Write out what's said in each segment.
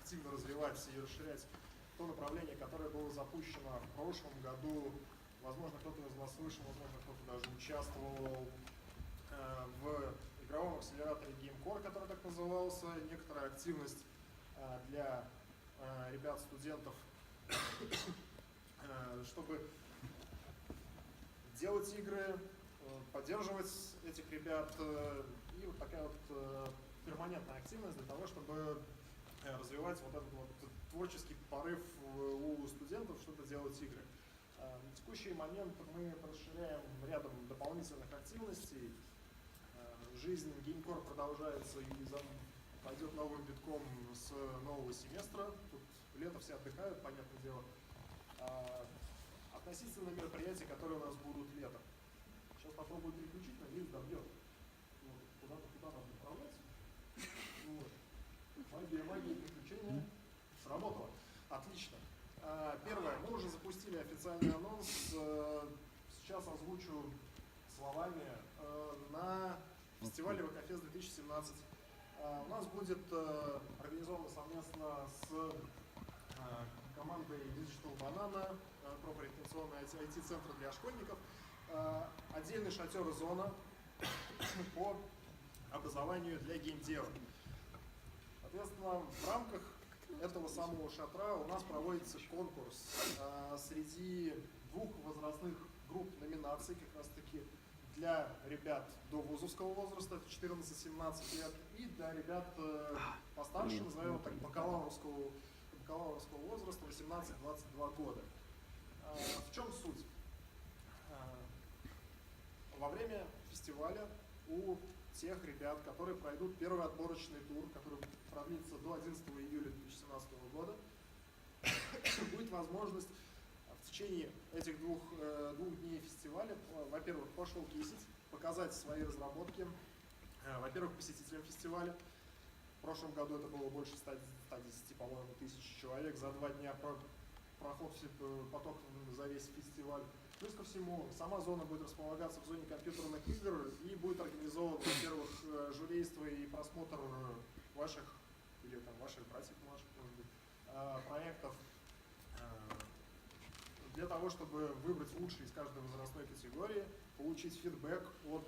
активно развивать и расширять то направление, которое было запущено в прошлом году. Возможно, кто-то из вас слышал, возможно, кто-то даже участвовал в игровом акселераторе GameCore, который так назывался. Некоторая активность для ребят, студентов, чтобы делать игры, поддерживать этих ребят, и вот такая вот перманентная активность для того, чтобы развивать вот этот вот творческий порыв у студентов, чтобы делать игры. На текущий момент мы расширяем рядом дополнительных активностей. Жизнь GameCore продолжается и пойдет новым витком с нового семестра. Тут лето все отдыхают, понятное дело. Относительно мероприятий, которые у нас будут летом. Сейчас попробую переключить, надеюсь, добьет. Куда-то надо направляться. Вот. Магия переключения сработала. Отлично. Первое. Мы уже запустили официальный анонс. Сейчас озвучу словами. На фестивале ВКФест 2017 у нас будет организовано совместно с командой Digital Banana, профориентационный IT-центр для школьников, отдельный шатер и зона по образованию для геймдева. Соответственно, в рамках этого самого шатра у нас проводится конкурс среди двух возрастных групп номинаций, как раз таки для ребят до вузовского возраста, это 14-17 лет, и для ребят постарше, назовем так, бакалаврского возраста, 18-22 года. В чем суть? Во время фестиваля у тех ребят, которые пройдут первый отборочный тур, который продлится до 11 июля 2017 года, будет возможность в течение этих двух дней фестиваля, во-первых, пошоукейсить, показать свои разработки, во-первых, посетителям фестиваля. В прошлом году это было больше 110, по-моему, тысяч человек. За 2 дня проход поток за весь фестиваль. Плюс ко всему, сама зона будет располагаться в зоне компьютерных игр и будет организовано, во-первых, жюрейство и просмотр ваших, или там ваших братьев младших, может быть, проектов, для того, чтобы выбрать лучший из каждой возрастной категории, получить фидбэк от,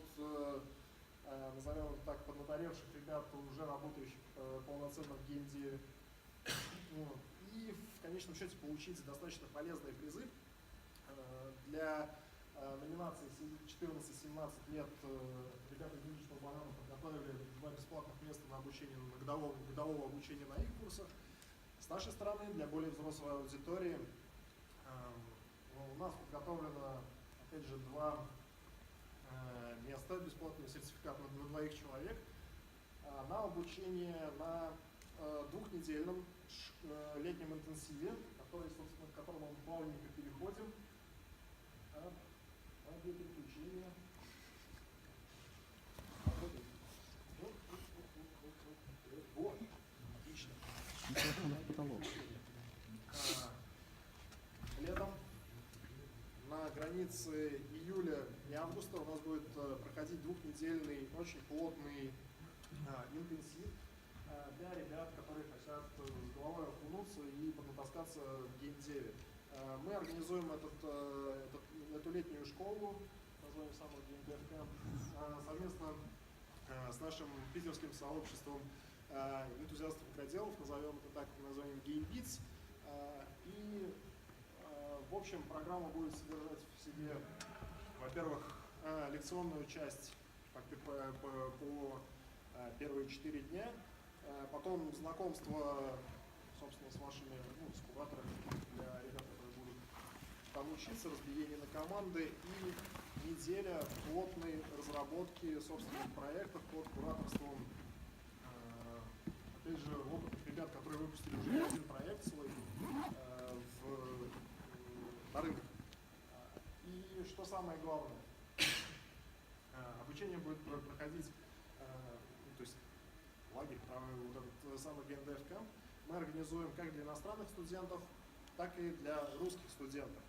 назовем так, поднаторевших ребят, уже работающих полноценно в геймдеве. И в конечном счете получить достаточно полезные призы. Для номинации 14-17 лет ребята из Digital Banana подготовили 2 бесплатных места на обучение, на годового обучения на их курсах. С нашей стороны, для более взрослой аудитории, у нас подготовлено, опять же, 2 места, бесплатный сертификат на 2 человек на обучение на 2-недельном летнем интенсиве, который, собственно, к которому мы плавненько переходим. Переключение. Вот, отлично. Летом на границе июля и августа у нас будет проходить 2-недельный, очень плотный интенсив для ребят, которые хотят с головой окунуться и поднатаскаться в геймдеве. Мы организуем эту летнюю школу, названием самого GameDev, совместно с нашим питерским сообществом энтузиастов игроделов, назовем это так, названием GameBeats. И, в общем, программа будет содержать в себе, во-первых, лекционную часть по первые 4 дня, потом знакомство, собственно, с вашими, с кураторами для ребят, которые будут там учиться, разбиение на команды, и неделя плотной разработки собственных проектов под кураторством, опять же, опытных ребят, которые выпустили уже не один проект свой на рынок. И что самое главное, обучение будет проходить, то есть лагерь, вот этот самый GameDev Camp, мы организуем как для иностранных студентов, так и для русских студентов.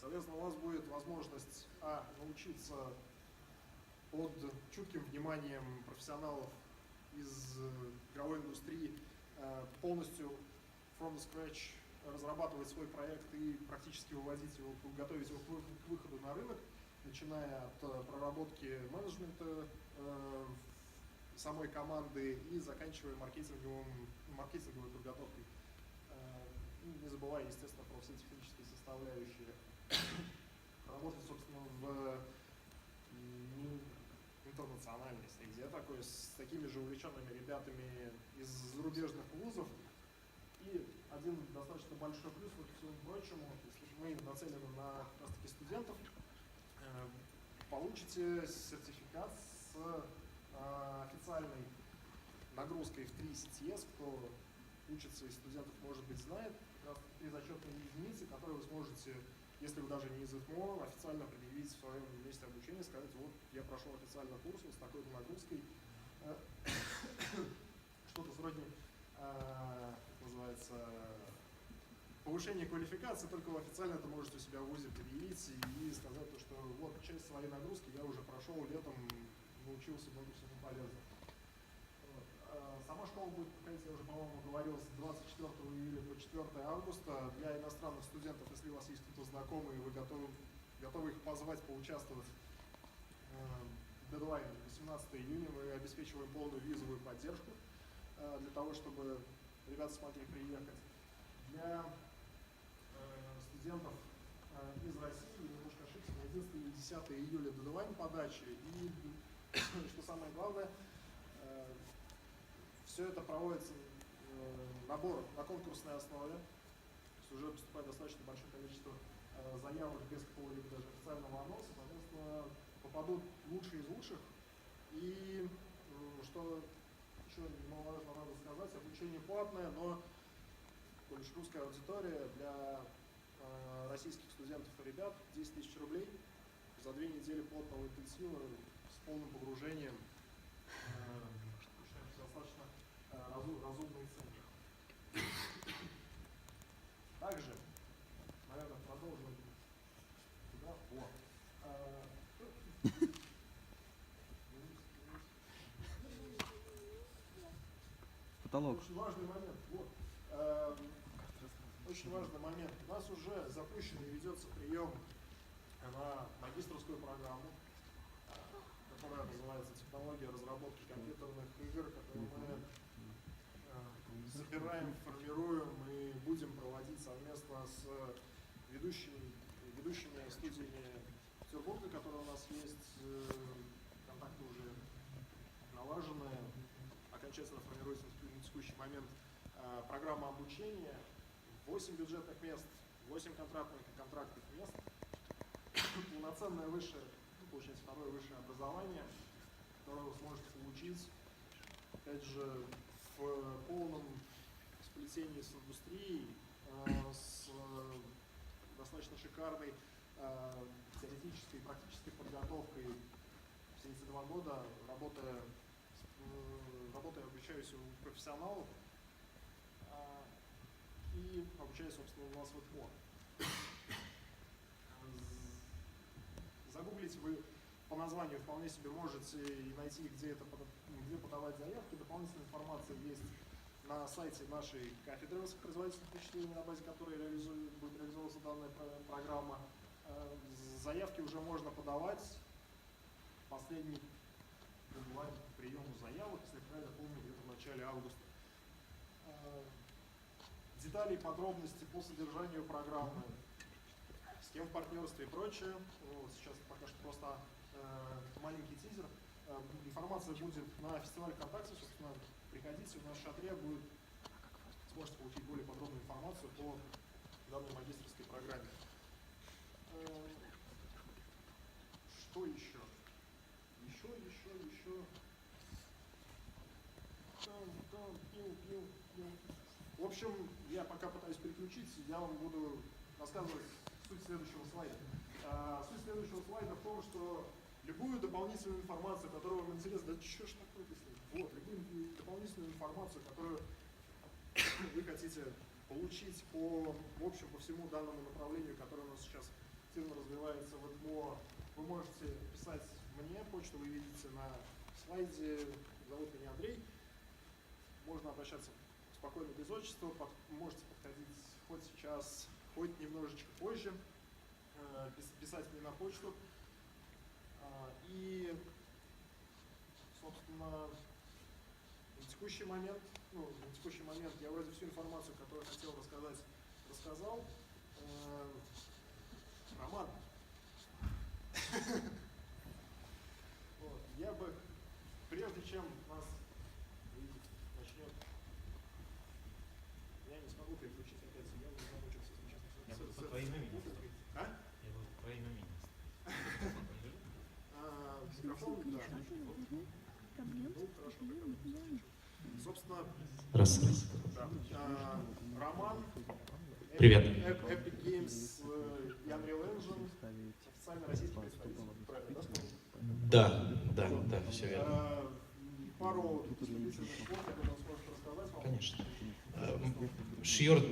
Соответственно, у вас будет возможность научиться под чутким вниманием профессионалов из игровой индустрии полностью from the scratch разрабатывать свой проект и практически выводить его, готовить его к выходу на рынок, начиная от проработки менеджмента самой команды и заканчивая маркетинговой подготовкой. Не забывая, естественно, про все технические составляющие. Работать, собственно, в интернациональной среде, такой, с такими же увлеченными ребятами из зарубежных вузов. И один достаточно большой плюс вот всему прочему, если мы нацелены на как раз таки студентов, получите сертификат с официальной нагрузкой в 3 CTS, кто учится из студентов, может быть, знает, как раз 3 зачетные единицы, которые вы сможете, если вы даже не из ITMO, официально предъявить в своем месте обучения, сказать, вот я прошел официально курс с такой-то нагрузкой, что-то сродни, называется, повышение квалификации, только вы официально это можете у себя в ВУЗе предъявить и сказать, что вот часть своей нагрузки я уже прошел летом, научился много всему полезно. Сама школа будет проходить, я уже, по-моему, говорил, с 24 июля по 4 августа. Для иностранных студентов, если у вас есть кто-то знакомый, и вы готовы их позвать, поучаствовать, дедлайн 18 июня, мы обеспечиваем полную визовую поддержку для того, чтобы ребята смогли приехать. Для студентов из России, немножко ошибся, 11 и 10 июля дедлайн подачи. И, что самое главное, все это проводится набор на конкурсной основе. То есть уже поступает достаточно большое количество заявок без какого-либо даже официального анонса. Соответственно, попадут лучшие из лучших. И что еще немаловажно надо сказать, обучение платное, но лишь русская аудитория для российских студентов и ребят 10 000 рублей за 2 недели плотного интенсива с полным погружением. Достаточно разумные цены. Также, наверное, продолжим туда. Потолок. Очень важный момент. Вот. Очень важный момент. У нас уже запущен и ведется прием на магистерскую программу, которая называется «Технология разработки компьютерных игр», которую мы собираем, формируем и будем проводить совместно с ведущими студиями Петербурга, которые у нас есть, контакты уже налажены, окончательно формируется на текущий момент программа обучения, 8 бюджетных мест, 8 контрактных мест, полноценное высшее, получается, второе высшее образование, которое вы сможете получить, опять же, в полном сплетении с индустрией, с достаточно шикарной теоретической и практической подготовкой все эти 2 года, работая обучаюсь у профессионалов и обучаюсь, собственно, у нас в ITMO. Загуглить вы по названию вполне себе можете и найти, где подавать заявки. Дополнительная информация есть на сайте нашей кафедры высокопроизводительных вычислений, на базе которой будет реализовываться данная программа. Заявки уже можно подавать. Последний дедлайн к приему заявок, если правильно помню, где-то в начале августа. Детали и подробности по содержанию программы, с кем в партнерстве и прочее. Вот сейчас пока что просто маленький тизер. Информация будет на фестивале ВКонтакте, собственно, приходите, в наш шатре сможете получить более подробную информацию по данной магистерской программе. Что еще? Еще. В общем, я пока пытаюсь переключить, я вам буду рассказывать суть следующего слайда. Суть следующего слайда в том, что любую дополнительную информацию, которую вам интересна, да что ж такое писать? Вот, любую дополнительную информацию, которую вы хотите получить по всему данному направлению, которое у нас сейчас активно развивается в ITMO, вы можете писать мне, почту вы видите на слайде, зовут меня Андрей. Можно обращаться спокойно без отчества, можете подходить хоть сейчас, хоть немножечко позже, писать мне на почту. И, собственно, на текущий момент я вроде всю информацию, которую хотел рассказать, рассказал. Роман. Я бы, прежде чем нас начнет, я не смогу переключить опять, я уже замучился сейчас. Я буду по твоим именем. А? Я буду по твоим именем. Микрофон, да. Ну, хорошо. Собственно, Раз. да. Роман. Привет. Epic Games и Unreal Engine. Официально российский представитель. Правильно, да? Да, все верно. Пару вступительных слов, я думаю, сможешь рассказать вам. Конечно. Шьорд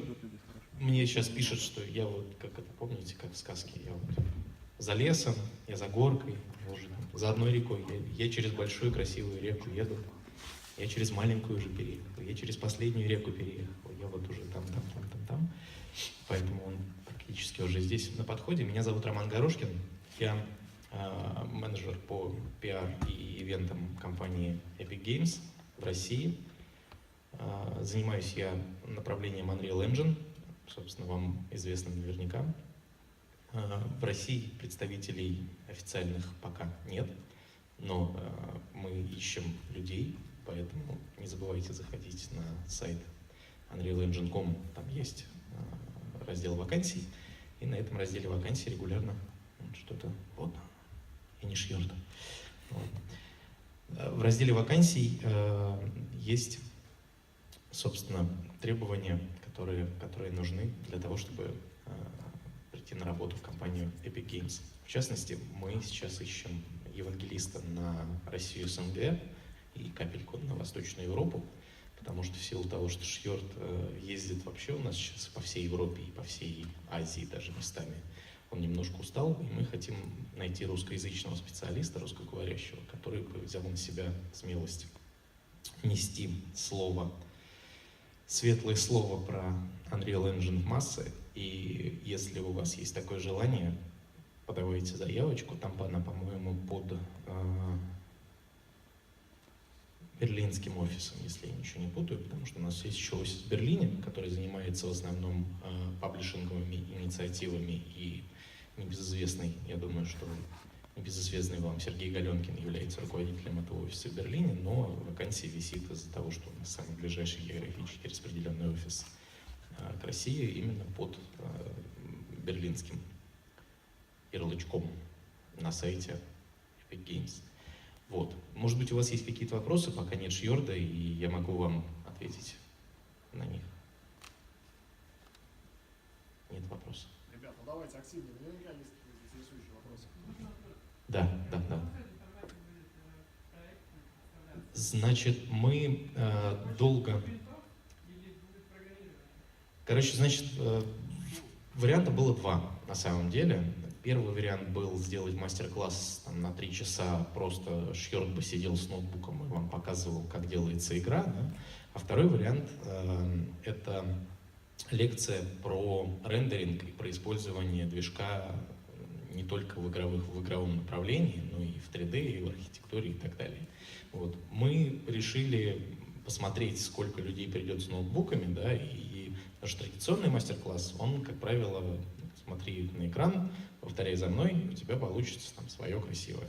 мне сейчас пишет, что я вот, как это помните, как в сказке, я вот за лесом, я за горкой, я уже там, за одной рекой, я через большую красивую реку еду, я через маленькую уже переехал, я через последнюю реку переехал, я вот уже там. Поэтому он практически уже здесь на подходе. Меня зовут Роман Горошкин, я менеджер по пиар и ивентам компании Epic Games в России. Занимаюсь я направлением Unreal Engine, собственно, вам известно наверняка. В России представителей официальных пока нет, но мы ищем людей, поэтому не забывайте заходить на сайт unrealengine.com, там есть раздел вакансий, и на этом разделе вакансий регулярно что-то, вот, и не Шьорда. Вот. В разделе вакансий есть, собственно, требования, которые нужны для того, чтобы прийти на работу в компанию Epic Games. В частности, мы сейчас ищем евангелиста на Россию СНГ и капельку на Восточную Европу, потому что в силу того, что Шьорд ездит вообще у нас сейчас по всей Европе и по всей Азии даже местами, он немножко устал, и мы хотим найти русскоязычного специалиста, русскоговорящего, который бы взял на себя смелость нести слово, светлое слово про Unreal Engine в массы. И если у вас есть такое желание, подавайте заявочку, там она, по-моему, под берлинским офисом, если я ничего не путаю, потому что у нас есть еще офис в Берлине, который занимается в основном паблишинговыми инициативами, и небезызвестный, я думаю, что небезызвестный вам Сергей Галенкин является руководителем этого офиса в Берлине, но вакансия висит из-за того, что у нас самый ближайший географически распределенный офис к России именно под берлинским ярлычком на сайте Epic Games. Вот. Может быть, у вас есть какие-то вопросы, пока нет Шьорда, и я могу вам ответить на них. Нет вопросов. Ребята, ну давайте активнее. Наверняка есть интересующие вопросы. Да. Значит, мы долго... Короче, значит, варианта было два на самом деле. Первый вариант был сделать мастер-класс на 3 часа, просто Шьорд бы сидел с ноутбуком и вам показывал, как делается игра. Да? А второй вариант — это лекция про рендеринг и про использование движка не только в игровом направлении, но и в 3D, и в архитектуре и так далее. Вот. Мы решили посмотреть, сколько людей придет с ноутбуками, да, и наш традиционный мастер-класс, он, как правило, смотри на экран, повторяй за мной, у тебя получится там свое красивое.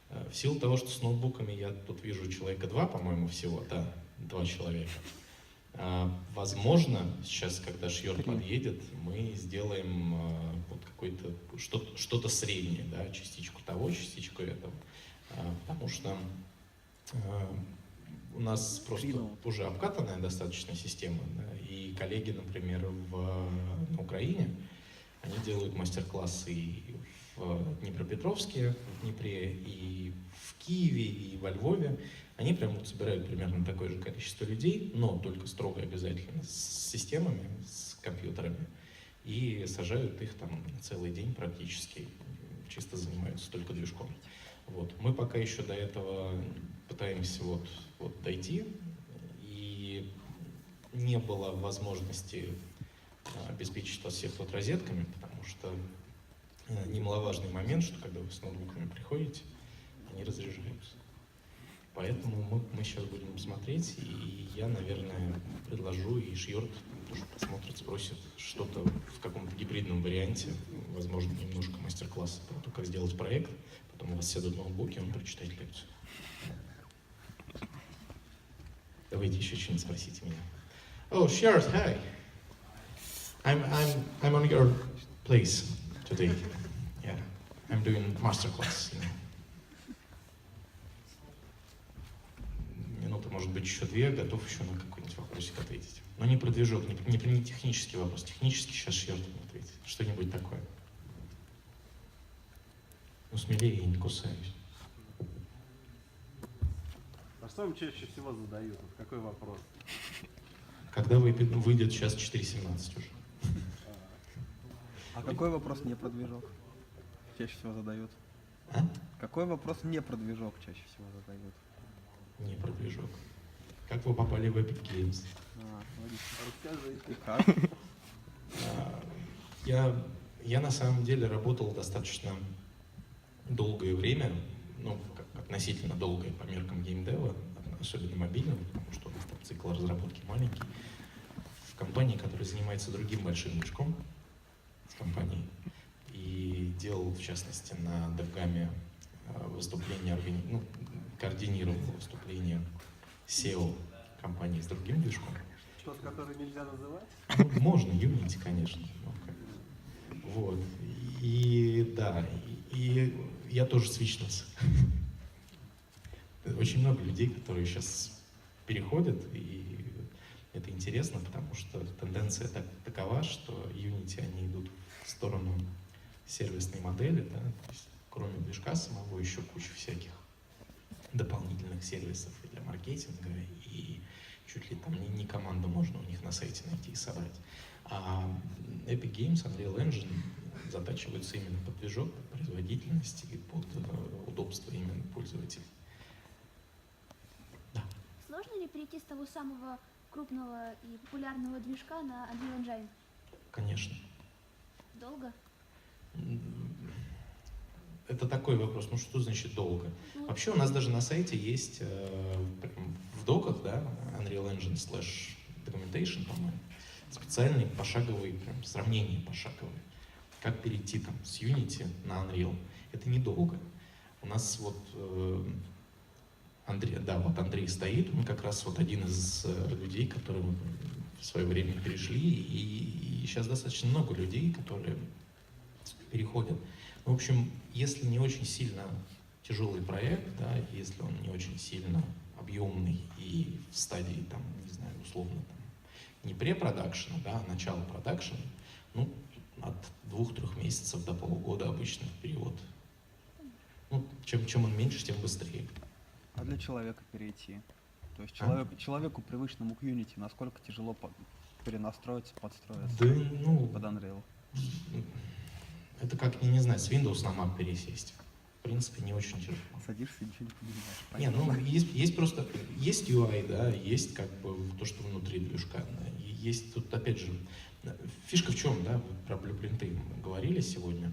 В силу того, что с ноутбуками я тут вижу человека 2, по-моему, всего, да, 2 человека. Возможно, сейчас, когда Шьорд подъедет, мы сделаем вот какое-то что-то среднее, да, частичку того, частичку этого. Потому что у нас просто уже обкатанная достаточно система, да, и коллеги, например, на Украине, они делают мастер-классы и в Днепропетровске, в Днепре, и в Киеве, и во Львове. Они прям вот собирают примерно такое же количество людей, но только строго обязательно с системами, с компьютерами, и сажают их там на целый день практически, чисто занимаются только движком. Вот. Мы пока еще до этого пытаемся вот дойти, и не было возможности обеспечить вас всех вот розетками, потому что немаловажный момент, что когда вы с ноутбуками приходите, они разряжаются. Поэтому мы сейчас будем смотреть, и я, наверное, предложу, и Шьорд тоже посмотрит, спросит что-то в каком-то гибридном варианте, возможно, немножко мастер-класс про то, как сделать проект, потом у вас сядут ноутбуки, он прочитает лекцию. Давайте еще что-нибудь спросите меня. Oh, Shard, hi. I'm on your place today. Yeah, I'm doing masterclass. Минута, может быть, еще 2, готов еще на какой-нибудь вопросик ответить. Но не про движок, не технический вопрос. Технически сейчас Шьорд не ответит. Что-нибудь такое. Ну, смелее, я не кусаюсь. А что вам чаще всего задают? Вот какой вопрос? Когда выйдет сейчас 4.17 уже? А какой вопрос не про движок чаще всего задают? А? Какой вопрос не про движок чаще всего задают? Не про движок. Как вы попали в Epic Games? Расскажите. Как? Я на самом деле работал достаточно долгое время, ну, относительно долгое по меркам геймдева, особенно мобильного, потому что у нас там цикл разработки маленький, в компании, которая занимается другим большим движком, с компанией, и делал, в частности, на DevGAME выступления, координировал выступления SEO компании с другим движком. Тот, который нельзя называть? Ну, можно, Unity, конечно. Вот. И да, и я тоже свичнулся. Очень много людей, которые сейчас переходят, и это интересно, потому что тенденция такова, что Unity, они идут в сторону сервисной модели, да, то есть кроме движка самого еще куча всяких дополнительных сервисов и для маркетинга, и чуть ли там не команду можно у них на сайте найти и собрать. А Epic Games, Unreal Engine затачиваются именно под движок, под производительность и под удобство именно пользователей. Да. Сложно ли перейти с того самого крупного и популярного движка на Unreal Engine? Конечно. Долго? Это такой вопрос, ну что значит долго? Вообще у нас даже на сайте есть в доках, да, Unreal Engine /documentation, по-моему, специальный пошаговый, прям сравнение пошаговое. Как перейти там с Unity на Unreal. Это недолго. У нас вот Андрей стоит, он как раз вот один из людей, которые в свое время перешли, и сейчас достаточно много людей, которые переходят. В общем, если не очень сильно тяжелый проект, да, если он не очень сильно объемный и в стадии, там, не знаю, условно, там, не препродакшена, да, а начало продакшена, ну, от 2-3 месяцев до полугода обычно перевод. Ну, чем он меньше, тем быстрее. А для человека перейти? То есть человеку, привычному к Unity, насколько тяжело перенастроиться, подстроиться под Unreal? Это как, не знаю, с Windows на Mac пересесть. В принципе, не очень тяжело. Садишься и ничего не понимаешь. Не, ну, есть просто, есть UI, да, есть как бы то, что внутри движка. Да, и есть тут, опять же, фишка в чем, да, про блюпринты мы говорили сегодня.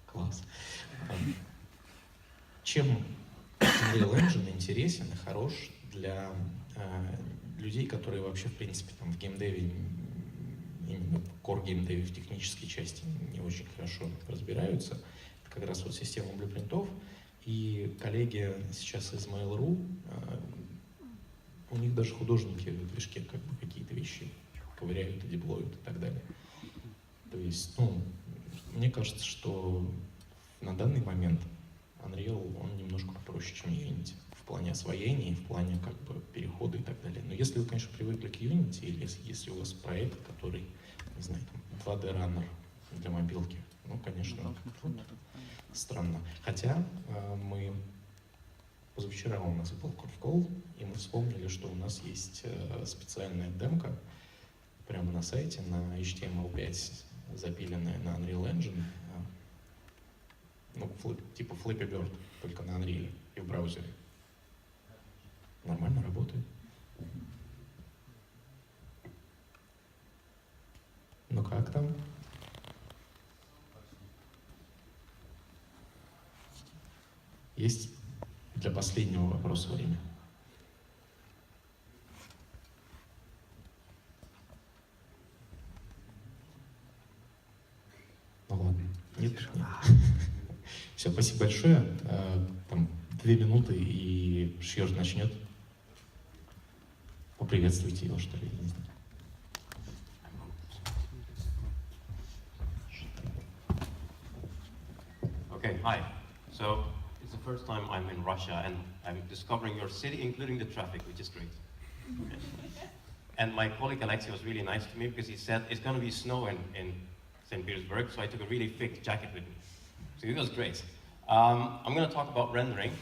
Класс. Чем Unreal Engine интересен и хорош для людей, которые вообще, в принципе, там в геймдеве, именно в core геймдеве, в технической части не очень хорошо разбираются. Это как раз вот система блюпринтов. И коллеги сейчас из Mail.ru, у них даже художники в движке как бы какие-то вещи ковыряют и деплоят и так далее. То есть, ну, мне кажется, что на данный момент Unreal, он немножко попроще, чем Unity. В плане освоения, в плане как бы перехода и так далее. Но если вы, конечно, привыкли к Unity, или если у вас проект, который, не знаю, там 2D раннер для мобилки, ну, конечно, странно. Хотя мы позавчера у нас был конфкол, и мы вспомнили, что у нас есть специальная демка прямо на сайте, на HTML5, запиленная на Unreal Engine, ну, типа Flappy Bird, только на Unreal и в браузере. Нормально работает. Ну как там? Есть для последнего вопроса время? Ну ладно. Нет? Нет. Все, спасибо большое. Там 2 минуты, и Шьорда начнет. Поприветствуйте его, что ли. Не знаю. Okay, hi. So it's the first time I'm in Russia and I'm discovering your city, including the traffic, which is great. Okay. And my colleague Alexa was really nice to me because he said it's going to be snow in St. Petersburg, so I took a really thick jacket with me. So it was great. I'm going to talk about rendering.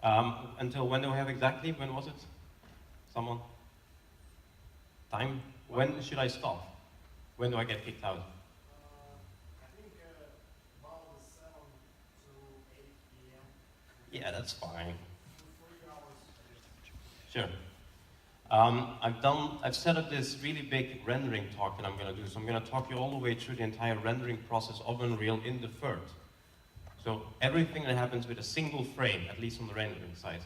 Until when do we have exactly? When was it? Someone? Time? When should I stop? When do I get kicked out? I think about 7 to 8 p.m. Yeah, that's fine. 3 hours. Sure. I've set up this really big rendering talk that I'm going to do. So I'm going to talk you all the way through the entire rendering process of Unreal in the third. So everything that happens with a single frame, at least on the rendering side.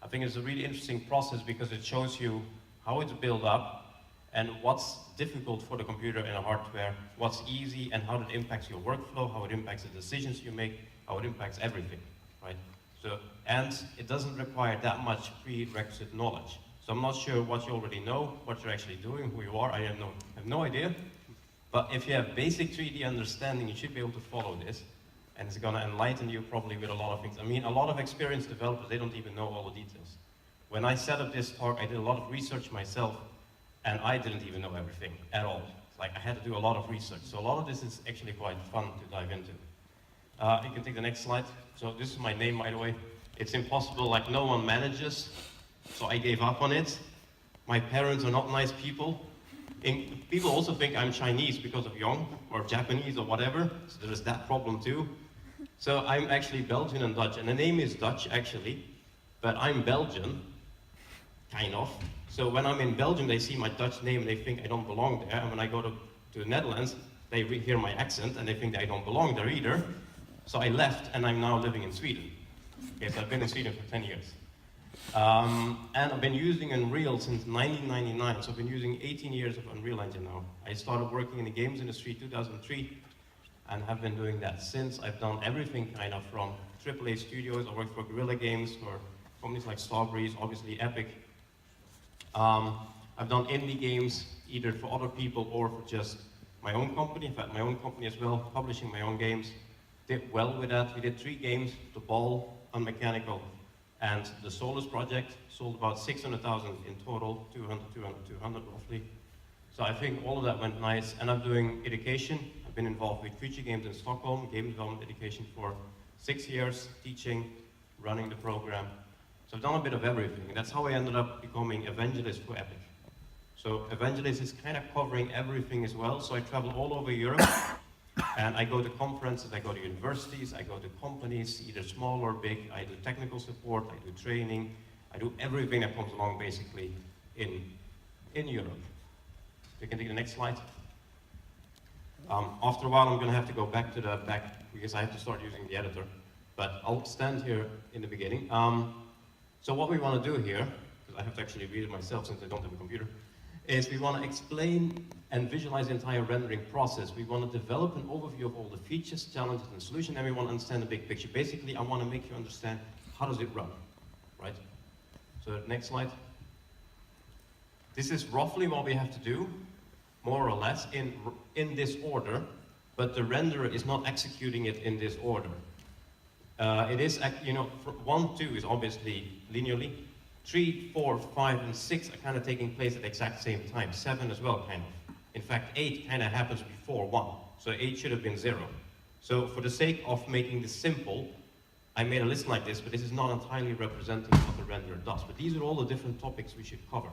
I think it's a really interesting process because it shows you how it's built up and what's difficult for the computer and the hardware, what's easy and how that impacts your workflow, how it impacts the decisions you make, how it impacts everything, right? So, and it doesn't require that much prerequisite knowledge. So I'm not sure what you already know, what you're actually doing, who you are, I have no idea. But if you have basic 3D understanding, you should be able to follow this. And it's going to enlighten you probably with a lot of things. I mean, a lot of experienced developers, they don't even know all the details. When I set up this talk, I did a lot of research myself, and I didn't even know everything at all. Like, I had to do a lot of research. So a lot of this is actually quite fun to dive into. You can take the next slide. So this is my name, by the way. It's impossible, like no one manages. So I gave up on it. My parents are not nice people. People also think I'm Chinese because of Yonga, or Japanese, or whatever. So there's that problem too. So I'm actually Belgian and Dutch, and the name is Dutch actually, but I'm Belgian, kind of. So when I'm in Belgium, they see my Dutch name and they think I don't belong there. And when I go to the Netherlands, they hear my accent and they think I don't belong there either. So I left and I'm now living in Sweden. Okay, so I've been in Sweden for 10 years. And I've been using Unreal since 1999, so I've been using 18 years of Unreal Engine now. I started working in the games industry 2003 and have been doing that since. I've done everything kind of from AAA studios. I worked for Guerrilla Games, for companies like Starbreeze, obviously Epic. I've done indie games, either for other people or for just my own company. In fact, my own company as well, publishing my own games. Did well with that. We did 3 games, The Ball, Unmechanical, and the Solus project. Sold about 600,000 in total, 200 roughly. So I think all of that went nice. And I'm doing education. I've been involved with Future Games in Stockholm, game development education for 6 years, teaching, running the program. So I've done a bit of everything. And that's how I ended up becoming evangelist for Epic. So evangelist is kind of covering everything as well. So I travel all over Europe. And I go to conferences, I go to universities, I go to companies, either small or big. I do technical support, I do training, I do everything that comes along basically in Europe. You can take the next slide. After a while, I'm going to have to go back to the back because I have to start using the editor. But I'll stand here in the beginning. So what we want to do here, because I have to actually read it myself since I don't have a computer, is we want to explain and visualize the entire rendering process. We want to develop an overview of all the features, challenges, and solutions, and we want to understand the big picture. Basically, I want to make you understand how does it run, right? So next slide. This is roughly what we have to do, more or less, in this order, but the renderer is not executing it in this order. It is, 1, 2 is obviously linearly. 3, 4, 5, and 6 are kind of taking place at the exact same time. 7 as well, kind of. In fact, 8 kind of happens before 1. So 8 should have been 0. So for the sake of making this simple, I made a list like this, but this is not entirely representing what the renderer does. But these are all the different topics we should cover.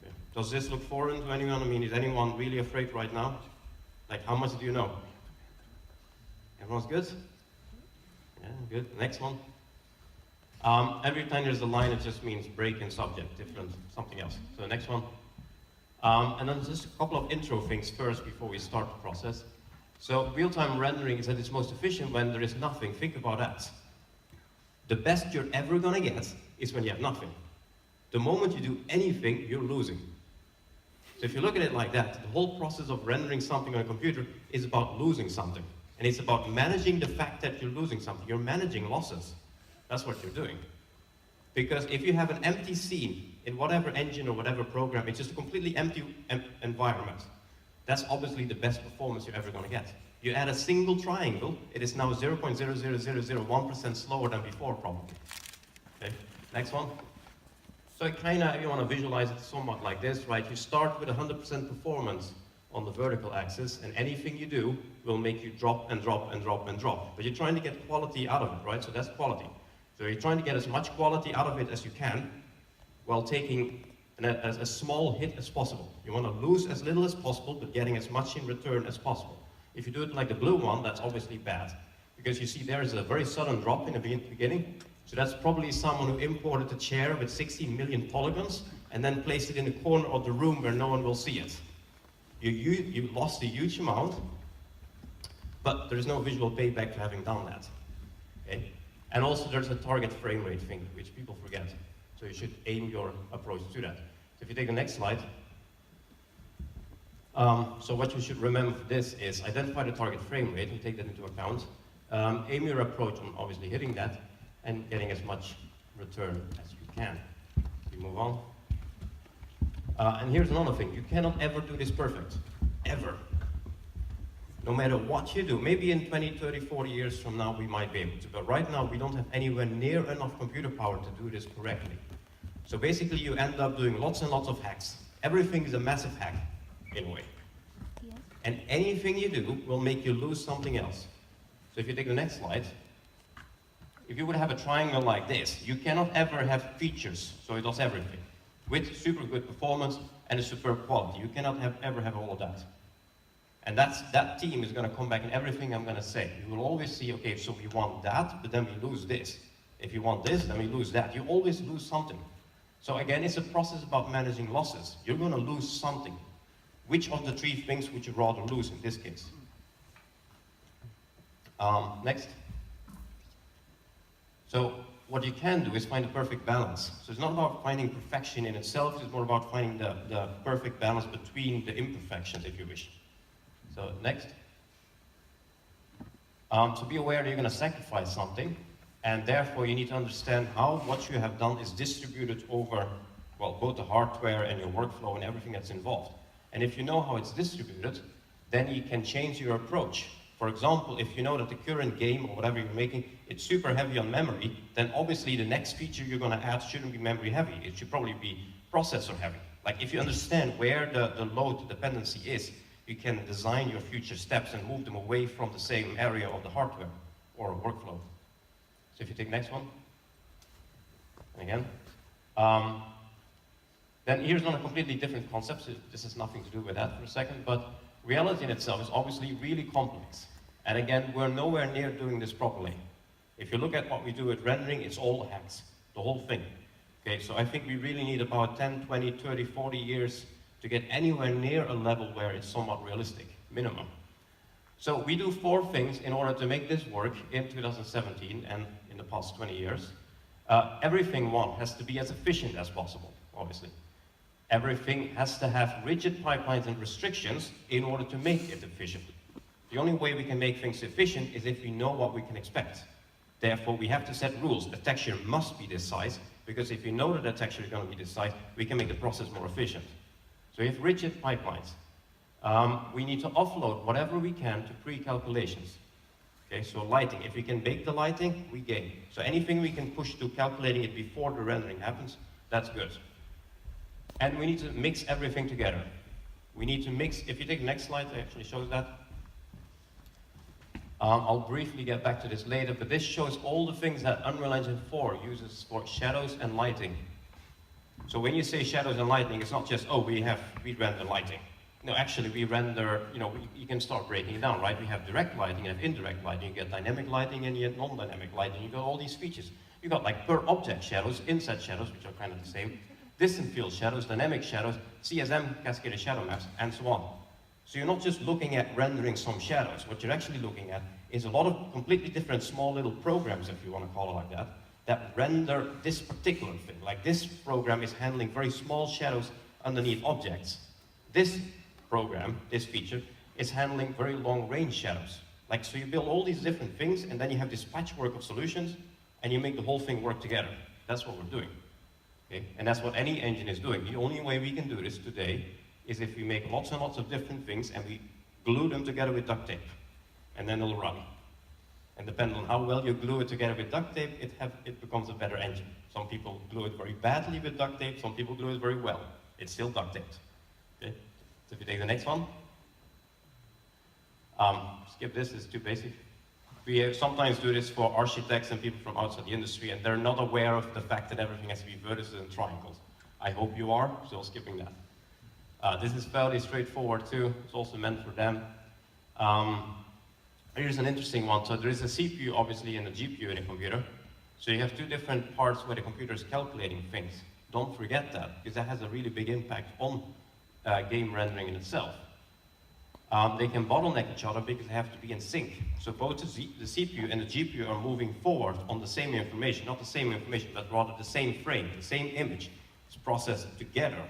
Okay. Does this look foreign to anyone? I mean, is anyone really afraid right now? Like, how much do you know? Everyone's good? Yeah, good. Next one. Every time there's a line, it just means break in subject, different, something else. So the next one. And then just a couple of intro things first before we start the process. So real-time rendering is at its most efficient when there is nothing. Think about that. The best you're ever gonna get is when you have nothing. The moment you do anything, you're losing. So if you look at it like that, the whole process of rendering something on a computer is about losing something. And it's about managing the fact that you're losing something. You're managing losses. That's what you're doing. Because if you have an empty scene in whatever engine or whatever program, it's just a completely empty environment. That's obviously the best performance you're ever going to get. You add a single triangle, it is now 0.00001% slower than before, probably. Okay, next one. So kind of, if you want to visualize it somewhat like this, right? You start with 100% performance on the vertical axis, and anything you do will make you drop and drop and drop and drop. But you're trying to get quality out of it, right? So that's quality. So you're trying to get as much quality out of it as you can while taking a small hit as possible. You want to lose as little as possible, but getting as much in return as possible. If you do it like the blue one, that's obviously bad. Because you see there is a very sudden drop in the beginning. So that's probably someone who imported a chair with 16 million polygons and then placed it in the corner of the room where no one will see it. You lost a huge amount, but there is no visual payback for having done that. Okay? And also there's a target frame rate thing, which people forget. So you should aim your approach to that. So if you take the next slide. So what you should remember for this is identify the target frame rate and take that into account. Aim your approach on obviously hitting that and getting as much return as you can. We move on. And here's another thing. You cannot ever do this perfect. Ever. No matter what you do. Maybe in 20, 30, 40 years from now we might be able to. But right now we don't have anywhere near enough computer power to do this correctly. So basically you end up doing lots and lots of hacks. Everything is a massive hack, in a way. Yes. And anything you do will make you lose something else. So if you take the next slide. If you would have a triangle like this, you cannot ever have features, so it does everything, with super good performance and a superb quality. You cannot ever have all of that. And that team is going to come back in everything I'm going to say. You will always see, okay, so we want that, but then we lose this. If you want this, then we lose that. You always lose something. So again, it's a process about managing losses. You're going to lose something. Which of the three things would you rather lose in this case? Next. So what you can do is find a perfect balance. So it's not about finding perfection in itself, it's more about finding the perfect balance between the imperfections, if you wish. So next. So be aware that you're going to sacrifice something, and therefore you need to understand how what you have done is distributed over, well, both the hardware and your workflow and everything that's involved. And if you know how it's distributed, then you can change your approach. For example, if you know that the current game or whatever you're making, it's super heavy on memory, then obviously the next feature you're going to add shouldn't be memory heavy. It should probably be processor heavy. Like if you understand where the load dependency is, you can design your future steps and move them away from the same area of the hardware or workflow. So if you take the next one, again. Then here's not a completely different concept. So this has nothing to do with that for a second, but reality in itself is obviously really complex. And again, we're nowhere near doing this properly. If you look at what we do with rendering, it's all hacks, the whole thing. Okay, so I think we really need about 10, 20, 30, 40 years to get anywhere near a level where it's somewhat realistic, minimum. So we do 4 things in order to make this work in 2017 and in the past 20 years. Everything, one, has to be as efficient as possible, obviously. Everything has to have rigid pipelines and restrictions in order to make it efficient. The only way we can make things efficient is if we know what we can expect. Therefore, we have to set rules. The texture must be this size, because if we know that the texture is going to be this size, we can make the process more efficient. So we have rigid pipelines. We need to offload whatever we can to pre-calculations. Okay, so lighting. If we can bake the lighting, we gain. So anything we can push to calculating it before the rendering happens, that's good. And we need to mix everything together. We need to mix, if you take the next slide, it actually shows that. I'll briefly get back to this later, but this shows all the things that Unreal Engine 4 uses for shadows and lighting. So when you say shadows and lighting, it's not just, oh, we render lighting. No, actually we render, you can start breaking it down, right? We have direct lighting and indirect lighting. You get dynamic lighting and you get non-dynamic lighting. You got all these features. You got like per object shadows, inside shadows, which are kind of the same, distant field shadows, dynamic shadows, CSM, cascaded shadow maps, and so on. So you're not just looking at rendering some shadows. What you're actually looking at is a lot of completely different small little programs, if you want to call it like that, that render this particular thing. Like this program is handling very small shadows underneath objects. This program, this feature, is handling very long range shadows. Like, so you build all these different things, and then you have this patchwork of solutions, and you make the whole thing work together. That's what we're doing. Okay? And that's what any engine is doing. The only way we can do this today is if we make lots and lots of different things and we glue them together with duct tape. And then it'll run. And depending on how well you glue it together with duct tape, it becomes a better engine. Some people glue it very badly with duct tape, some people glue it very well. It's still duct taped. Okay? So if you take the next one. Skip this, it's too basic. We sometimes do this for architects and people from outside the industry, and they're not aware of the fact that everything has to be vertices and triangles. I hope you are, so skipping that. This is fairly straightforward too. It's also meant for them. Here's an interesting one. So there is a CPU, obviously, and a GPU in a computer. So you have two different parts where the computer is calculating things. Don't forget that, because that has a really big impact on game rendering in itself. They can bottleneck each other because they have to be in sync. So both the CPU and the GPU are moving forward on the same information, not the same information, but rather the same frame, the same image. It's processed together.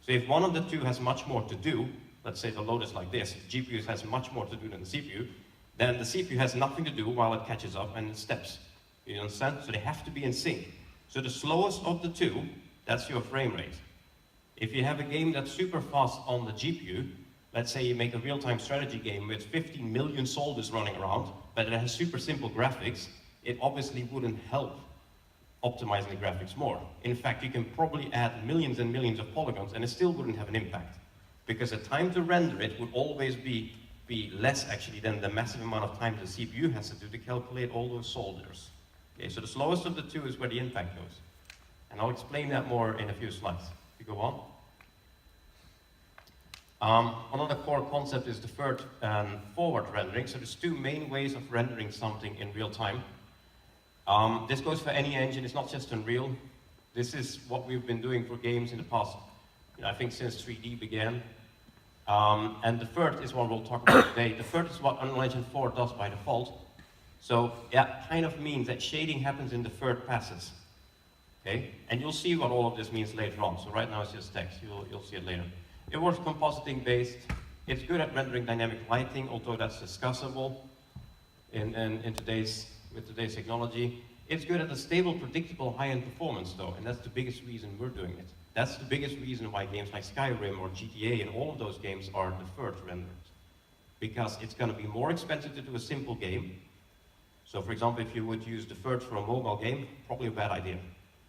So if one of the two has much more to do, let's say the load is like this, the GPU has much more to do than the CPU, then the CPU has nothing to do while it catches up and it steps. You understand? So they have to be in sync. So the slowest of the two, that's your frame rate. If you have a game that's super fast on the GPU, let's say you make a real-time strategy game with 15 million soldiers running around, but it has super simple graphics, it obviously wouldn't help optimizing the graphics more. In fact, you can probably add millions and millions of polygons and it still wouldn't have an impact. Because the time to render it would always be less actually than the massive amount of time the CPU has to do to calculate all those soldiers. Okay, so the slowest of the two is where the impact goes. And I'll explain that more in a few slides. If you go on. Another core concept is deferred and forward rendering. So there's two main ways of rendering something in real time. This goes for any engine, it's not just Unreal. This is what we've been doing for games in the past, I think since 3D began. And deferred is what we'll talk about today. Deferred is what Unreal Engine 4 does by default. So that kind of means that shading happens in deferred passes. Okay? And you'll see what all of this means later on. So right now it's just text, you'll see it later. It works compositing based. It's good at rendering dynamic lighting, although that's discussable with today's technology. It's good at a stable, predictable, high-end performance though, and that's the biggest reason we're doing it. That's the biggest reason why games like Skyrim or GTA and all of those games are deferred rendered. Because it's going to be more expensive to do a simple game. So for example, if you would use deferred for a mobile game, probably a bad idea.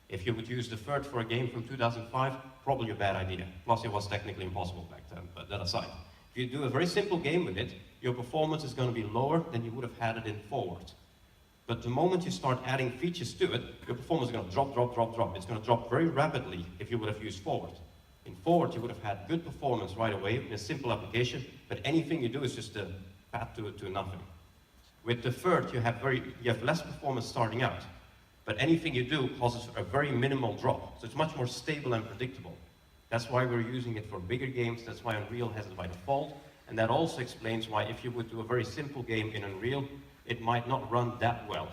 If you would use deferred for a game from 2005, probably a bad idea. Plus it was technically impossible back then, but that aside. If you do a very simple game with it, your performance is going to be lower than you would have had it in forward. But the moment you start adding features to it, your performance is going to drop. It's going to drop very rapidly if you would have used forward. In forward, you would have had good performance right away in a simple application, but anything you do is just a path to nothing. With deferred, you have less performance starting out. But anything you do causes a very minimal drop. So it's much more stable and predictable. That's why we're using it for bigger games. That's why Unreal has it by default. And that also explains why if you would do a very simple game in Unreal, it might not run that well.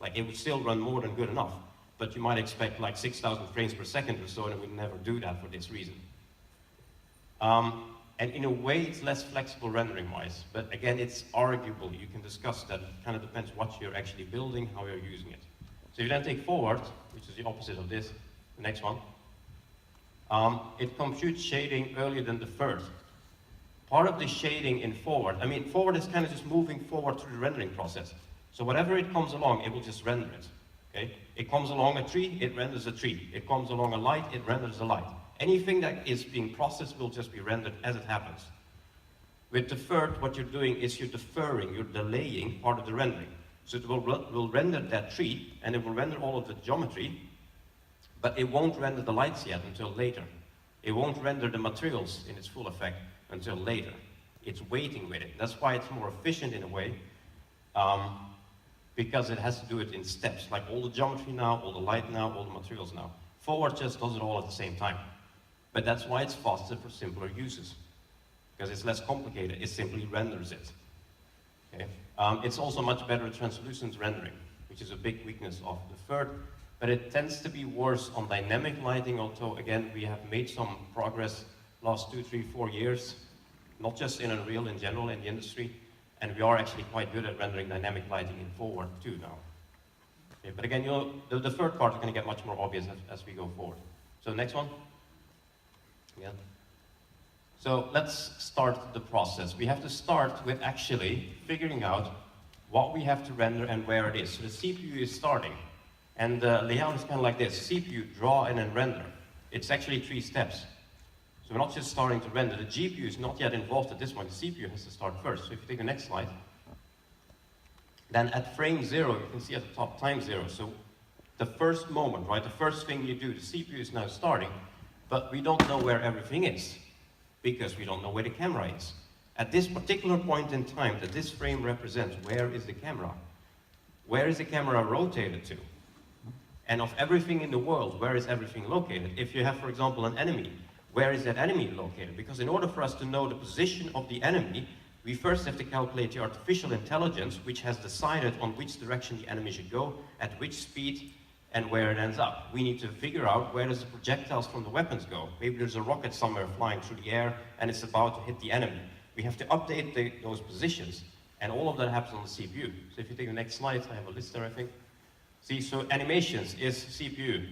Like it would still run more than good enough. But you might expect like 6,000 frames per second or so, and it would never do that for this reason. And in a way, it's less flexible rendering-wise. But again, it's arguable. You can discuss that. It kind of depends what you're actually building, how you're using it. So you then take forward, which is the opposite of this, the next one. It computes shading earlier than deferred. Part of the shading in forward, forward is kind of just moving forward through the rendering process. So whatever it comes along, it will just render it. Okay? It comes along a tree, it renders a tree. It comes along a light, it renders a light. Anything that is being processed will just be rendered as it happens. With deferred, what you're doing is you're deferring, you're delaying part of the rendering. So it will render that tree, and it will render all of the geometry, but it won't render the lights yet until later. It won't render the materials in its full effect until later. It's waiting with it. That's why it's more efficient in a way. because it has to do it in steps, like all the geometry now, all the light now, all the materials now. Forward just does it all at the same time. But that's why it's faster for simpler uses, because it's less complicated. It simply renders it. Okay? It's also much better at translucent rendering, which is a big weakness of the third, but it tends to be worse on dynamic lighting, although again, we have made some progress last 2, 3, 4 years, not just in Unreal in general in the industry, and we are actually quite good at rendering dynamic lighting in forward too now. Okay, but again, the third part is going to get much more obvious as we go forward. So next one. Again. So let's start the process. We have to start with actually figuring out what we have to render and where it is. So the CPU is starting, and the layout is kind of like this: CPU, draw, and then render. It's actually 3 steps. So we're not just starting to render. The GPU is not yet involved at this point. The CPU has to start first. So if you take the next slide, then at frame 0, you can see at the top time 0. So the first moment, right, the first thing you do, the CPU is now starting, but we don't know where everything is, because we don't know where the camera is. At this particular point in time that this frame represents, where is the camera? Where is the camera rotated to? And of everything in the world, where is everything located? If you have, for example, an enemy, where is that enemy located? Because in order for us to know the position of the enemy, we first have to calculate the artificial intelligence, which has decided on which direction the enemy should go, at which speed, and where it ends up. We need to figure out where does the projectiles from the weapons go. Maybe there's a rocket somewhere flying through the air, and it's about to hit the enemy. We have to update those positions, and all of that happens on the CPU. So if you take the next slide, I have a list there, I think. See, so animations is CPU.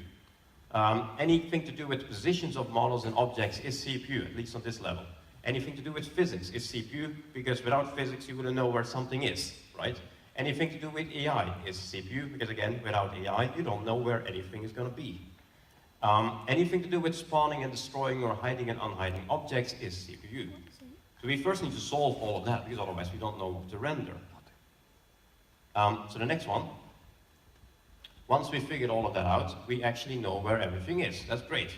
Anything to do with positions of models and objects is CPU, at least on this level. Anything to do with physics is CPU, because without physics you wouldn't know where something is, right? Anything to do with AI is CPU, because again, without AI you don't know where anything is going to be. Anything to do with spawning and destroying or hiding and unhiding objects is CPU. So we first need to solve all of that, because otherwise we don't know what to render. So the next one. Once we figured all of that out, we actually know where everything is. That's great.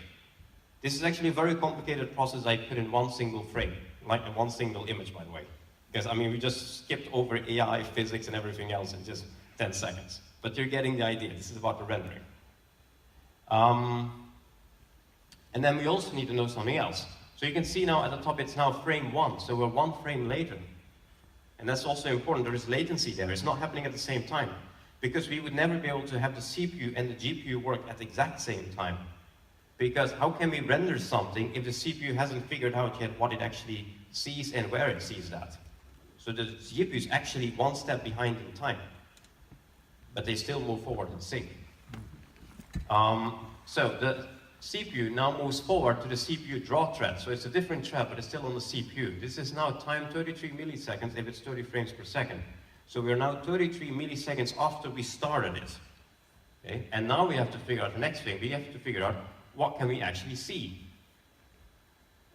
This is actually a very complicated process I put in one single frame, like in one single image, by the way. Because, I mean, we just skipped over AI, physics, and everything else in just 10 seconds. But you're getting the idea. This is about the rendering. And then we also need to know something else. So you can see now at the top, it's now frame 1. So we're 1 frame later. And that's also important. There is latency there. It's not happening at the same time, because we would never be able to have the CPU and the GPU work at the exact same time. Because how can we render something if the CPU hasn't figured out yet what it actually sees and where it sees that? So the GPU is actually 1 step behind in time, but they still move forward in sync. So the CPU now moves forward to the CPU draw thread. So it's a different thread, but it's still on the CPU. This is now time 33 milliseconds if it's 30 frames per second. So we're now 33 milliseconds after we started it. Okay? And now we have to figure out the next thing. We have to figure out what can we actually see.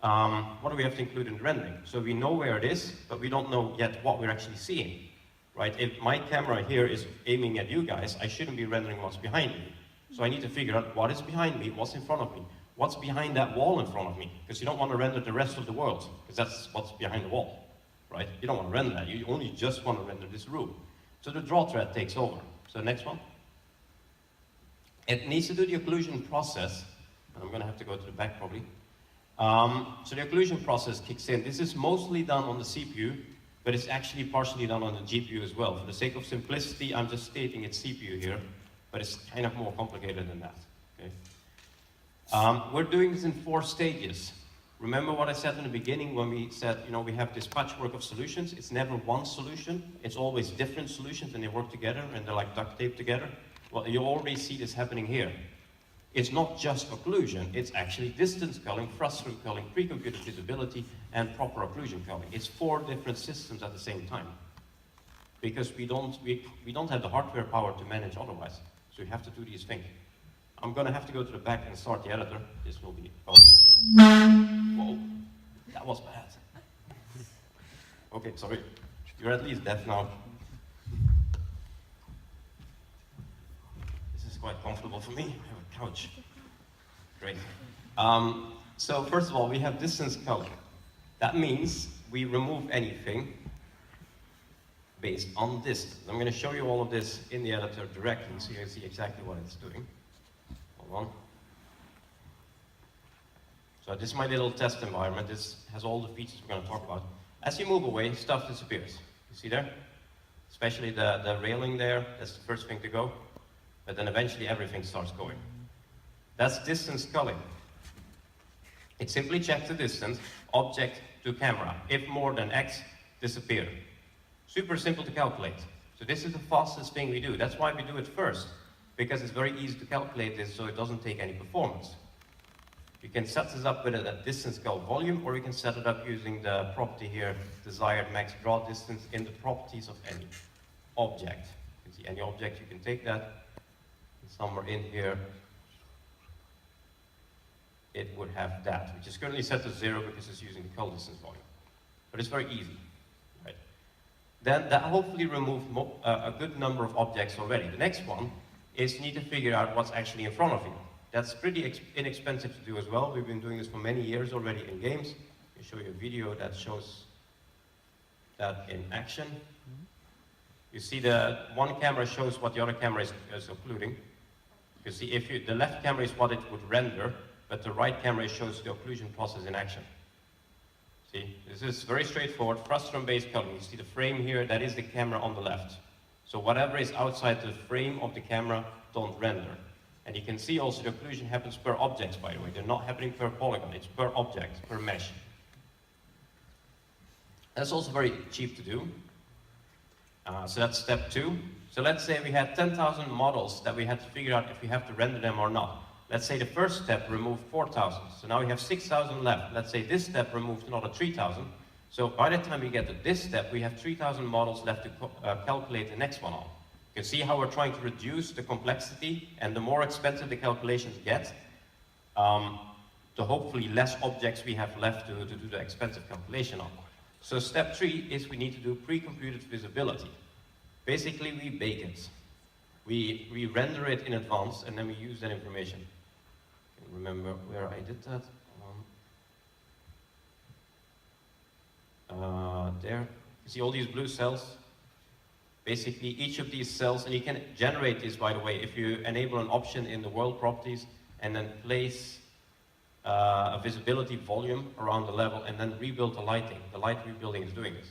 What do we have to include in the rendering? So we know where it is, but we don't know yet what we're actually seeing. Right? If my camera here is aiming at you guys, I shouldn't be rendering what's behind me. So I need to figure out what is behind me, what's in front of me, what's behind that wall in front of me. Because you don't want to render the rest of the world, because that's what's behind the wall. Right? You don't want to render that, you only just want to render this room. So the draw thread takes over. So next one. It needs to do the occlusion process, and I'm going to have to go to the back probably. So the occlusion process kicks in. This is mostly done on the CPU, but it's actually partially done on the GPU as well. For the sake of simplicity, I'm just stating it's CPU here, but it's kind of more complicated than that. Okay? We're doing this in 4 stages. Remember what I said in the beginning when we said, you know, we have this patchwork of solutions. It's never one solution. It's always different solutions, and they work together, and they're like duct tape together. Well, you already see this happening here. It's not just occlusion. It's actually distance culling, frustum culling, pre-computed visibility, and proper occlusion culling. It's 4 different systems at the same time, because we don't have the hardware power to manage otherwise. So we have to do these things. I'm going to have to go to the back and start the editor. This will be... Oh. Whoa, that was bad. Okay, sorry. You're at least deaf now. This is quite comfortable for me. I have a couch. Great. So first of all, we have distance culling. That means we remove anything based on distance. I'm going to show you all of this in the editor directly so you can see exactly what it's doing. Hold on. So this is my little test environment. This has all the features we're going to talk about. As you move away, stuff disappears. You see there? Especially the railing there, that's the first thing to go. But then eventually everything starts going. That's distance culling. It simply checks the distance, object to camera. If more than X, disappear. Super simple to calculate. So this is the fastest thing we do. That's why we do it first, because it's very easy to calculate this so it doesn't take any performance. You can set this up with a distance cull volume, or you can set it up using the property here, desired max draw distance in the properties of any object. You can see any object, you can take that, and somewhere in here, it would have that, which is currently set to 0 because it's using the cull distance volume. But it's very easy, right? Then that hopefully removed a good number of objects already. The next one is you need to figure out what's actually in front of you. That's pretty inexpensive to do as well. We've been doing this for many years already in games. I'll show you a video that shows that in action. You see the one camera shows what the other camera is occluding. You see the left camera is what it would render, but the right camera shows the occlusion process in action. See, this is very straightforward, frustum-based culling. You see the frame here, that is the camera on the left. So whatever is outside the frame of the camera, don't render. And you can see also the occlusion happens per object, by the way. They're not happening per polygon, it's per object, per mesh. That's also very cheap to do. So that's step 2. So let's say we had 10,000 models that we had to figure out if we have to render them or not. Let's say the first step removed 4,000. So now we have 6,000 left. Let's say this step removed another 3,000. So by the time we get to this step, we have 3,000 models left to calculate the next one on. You can see how we're trying to reduce the complexity, and the more expensive the calculations get, the hopefully less objects we have left to do the expensive calculation on. So step 3 is we need to do pre-computed visibility. Basically, we bake it. We render it in advance, and then we use that information. I can remember where I did that. There. You see all these blue cells? Basically, each of these cells, and you can generate this, by the way, if you enable an option in the world properties, and then place a visibility volume around the level, and then rebuild the lighting. The light rebuilding is doing this.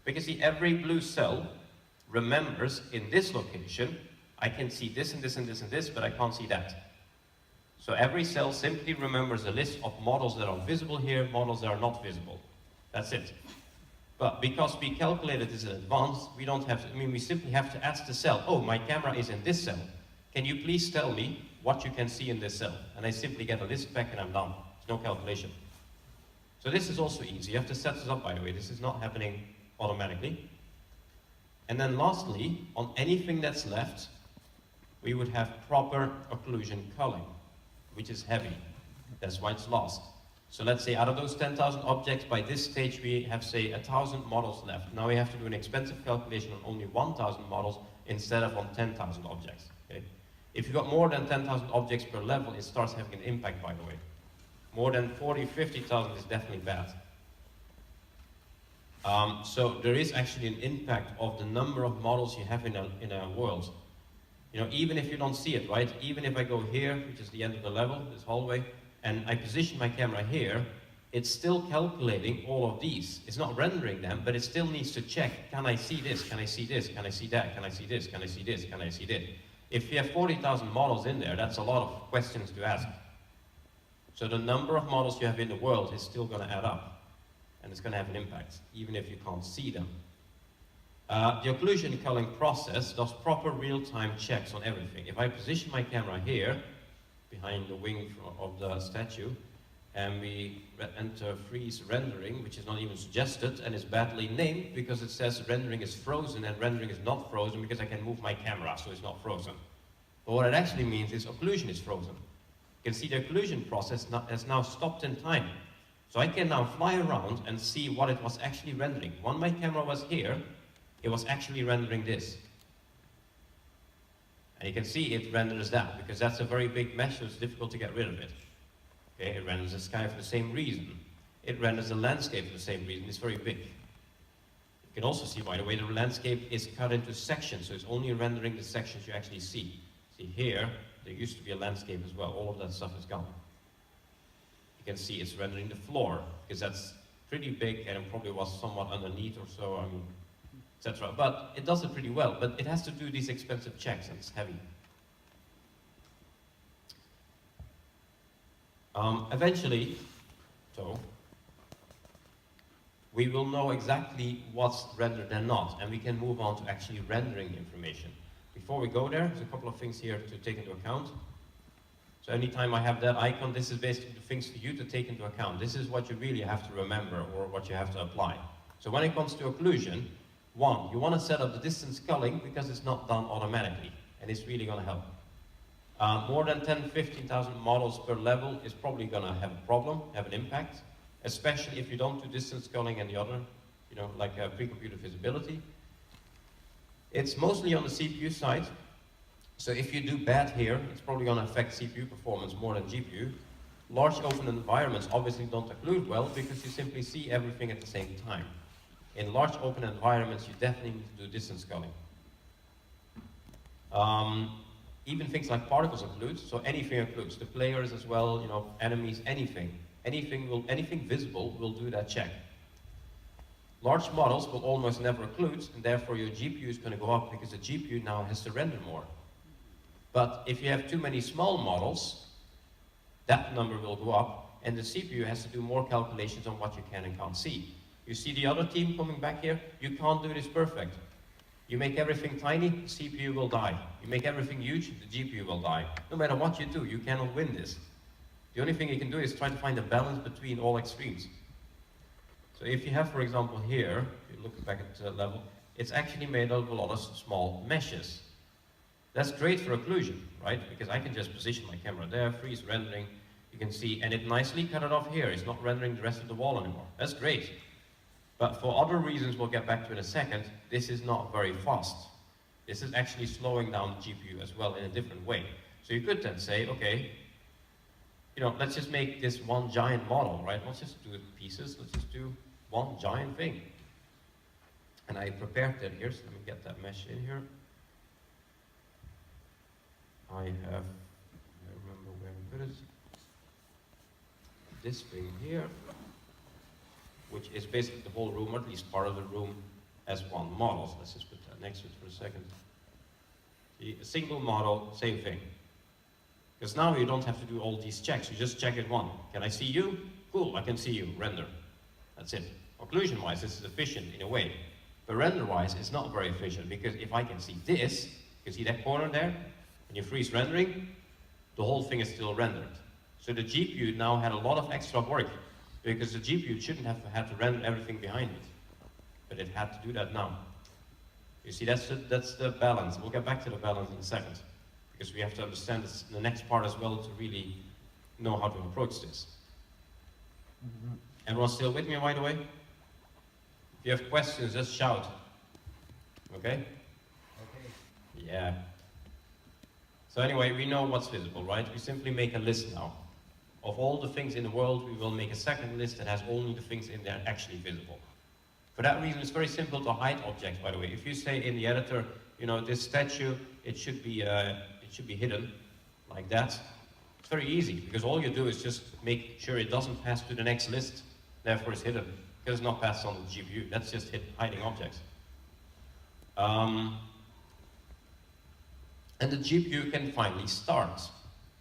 Because see, every blue cell remembers in this location, I can see this and this and this and this, but I can't see that. So every cell simply remembers a list of models that are visible here, models that are not visible. That's it. But because we calculated this in advance, we don't have to, we simply have to ask the cell, oh, my camera is in this cell. Can you please tell me what you can see in this cell? And I simply get a list back and I'm done. There's no calculation. So this is also easy. You have to set this up, by the way. This is not happening automatically. And then lastly, on anything that's left, we would have proper occlusion culling, which is heavy. That's why it's lost. So let's say out of those 10,000 objects, by this stage we have, say, 1,000 models left. Now we have to do an expensive calculation on only 1,000 models instead of on 10,000 objects. Okay? If you've got more than 10,000 objects per level, it starts having an impact, by the way. More than 40, 50,000 is definitely bad. So there is actually an impact of the number of models you have in a world. You know, even if you don't see it, right? Even if I go here, which is the end of the level, this hallway, and I position my camera here, it's still calculating all of these. It's not rendering them, but it still needs to check, can I see this, can I see this, can I see that, can I see this, can I see this, can I see this? If you have 40,000 models in there, that's a lot of questions to ask. So the number of models you have in the world is still going to add up, and it's going to have an impact, even if you can't see them. The occlusion culling process does proper real-time checks on everything. If I position my camera here, behind the wing of the statue, and we enter freeze rendering, which is not even suggested, and is badly named because it says rendering is frozen, and rendering is not frozen because I can move my camera, so it's not frozen. But what it actually means is occlusion is frozen. You can see the occlusion process has now stopped in time. So I can now fly around and see what it was actually rendering. When my camera was here, it was actually rendering this. And you can see it renders that, because that's a very big mesh, so it's difficult to get rid of it. Okay, it renders the sky for the same reason. It renders the landscape for the same reason. It's very big. You can also see, by the way, the landscape is cut into sections, so it's only rendering the sections you actually see. See here, there used to be a landscape as well. All of that stuff is gone. You can see it's rendering the floor, because that's pretty big and it probably was somewhat underneath or so, I mean, etc. But it does it pretty well, but it has to do these expensive checks and it's heavy. Eventually, so, we will know exactly what's rendered and not, and we can move on to actually rendering information. Before we go there, there's a couple of things here to take into account. So anytime I have that icon, this is basically the things for you to take into account. This is what you really have to remember or what you have to apply. So when it comes to occlusion, one, you want to set up the distance culling because it's not done automatically, and it's really going to help. More than 15,000 models per level is probably going to have a problem, have an impact, especially if you don't do distance culling and the other, you know, like pre-computer visibility. It's mostly on the CPU side. So if you do bad here, it's probably going to affect CPU performance more than GPU. Large open environments obviously don't occlude well because you simply see everything at the same time. In large open environments, you definitely need to do distance culling. Even things like particles occlude, so anything occludes. The players as well, you know, enemies, anything. Anything visible will do that check. Large models will almost never occlude, and therefore your GPU is going to go up because the GPU now has to render more. But if you have too many small models, that number will go up, and the CPU has to do more calculations on what you can and can't see. You see the other team coming back here? You can't do this perfect. You make everything tiny, the CPU will die. You make everything huge, the GPU will die. No matter what you do, you cannot win this. The only thing you can do is try to find a balance between all extremes. So if you have, for example, here, if you look back at the level, it's actually made of a lot of small meshes. That's great for occlusion, right? Because I can just position my camera there, freeze rendering, you can see, and it nicely cut it off here. It's not rendering the rest of the wall anymore. That's great. But for other reasons we'll get back to in a second, this is not very fast. This is actually slowing down the GPU as well in a different way. So you could then say, okay, you know, let's just make this one giant model, right? Let's just do it in pieces. Let's just do one giant thing. And I prepared that here, so let me get that mesh in here. I remember where we put it. This thing here, which is basically the whole room, or at least part of the room, as one model. So let's just put that next to it for a second. See, a single model, same thing. Because now you don't have to do all these checks, you just check it one. Can I see you? Cool, I can see you, render. That's it. Occlusion-wise, this is efficient in a way. But render-wise, it's not very efficient, because if I can see this, you see that corner there? When you freeze rendering, the whole thing is still rendered. So the GPU now had a lot of extra work, because the GPU shouldn't have had to render everything behind it. But it had to do that now. You see, that's the balance. We'll get back to the balance in a second, because we have to understand this in the next part as well to really know how to approach this. Everyone still with me, by the way? If you have questions, just shout. Okay? Okay. Yeah. So anyway, we know what's visible, right? We simply make a list now. Of all the things in the world, we will make a second list that has only the things in there actually visible. For that reason, it's very simple to hide objects, by the way. If you say in the editor, you know, this statue, it should be hidden, like that. It's very easy, because all you do is just make sure it doesn't pass to the next list, therefore it's hidden, because it's not passed on the GPU. That's just hiding objects. And the GPU can finally start.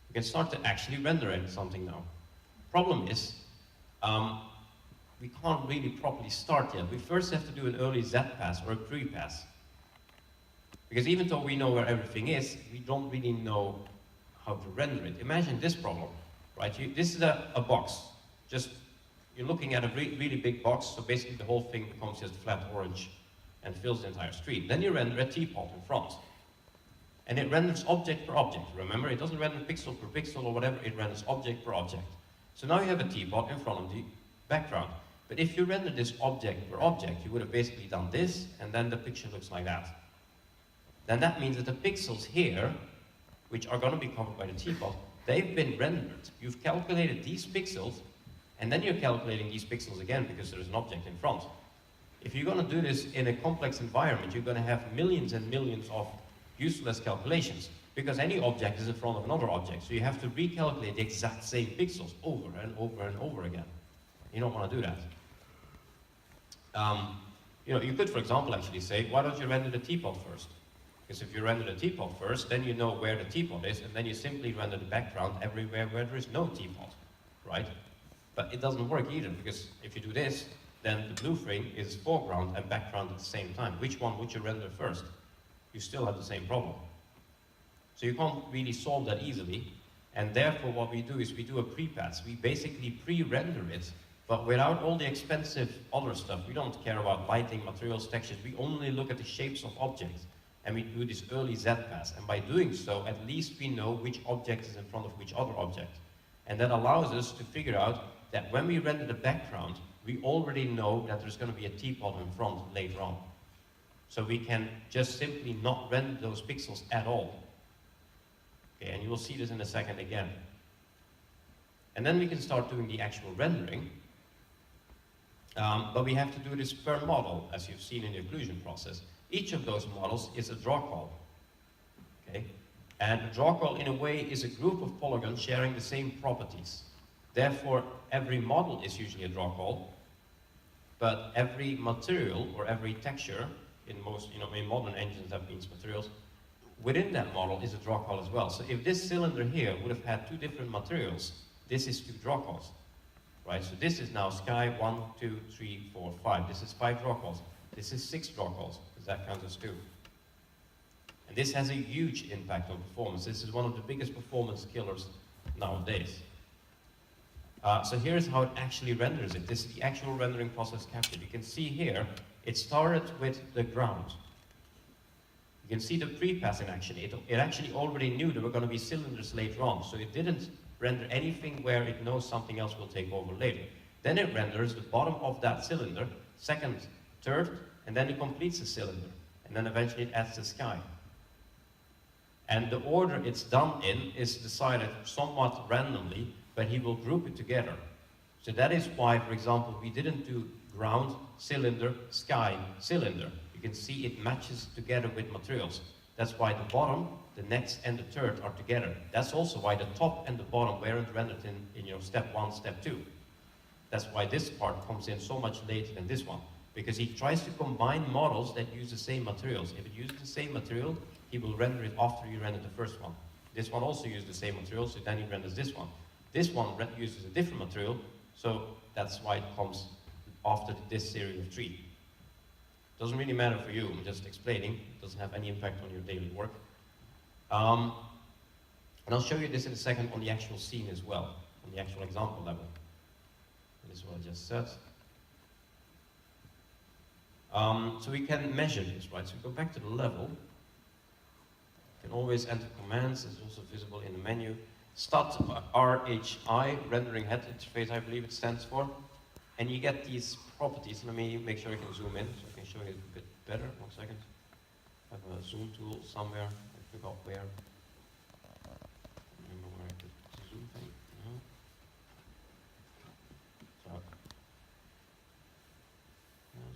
You can start to actually render something now. Problem is, we can't really properly start yet. We first have to do an early Z pass or a pre-pass. Because even though we know where everything is, we don't really know how to render it. Imagine this problem, right? This is a box. Just, you're looking at a really big box, so basically the whole thing becomes just flat orange and fills the entire screen. Then you render a teapot in front. And it renders object per object. Remember, it doesn't render pixel per pixel or whatever, it renders object per object. So now you have a teapot in front of the background. But if you render this object per object, you would have basically done this, and then the picture looks like that. Then that means that the pixels here, which are going to be covered by the teapot, they've been rendered. You've calculated these pixels, and then you're calculating these pixels again because there's an object in front. If you're going to do this in a complex environment, you're going to have millions and millions of useless calculations, because any object is in front of another object. So you have to recalculate the exact same pixels over and over and over again. You don't want to do that. You know, you could, for example, actually say, why don't you render the teapot first? Because if you render the teapot first, then you know where the teapot is, and then you simply render the background everywhere where there is no teapot, right? But it doesn't work either, because if you do this, then the blue frame is foreground and background at the same time. Which one would you render first? You still have the same problem. So you can't really solve that easily, and therefore what we do is we do a pre-pass. We basically pre-render it, but without all the expensive other stuff. We don't care about lighting, materials, textures. We only look at the shapes of objects, and we do this early Z-pass. And by doing so, at least we know which object is in front of which other object. And that allows us to figure out that when we render the background, we already know that there's going to be a teapot in front later on. So we can just simply not render those pixels at all. Okay, and you will see this in a second again. And then we can start doing the actual rendering. But we have to do this per model, as you've seen in the occlusion process. Each of those models is a draw call. Okay? And a draw call, in a way, is a group of polygons sharing the same properties. Therefore, every model is usually a draw call, but every material or every texture, in most, in modern engines that means materials, within that model is a draw call as well. So if this cylinder here would have had two different materials, this is two draw calls, right? So this is now sky 1, 2, 3, 4, 5. This is 5 draw calls. This is 6 draw calls, because that counts as 2. And this has a huge impact on performance. This is one of the biggest performance killers nowadays. So here's how it actually renders it. This is the actual rendering process captured. You can see here, it started with the ground. You can see the pre-pass in action. It actually already knew there were going to be cylinders later on, so it didn't render anything where it knows something else will take over later. Then it renders the bottom of that cylinder, second, third, and then it completes the cylinder. And then eventually it adds the sky. And the order it's done in is decided somewhat randomly, but he will group it together. So that is why, for example, we didn't do ground, cylinder, sky, cylinder. You can see it matches together with materials. That's why the bottom, the next, and the third are together. That's also why the top and the bottom weren't rendered in step 1, step 2. That's why this part comes in so much later than this one, because he tries to combine models that use the same materials. If it uses the same material, he will render it after you render the first one. This one also uses the same material, so then he renders this one. This one uses a different material, so that's why it comes after this series of 3. Doesn't really matter for you, I'm just explaining. It doesn't have any impact on your daily work. And I'll show you this in a second on the actual scene as well, on the actual example level. This is what I just said. So we can measure this, right? So we go back to the level. You can always enter commands, it's also visible in the menu. Stat RHI, rendering head interface, I believe it stands for. And you get these properties. Let me make sure I can zoom in so I can show you a bit better. 1 second. I have a zoom tool somewhere. I forgot where. Remember where I put the zoom thing? So,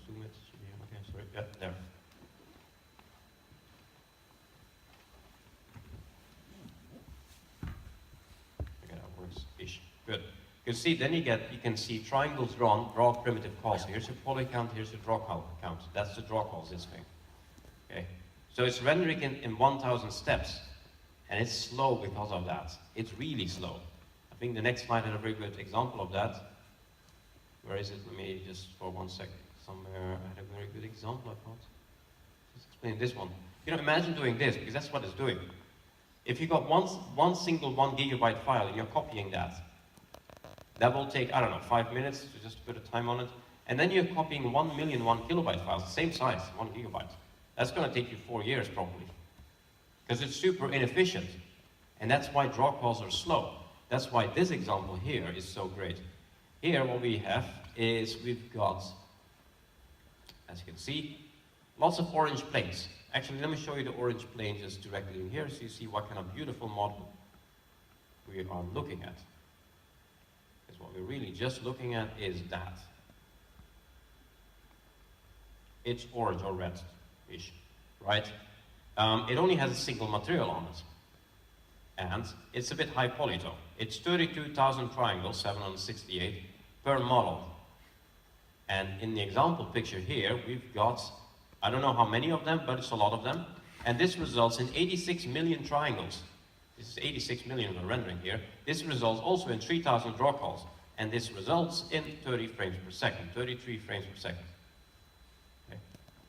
zoom it. Should be okay. Sorry. Yeah, there. Okay, that works-ish. Good. You can see, then you can see triangles drawn, draw primitive calls. Here's your poly count, here's your draw count. That's the draw calls, this thing. Okay. So it's rendering in 1,000 steps, and it's slow because of that. It's really slow. I think the next slide had a very good example of that. Where is it? Let me just, for 1 second, somewhere, I had a very good example, I thought. Just explain this one. Imagine doing this, because that's what it's doing. If you got one single 1 gigabyte file, and you're copying that, that will take, I don't know, 5 minutes to just put a time on it. And then you're copying 1 million 1 kilobyte files, the same size, 1 gigabyte. That's going to take you 4 years probably. Because it's super inefficient. And that's why draw calls are slow. That's why this example here is so great. Here what we have is we've got, as you can see, lots of orange planes. Actually, let me show you the orange plane just directly in here so you see what kind of beautiful model we are looking at. Because what we're really just looking at is that. It's orange or red-ish, right? It only has a single material on it. And it's a bit high poly though. It's 32,000 triangles, 768, per model. And in the example picture here, we've got, I don't know how many of them, but it's a lot of them. And this results in 86 million triangles. This is 86 million we're rendering here. This results also in 3,000 draw calls. And this results in 30 frames per second, 33 frames per second. Okay.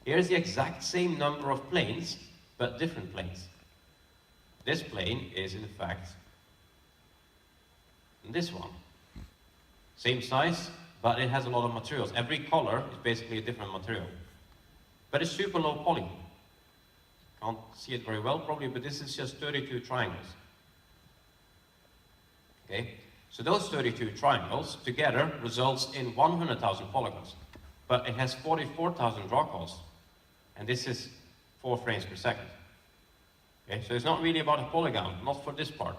Here's the exact same number of planes, but different planes. This plane is in fact this one. Same size, but it has a lot of materials. Every color is basically a different material. But it's super low poly. Can't see it very well probably, but this is just 32 triangles. Okay, so those 32 triangles together results in 100,000 polygons. But it has 44,000 draw calls. And this is 4 frames per second. Okay, so it's not really about a polygon, not for this part.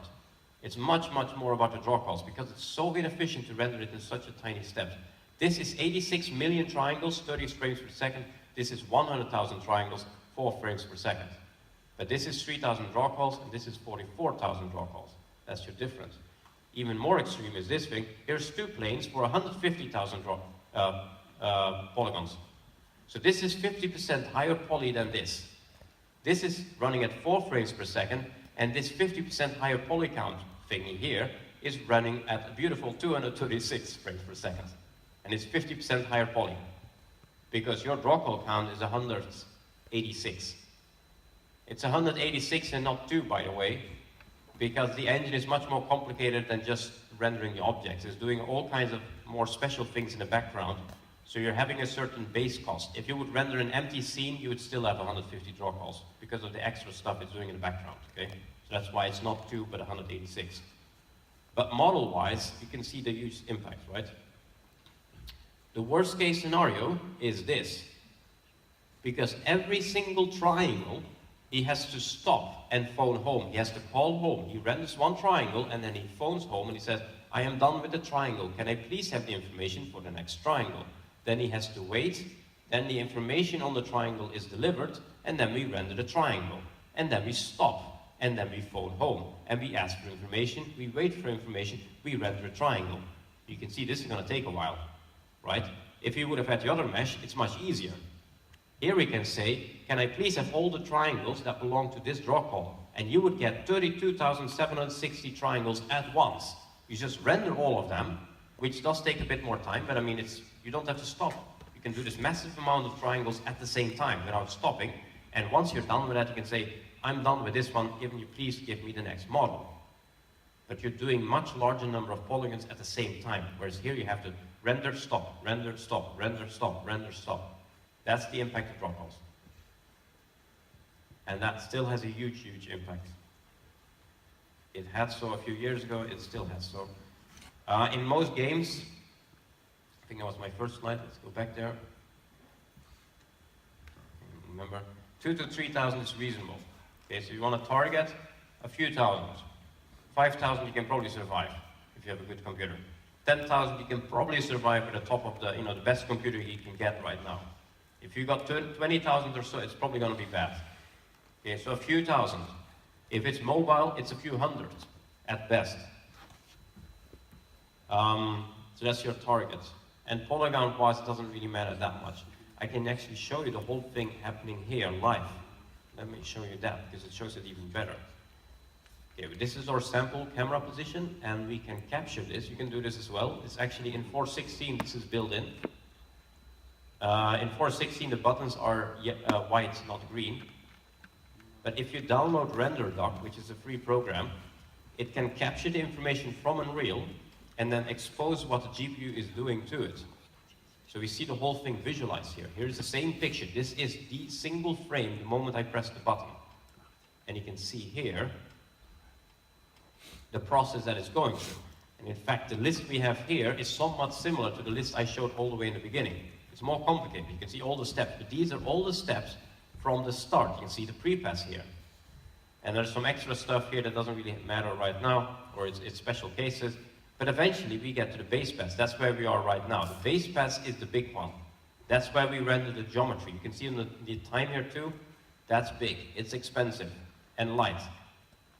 It's much, much more about the draw calls because it's so inefficient to render it in such a tiny step. This is 86 million triangles, 30 frames per second. This is 100,000 triangles, 4 frames per second. But this is 3,000 draw calls and this is 44,000 draw calls. That's your difference. Even more extreme is this thing. Here's 2 planes for 150,000 polygons. So this is 50% higher poly than this. This is running at 4 frames per second, and this 50% higher poly count thingy here is running at a beautiful 236 frames per second. And it's 50% higher poly. Because your draw call count is 186. It's 186 and not 2, by the way, because the engine is much more complicated than just rendering the objects. It's doing all kinds of more special things in the background. So you're having a certain base cost. If you would render an empty scene, you would still have 150 draw calls because of the extra stuff it's doing in the background, okay? So that's why it's not 2, but 186. But model-wise, you can see the huge impact, right? The worst case scenario is this. Because every single triangle, he has to stop and phone home. He has to call home. He renders one triangle and then he phones home and he says, I am done with the triangle. Can I please have the information for the next triangle? Then he has to wait, then the information on the triangle is delivered, and then we render the triangle. And then we stop, and then we phone home, and we ask for information, we wait for information, we render a triangle. You can see this is going to take a while, right? If you would have had the other mesh, it's much easier. Here we can say, can I please have all the triangles that belong to this draw call? And you would get 32,760 triangles at once. You just render all of them, which does take a bit more time, but I mean, you don't have to stop. You can do this massive amount of triangles at the same time without stopping. And once you're done with that, you can say, I'm done with this one, please give me the next model. But you're doing much larger number of polygons at the same time, whereas here you have to render, stop, render, stop, render, stop, render, stop. That's the impact of draw calls. And that still has a huge, huge impact. It had so a few years ago, it still has so. In most games, I think that was my first slide, let's go back there. Remember, 2,000 to 3,000 is reasonable. Okay, so you want to target a few thousand. 5,000 you can probably survive if you have a good computer. 10,000 you can probably survive at the top of the, the best computer you can get right now. If you got 20,000 or so, it's probably going to be bad. Okay, so a few thousand. If it's mobile, it's a few hundred at best. So that's your target. And polygon-wise, it doesn't really matter that much. I can actually show you the whole thing happening here live. Let me show you that, because it shows it even better. Okay, this is our sample camera position, and we can capture this. You can do this as well. It's actually in 4.16, this is built in. In 4.16, the buttons are white, not green. But if you download RenderDoc, which is a free program, it can capture the information from Unreal and then expose what the GPU is doing to it. So we see the whole thing visualized here. Here's the same picture. This is the single frame the moment I press the button. And you can see here the process that it's going through. And in fact, the list we have here is somewhat similar to the list I showed all the way in the beginning. It's more complicated. You can see all the steps, but these are all the steps from the start. You can see the pre-pass here. And there's some extra stuff here that doesn't really matter right now, or it's special cases. But eventually we get to the base pass. That's where we are right now. The base pass is the big one. That's why we render the geometry. You can see in the time here too, that's big, it's expensive, and light.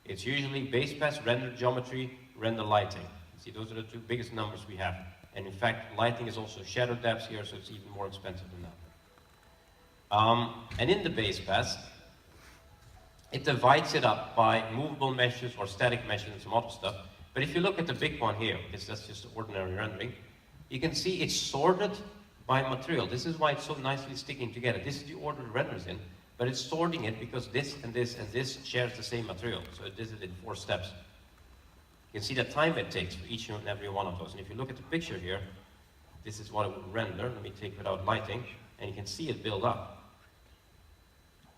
It's usually base pass, render geometry, render lighting. See, those are the two biggest numbers we have. And in fact, lighting is also shadow depths here, so it's even more expensive than that. And in the base pass, it divides it up by movable meshes or static meshes and some other stuff. But if you look at the big one here, because that's just ordinary rendering, you can see it's sorted by material. This is why it's so nicely sticking together. This is the order it renders in, but it's sorting it because this and this and this shares the same material. So it does it in 4 steps. You can see the time it takes for each and every one of those. And if you look at the picture here, this is what it would render. Let me take it without lighting, and you can see it build up.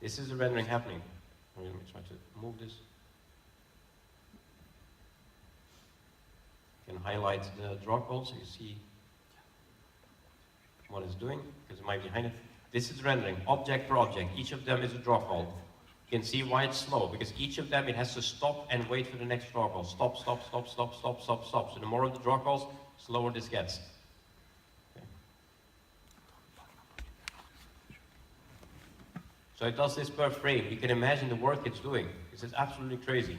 This is the rendering happening. Let me try to move this. You can highlight the draw call so you see what it's doing, because it might be behind it. This is rendering, object per object. Each of them is a draw call. You can see why it's slow, because each of them, it has to stop and wait for the next draw call. Stop, stop, stop, stop, stop, stop, stop. So the more of the draw calls, slower this gets. Okay. So it does this per frame. You can imagine the work it's doing. This is absolutely crazy.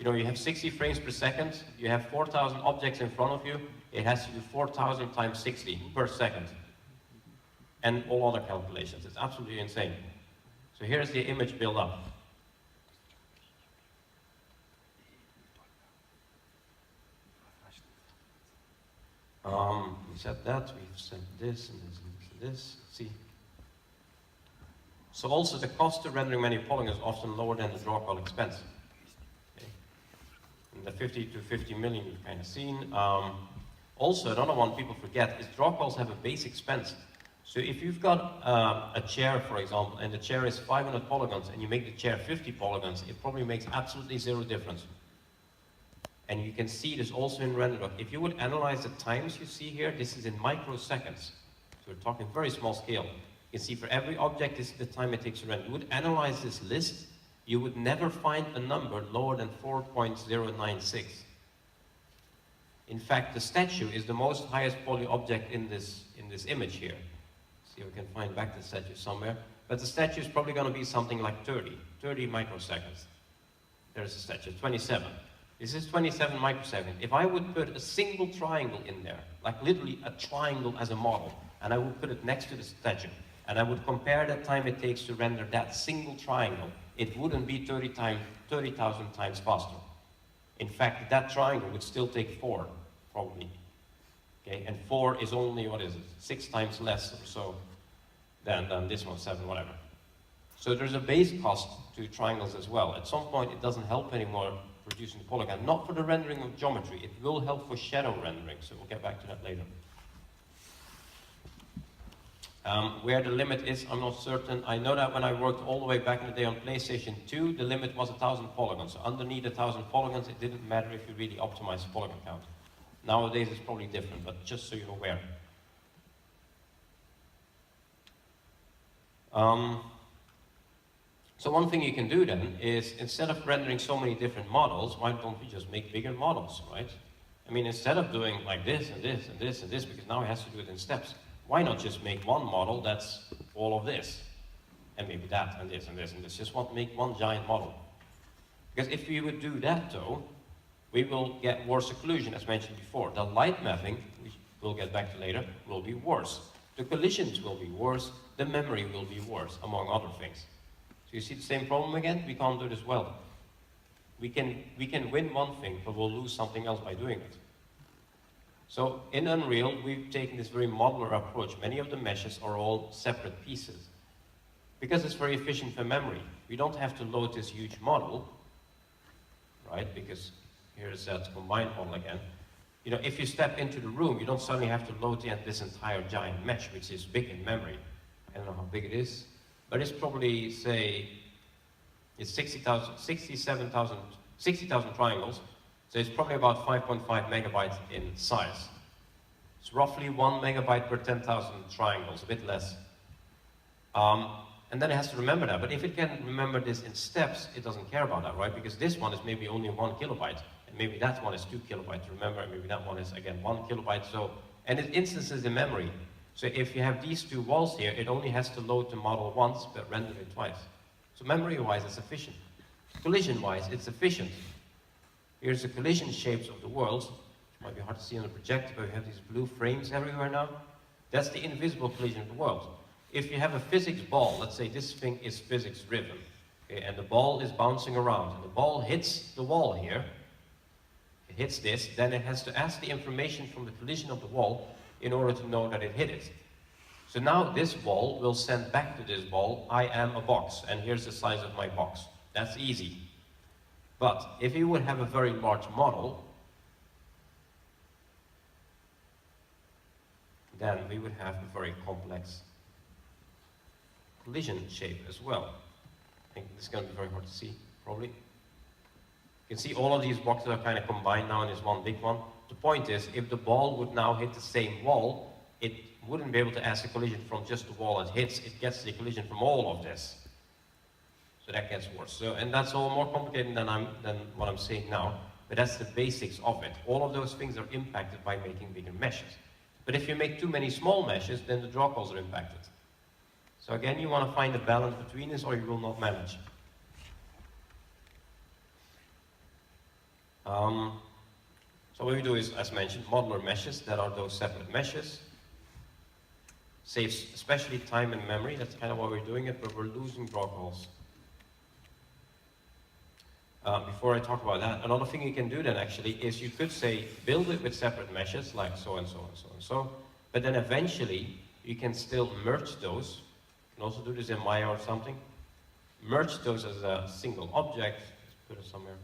You know, you have 60 frames per second, you have 4,000 objects in front of you, it has to do 4,000 times 60 per second. And all other calculations. It's absolutely insane. So here's the image build up. We set that, we've set this and this and this. Let's see. So also the cost of rendering many polygons is often lower than the draw call expense. Okay. And the 50 to 50 million you've kind of seen. Also, another one people forget is draw calls have a base expense. So if you've got a chair, for example, and the chair is 500 polygons, and you make the chair 50 polygons, it probably makes absolutely 0 difference. And you can see this also in RenderDoc. If you would analyze the times you see here, this is in microseconds. So we're talking very small scale. You can see for every object, this is the time it takes to render. You would analyze this list, you would never find a number lower than 4.096. In fact, the statue is the most highest poly object in this image here. See if we can find back the statue somewhere. But the statue is probably going to be something like 30 microseconds. There's a statue, 27. This is 27 microseconds. If I would put a single triangle in there, like literally a triangle as a model, and I would put it next to the statue, and I would compare the time it takes to render that single triangle, it wouldn't be 30,000 times faster. In fact, that triangle would still take 4, probably. Okay, and 4 is only, what is it, 6 times less or so than this one, 7, whatever. So there's a base cost to triangles as well. At some point, it doesn't help anymore producing polygon. Not for the rendering of geometry. It will help for shadow rendering, so we'll get back to that later. Where the limit is, I'm not certain. I know that when I worked all the way back in the day on PlayStation 2, the limit was 1,000 polygons. So underneath 1,000 polygons, it didn't matter if you really optimized the polygon count. Nowadays, it's probably different, but just so you're aware. So one thing you can do then is, instead of rendering so many different models, why don't we just make bigger models, right? I mean, instead of doing like this and this and this and this, because now it has to do it in steps, why not just make one model that's all of this? And maybe that and this and this and this. Just make one giant model. Because if we would do that though, we will get worse occlusion, as mentioned before. The light mapping, which we'll get back to later, will be worse. The collisions will be worse. The memory will be worse, among other things. So you see the same problem again? We can't do this well. We can win one thing, but we'll lose something else by doing it. So in Unreal, we've taken this very modular approach. Many of the meshes are all separate pieces. Because it's very efficient for memory. We don't have to load this huge model, right? Because here's that combined model again. You know, if you step into the room, you don't suddenly have to load this entire giant mesh, which is big in memory. I don't know how big it is, but it's probably, say, it's 60,000 triangles, so it's probably about 5.5 megabytes in size. It's roughly 1 megabyte per 10,000 triangles, a bit less. And then it has to remember that, but if it can remember this in steps, it doesn't care about that, right? Because this one is maybe only 1 kilobyte, and maybe that one is 2 kilobytes to remember, and maybe that one is, again, 1 kilobyte, so, and it instances in memory. So if you have these two walls here, it only has to load the model once, but render it twice. So memory-wise, it's efficient. Collision-wise, it's efficient. Here's the collision shapes of the worlds. It might be hard to see on the projector, but we have these blue frames everywhere now. That's the invisible collision of the world. If you have a physics ball, let's say this thing is physics-driven, okay, and the ball is bouncing around, and the ball hits the wall here, it hits this, then it has to ask the information from the collision of the wall in order to know that it hit it. So now this ball will send back to this ball, I am a box, and here's the size of my box. That's easy. But if you would have a very large model, then we would have a very complex collision shape as well. I think this is going to be very hard to see, probably. You can see all of these boxes are kind of combined now in this one big one. The point is, if the ball would now hit the same wall, it wouldn't be able to ask a collision from just the wall it hits, it gets the collision from all of this. So that gets worse. So, and that's all more complicated than what I'm saying now, but that's the basics of it. All of those things are impacted by making bigger meshes. But if you make too many small meshes, then the draw calls are impacted. So again, you want to find a balance between this or you will not manage. So what we do is, as mentioned, modular meshes, that are those separate meshes. Saves especially time and memory, that's kind of why we're doing it, but we're losing draw calls. Before I talk about that, another thing you can do then actually is you could say, build it with separate meshes, like so and so and so and so, but then eventually you can still merge those. You can also do this in Maya or something. Merge those as a single object. Let's put it somewhere.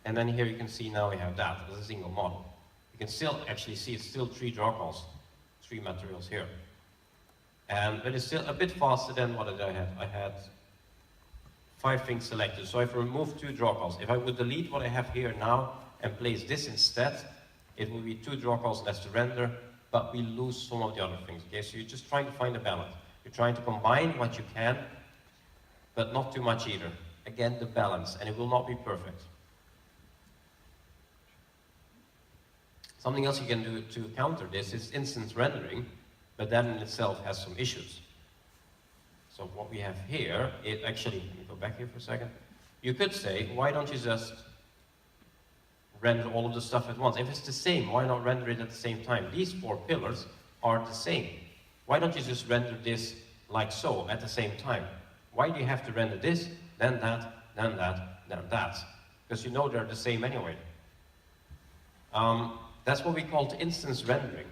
And then here you can see now we have that as a single model. You can still actually see it's still 3 draw calls, 3 materials here. But it's still a bit faster than what I had. I had 5 things selected. So I've removed 2 draw calls. If I would delete what I have here now and place this instead, it would be 2 draw calls less to render, but we lose some of the other things. Okay, so you're just trying to find a balance. You're trying to combine what you can, but not too much either. Again, the balance, and it will not be perfect. Something else you can do to counter this is instance rendering, but that in itself has some issues. So what we have here, it actually, let me go back here for a second. You could say, why don't you just render all of the stuff at once? If it's the same, why not render it at the same time? These 4 pillars are the same. Why don't you just render this like so at the same time? Why do you have to render this, then that, then that, then that? Because you know they're the same anyway. That's what we call instance rendering.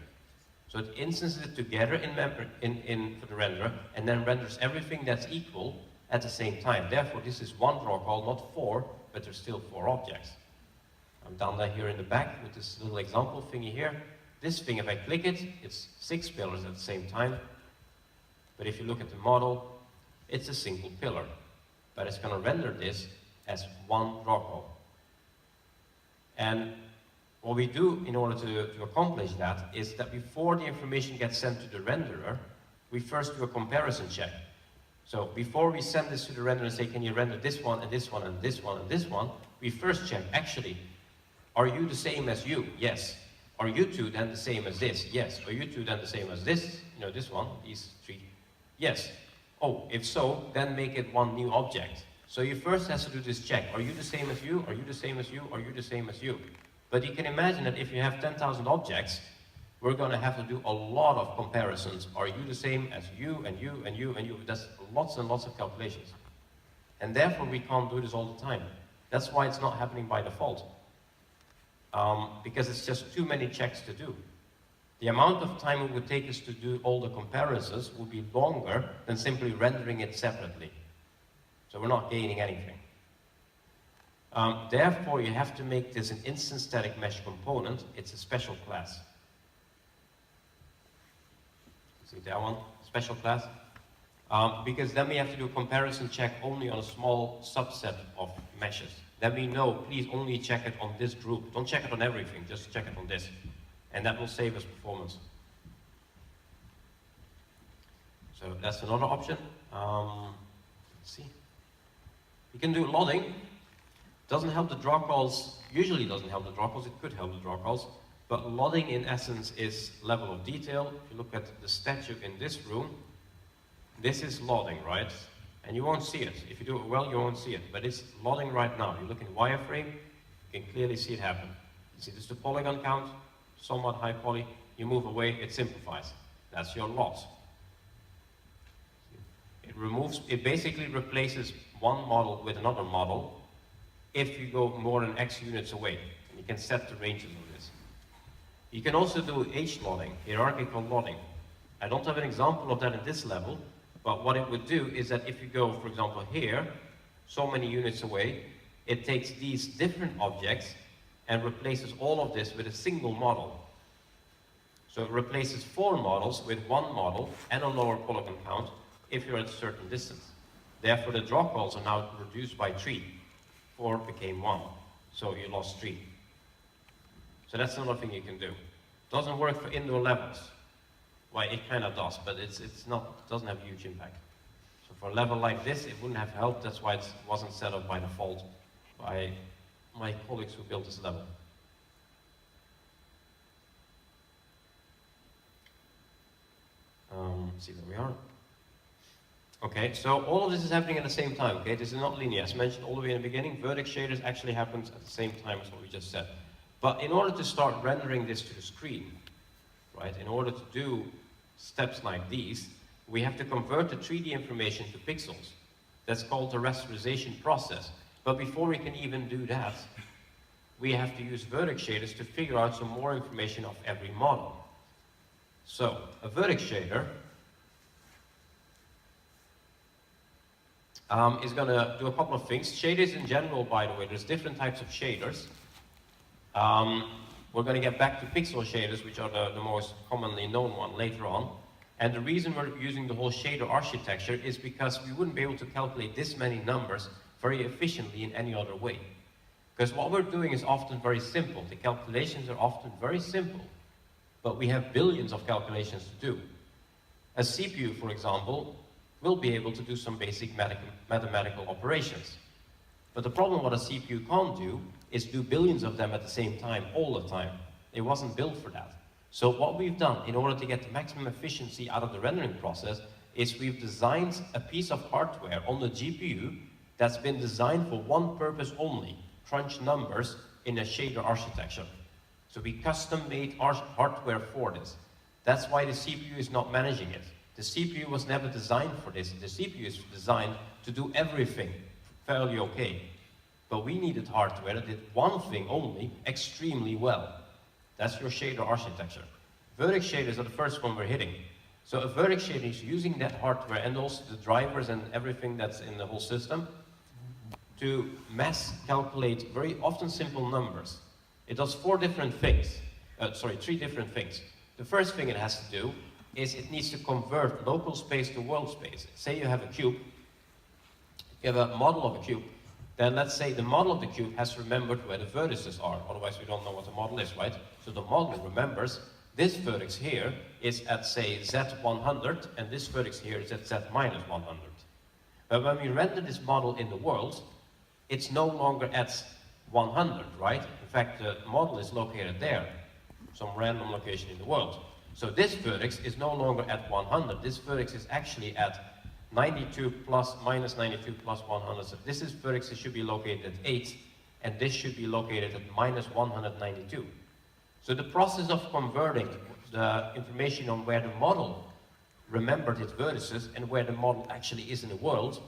So it instances it together for the renderer, and then renders everything that's equal at the same time. Therefore, this is 1 draw call, not 4, but there's still 4 objects. I'm down there here in the back with this little example thingy here. This thing, if I click it, it's 6 pillars at the same time. But if you look at the model, it's a single pillar. But it's going to render this as 1 draw call. And what we do in order to accomplish that is that before the information gets sent to the renderer, we first do a comparison check. So before we send this to the renderer and say, can you render this one and this one and this one and this one, we first check, actually, are you the same as you? Yes. Are you 2 then the same as this? Yes. Are you 2 then the same as this? You know, this one, these 3. Yes. Oh, if so, then make it 1 new object. So you first have to do this check. Are you the same as you? Are you the same as you? Are you the same as you? But you can imagine that if you have 10,000 objects, we're going to have to do a lot of comparisons. Are you the same as you, and you, and you, and you? That's lots and lots of calculations. And therefore, we can't do this all the time. That's why it's not happening by default. Because it's just too many checks to do. The amount of time it would take us to do all the comparisons would be longer than simply rendering it separately. So we're not gaining anything. Therefore, you have to make this an instance static mesh component. It's a special class. See that one? Special class. Because then we have to do a comparison check only on a small subset of meshes. Then we know, please only check it on this group. Don't check it on everything, just check it on this. And that will save us performance. So that's another option. Let's see. You can do lodding. Doesn't help the draw calls, usually doesn't help the draw calls, it could help the draw calls. But lodding in essence is level of detail. If you look at the statue in this room, this is lodding, right? And you won't see it. If you do it well, you won't see it. But it's lodding right now. You look in wireframe, you can clearly see it happen. You see this is the polygon count, somewhat high poly. You move away, it simplifies. That's your lot. It basically replaces one model with another model if you go more than X units away. And you can set the ranges of this. You can also do H-lodding, hierarchical lodding. I don't have an example of that at this level, but what it would do is that if you go, for example, here, so many units away, it takes these different objects and replaces all of this with a single model. So it replaces 4 models with 1 model and a lower polygon count if you're at a certain distance. Therefore, the draw calls are now reduced by 3. 4 became 1, so you lost 3. So that's another thing you can do. Doesn't work for indoor levels. Well, it kind of does, but it doesn't have a huge impact. So for a level like this, it wouldn't have helped. That's why it wasn't set up by default by my colleagues who built this level. See where we are. Okay, so all of this is happening at the same time, okay? This is not linear. As mentioned all the way in the beginning, vertex shaders actually happens at the same time as what we just said. But in order to start rendering this to the screen, right, in order to do steps like these, we have to convert the 3D information to pixels. That's called the rasterization process. But before we can even do that, we have to use vertex shaders to figure out some more information of every model. So, a vertex shader is going to do a couple of things. Shaders in general, by the way, there's different types of shaders. We're going to get back to pixel shaders, which are the most commonly known one later on. And the reason we're using the whole shader architecture is because we wouldn't be able to calculate this many numbers very efficiently in any other way. Because what we're doing is often very simple. The calculations are often very simple, but we have billions of calculations to do. A CPU, for example, will be able to do some basic mathematical operations. But the problem what a CPU can't do is do billions of them at the same time, all the time. It wasn't built for that. So what we've done in order to get the maximum efficiency out of the rendering process is we've designed a piece of hardware on the GPU that's been designed for one purpose only, crunch numbers in a shader architecture. So we custom made our hardware for this. That's why the CPU is not managing it. The CPU was never designed for this. The CPU is designed to do everything fairly okay. But we needed hardware that did one thing only extremely well. That's your shader architecture. Vertex shaders are the first one we're hitting. So a vertex shader is using that hardware and also the drivers and everything that's in the whole system to mass calculate very often simple numbers. It does 3 different things. The first thing it has to do is it needs to convert local space to world space. Say you have a cube, you have a model of a cube, then let's say the model of the cube has remembered where the vertices are, otherwise we don't know what the model is, right? So the model remembers this vertex here is at, say, Z100, and this vertex here is at Z minus 100. But when we render this model in the world, it's no longer at 100, right? In fact, the model is located there, some random location in the world. So this vertex is no longer at 100. This vertex is actually at 92 plus minus 92 plus 100. So this vertex should be located at 8, and this should be located at minus 192. So the process of converting the information on where the model remembered its vertices and where the model actually is in the world,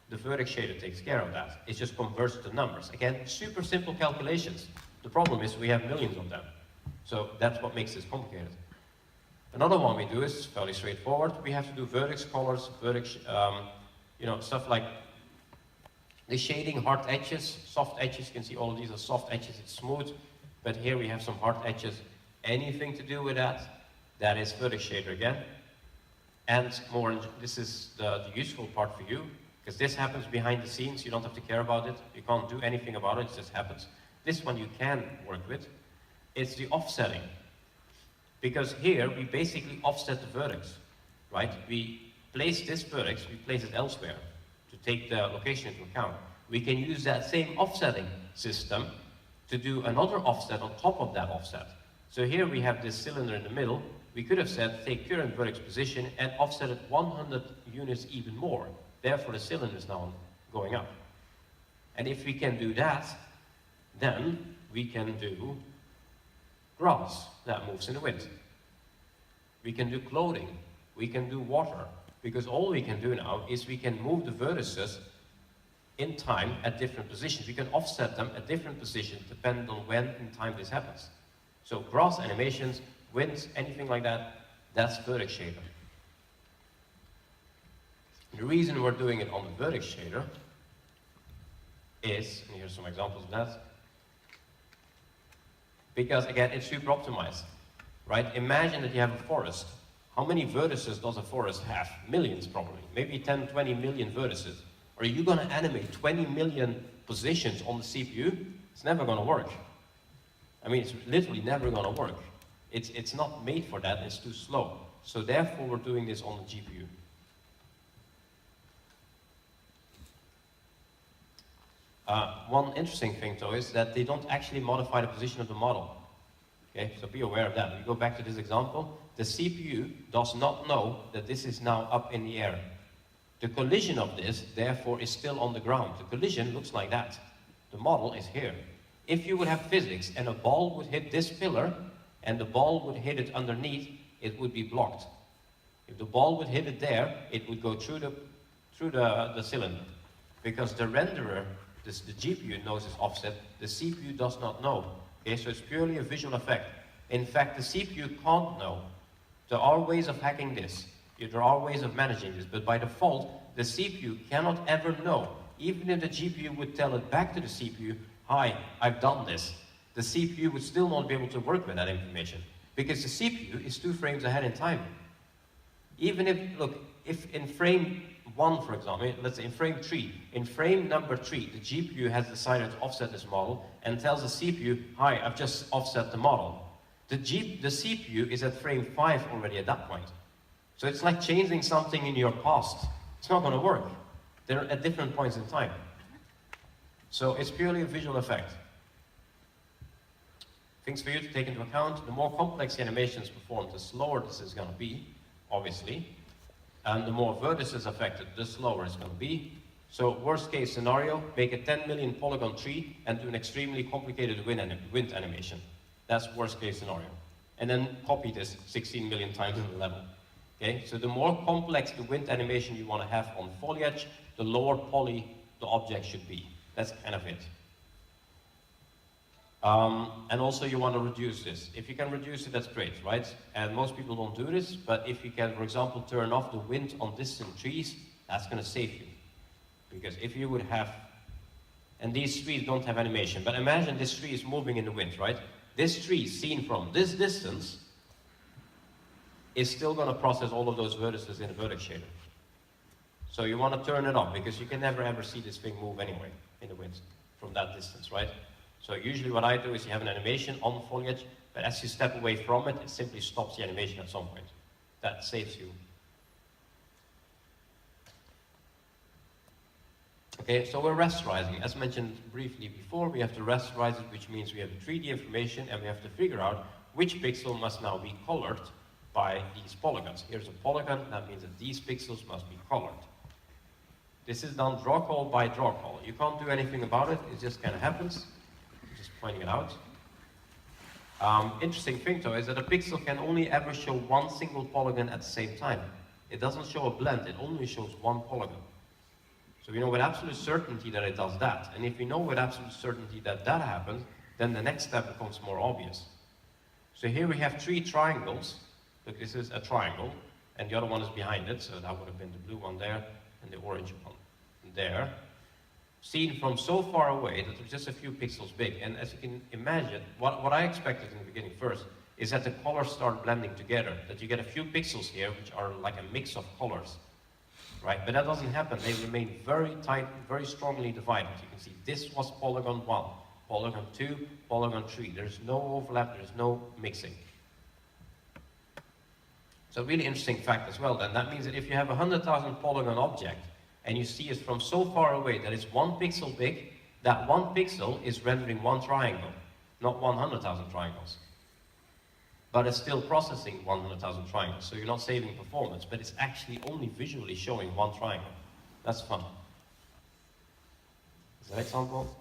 the vertex shader takes care of that. It just converts the numbers. Again, super simple calculations. The problem is we have millions of them. So that's what makes this complicated. Another one we do is fairly straightforward. We have to do vertex colors, vertex, stuff like the shading, hard edges, soft edges. You can see all of these are soft edges, it's smooth. But here we have some hard edges. Anything to do with that, that is vertex shader again. And more, this is the useful part for you, because this happens behind the scenes. You don't have to care about it. You can't do anything about it, it just happens. This one you can work with. It's the offsetting. Because here, we basically offset the vertex, right? We place this vertex, we place it elsewhere to take the location into account. we can use that same offsetting system to do another offset on top of that offset. So here we have this cylinder in the middle. We could have said, take current vertex position and offset it 100 units even more. Therefore, the cylinder is now going up. And if we can do that, then we can do grass that moves in the wind. We can do clothing. We can do water. Because all we can do now is we can move the vertices in time at different positions. We can offset them at different positions depending on when in time this happens. So grass animations, winds, anything like that, that's vertex shader. The reason we're doing it on the vertex shader is, and here's some examples of that, because again, it's super optimized, right? Imagine that you have a forest. How many vertices does a forest have? Millions probably, maybe 10, 20 million vertices. Are you gonna animate 20 million positions on the CPU? It's never gonna work. I mean, it's literally never gonna work. It's not made for that, it's too slow. So therefore, we're doing this on the GPU. One interesting thing though is that they don't actually modify the position of the model. Okay, so be aware of that. We go back to this example. The CPU does not know that this is now up in the air. The collision of this, therefore, is still on the ground. The collision looks like that. The model is here. If you would have physics and a ball would hit this pillar and the ball would hit it underneath, it would be blocked. If the ball would hit it there, it would go through the cylinder. Because the renderer, the GPU knows its offset, the CPU does not know. Okay, so it's purely a visual effect. In fact, the CPU can't know. There are ways of hacking this. There are ways of managing this, but by default, the CPU cannot ever know. Even if the GPU would tell it back to the CPU, hi, I've done this, the CPU would still not be able to work with that information because the CPU is 2 frames ahead in time. Even if, look, if in frame 1, for example, let's say in frame 3, in frame number 3, the GPU has decided to offset this model and tells the CPU, hi, I've just offset the model. The CPU is at frame 5 already at that point. So it's like changing something in your past. It's not going to work. They're at different points in time. So it's purely a visual effect. Things for you to take into account, the more complex the animation is performed, the slower this is going to be, obviously. And the more vertices affected, the slower it's going to be. So worst case scenario, make a 10 million polygon tree and do an extremely complicated wind animation. That's worst case scenario. And then copy this 16 million times in the level. Okay, so the more complex the wind animation you want to have on foliage, the lower poly the object should be. That's kind of it. And also you want to reduce this. If you can reduce it, that's great, right? And most people don't do this, but if you can, for example, turn off the wind on distant trees, that's going to save you. Because if you would have, and these trees don't have animation, but imagine this tree is moving in the wind, right? This tree seen from this distance is still going to process all of those vertices in the vertex shader. So you want to turn it off because you can never ever see this thing move anyway in the wind from that distance, right? So usually what I do is you have an animation on the foliage, but as you step away from it, it simply stops the animation at some point. That saves you. Okay, so we're rasterizing. As mentioned briefly before, we have to rasterize it, which means we have 3D information and we have to figure out which pixel must now be colored by these polygons. Here's a polygon, that means that these pixels must be colored. This is done draw call by draw call. You can't do anything about it, it just kind of happens. I'm just pointing it out. Interesting thing though is that a pixel can only ever show one single polygon at the same time. It doesn't show a blend, it only shows one polygon. So we know with absolute certainty that it does that. And if we know with absolute certainty that that happens, then the next step becomes more obvious. So here we have 3 triangles. Look, this is a triangle, and the other one is behind it, so that would have been the blue one there, and the orange one there. Seen from so far away that they're just a few pixels big. And as you can imagine, what I expected in the beginning first is that the colors start blending together, that you get a few pixels here, which are like a mix of colors. Right, but that doesn't happen. They remain very tight, very strongly divided. You can see this was polygon 1, polygon 2, polygon 3. There's no overlap, there's no mixing. So a really interesting fact as well then. That means that if you have a 100,000 polygon object, and you see it from so far away that it's 1 pixel big, that 1 pixel is rendering 1 triangle, not 100,000 triangles. But it's still processing 100,000 triangles, so you're not saving performance, but it's actually only visually showing 1 triangle. That's fun. Is that example?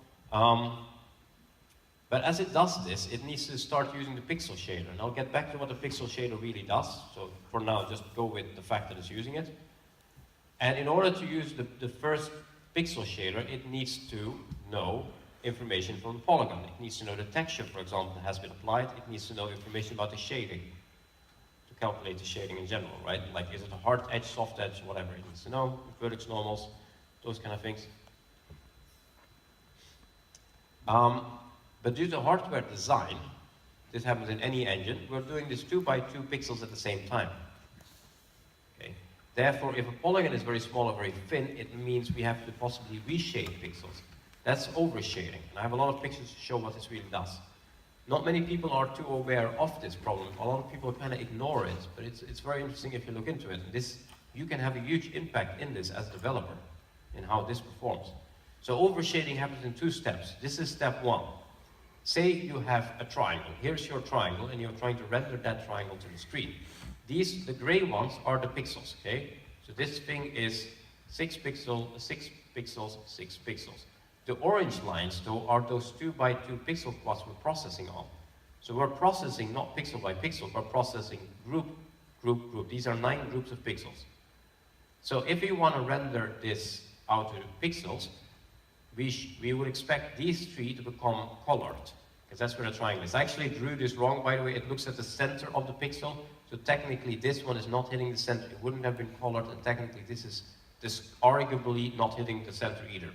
But as it does this, it needs to start using the pixel shader. And I'll get back to what the pixel shader really does. So for now, just go with the fact that it's using it. And in order to use the first pixel shader, it needs to know information from the polygon. It needs to know the texture, for example, that has been applied. It needs to know information about the shading, to calculate the shading in general, right? Like, is it a hard edge, soft edge, whatever it needs to know, vertex normals, those kind of things. But due to hardware design, this happens in any engine, we're doing this 2 by 2 pixels at the same time. Okay. Therefore, if a polygon is very small or very thin, it means we have to possibly reshade pixels. That's overshading. And I have a lot of pictures to show what this really does. Not many people are too aware of this problem. A lot of people kind of ignore it, but it's very interesting if you look into it. And you can have a huge impact in this as a developer, in how this performs. So overshading happens in 2 steps. This is step 1. Say you have a triangle. Here's your triangle, and you're trying to render that triangle to the screen. The gray ones are the pixels, okay? So this thing is 6 pixels, 6 pixels, 6 pixels. The orange lines, though, are those 2 by 2 pixel plots we're processing on. So we're processing not pixel by pixel, we're processing group, group, group. These are 9 groups of pixels. So if we want to render this out to pixels, we would expect these 3 to become colored, because that's where the triangle is. I actually drew this wrong, by the way. It looks at the center of the pixel, so technically this one is not hitting the center. It wouldn't have been colored, and technically this is arguably not hitting the center either.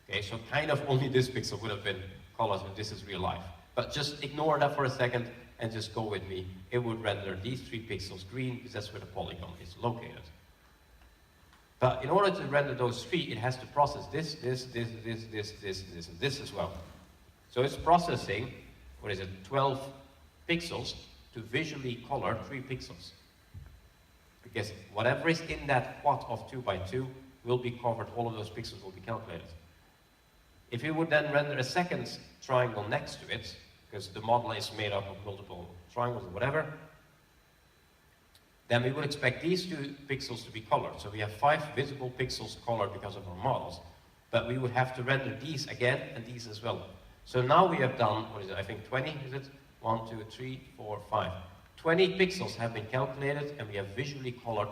Okay, so kind of only this pixel would have been colored if this is real life. But just ignore that for a second and just go with me. It would render these 3 pixels green, because that's where the polygon is located. But in order to render those 3, it has to process this, and this as well. So it's processing, 12 pixels to visually color 3 pixels. Because whatever is in that plot of 2 by 2 will be covered, all of those pixels will be calculated. If you would then render a second triangle next to it, because the model is made up of multiple triangles or whatever, then we would expect these 2 pixels to be colored. So we have 5 visible pixels colored because of our models. But we would have to render these again and these as well. So now we have done, I think 20, is it? 1, 2, 3, 4, 5. 20 pixels have been calculated, and we have visually colored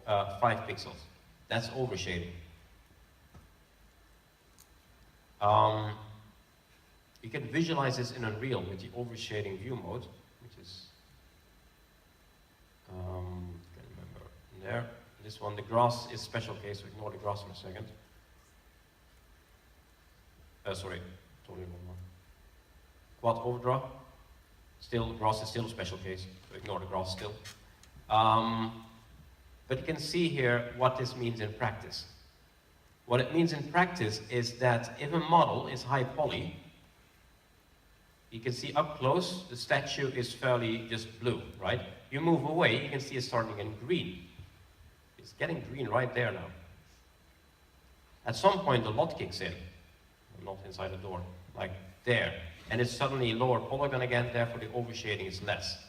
5 pixels. That's overshading. You can visualize this in Unreal with the overshading view mode, which is, can't remember, there. This one, the grass is special case, so ignore the grass for a second. Sorry, totally wrong one. Quad overdraw, still, grass is still a special case, so ignore the grass still. But you can see here what this means in practice. What it means in practice is that if a model is high poly, you can see up close, the statue is fairly just blue, right? You move away, you can see it's starting getting green. It's getting green right there now. At some point, the lot kicks in. Not inside the door, like there. And it's suddenly lower polygon again, therefore the overshading is less.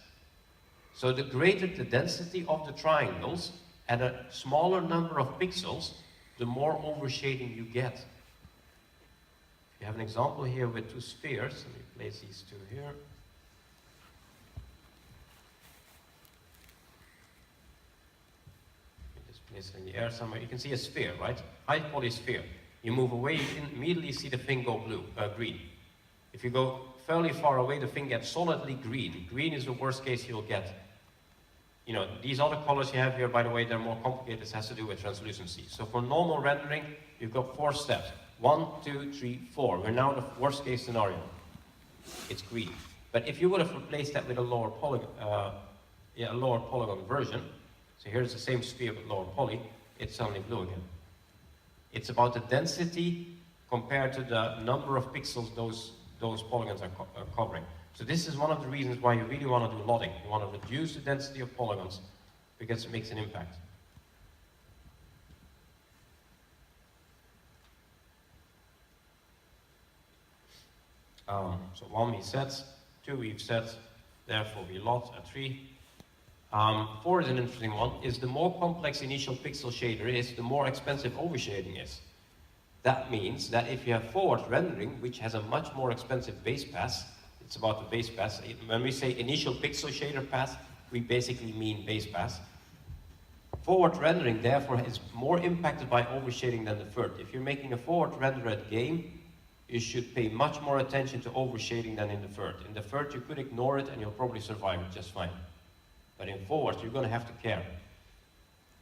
So the greater the density of the triangles at a smaller number of pixels, the more overshading you get. You have an example here with 2 spheres. Let me place these 2 here. Just place it in the air somewhere. You can see a sphere, right? High poly sphere. You move away, you can immediately see the thing go green. If you go fairly far away, the thing gets solidly green. Green is the worst case you'll get. You know, these other colors you have here, by the way, they're more complicated. This has to do with translucency. So for normal rendering, you've got 4 steps. 1, 2, 3, 4. We're now in the worst case scenario. It's green. But if you would have replaced that with a lower polygon version, so here's the same sphere with lower poly, it's suddenly blue again. It's about the density compared to the number of pixels those polygons are covering. So this is one of the reasons why you really want to do lotting. You want to reduce the density of polygons because it makes an impact. So 1 we set, 2 we've set, therefore we lot a 3. 4 is an interesting one. Is the more complex initial pixel shader is, the more expensive overshading is. That means that if you have forward rendering, which has a much more expensive base pass, it's about the base pass. When we say initial pixel shader pass, we basically mean base pass. Forward rendering, therefore, is more impacted by overshading than the third. If you're making a forward rendered game, you should pay much more attention to overshading than in the third. In the third, you could ignore it and you'll probably survive it just fine. But in forward, you're going to have to care.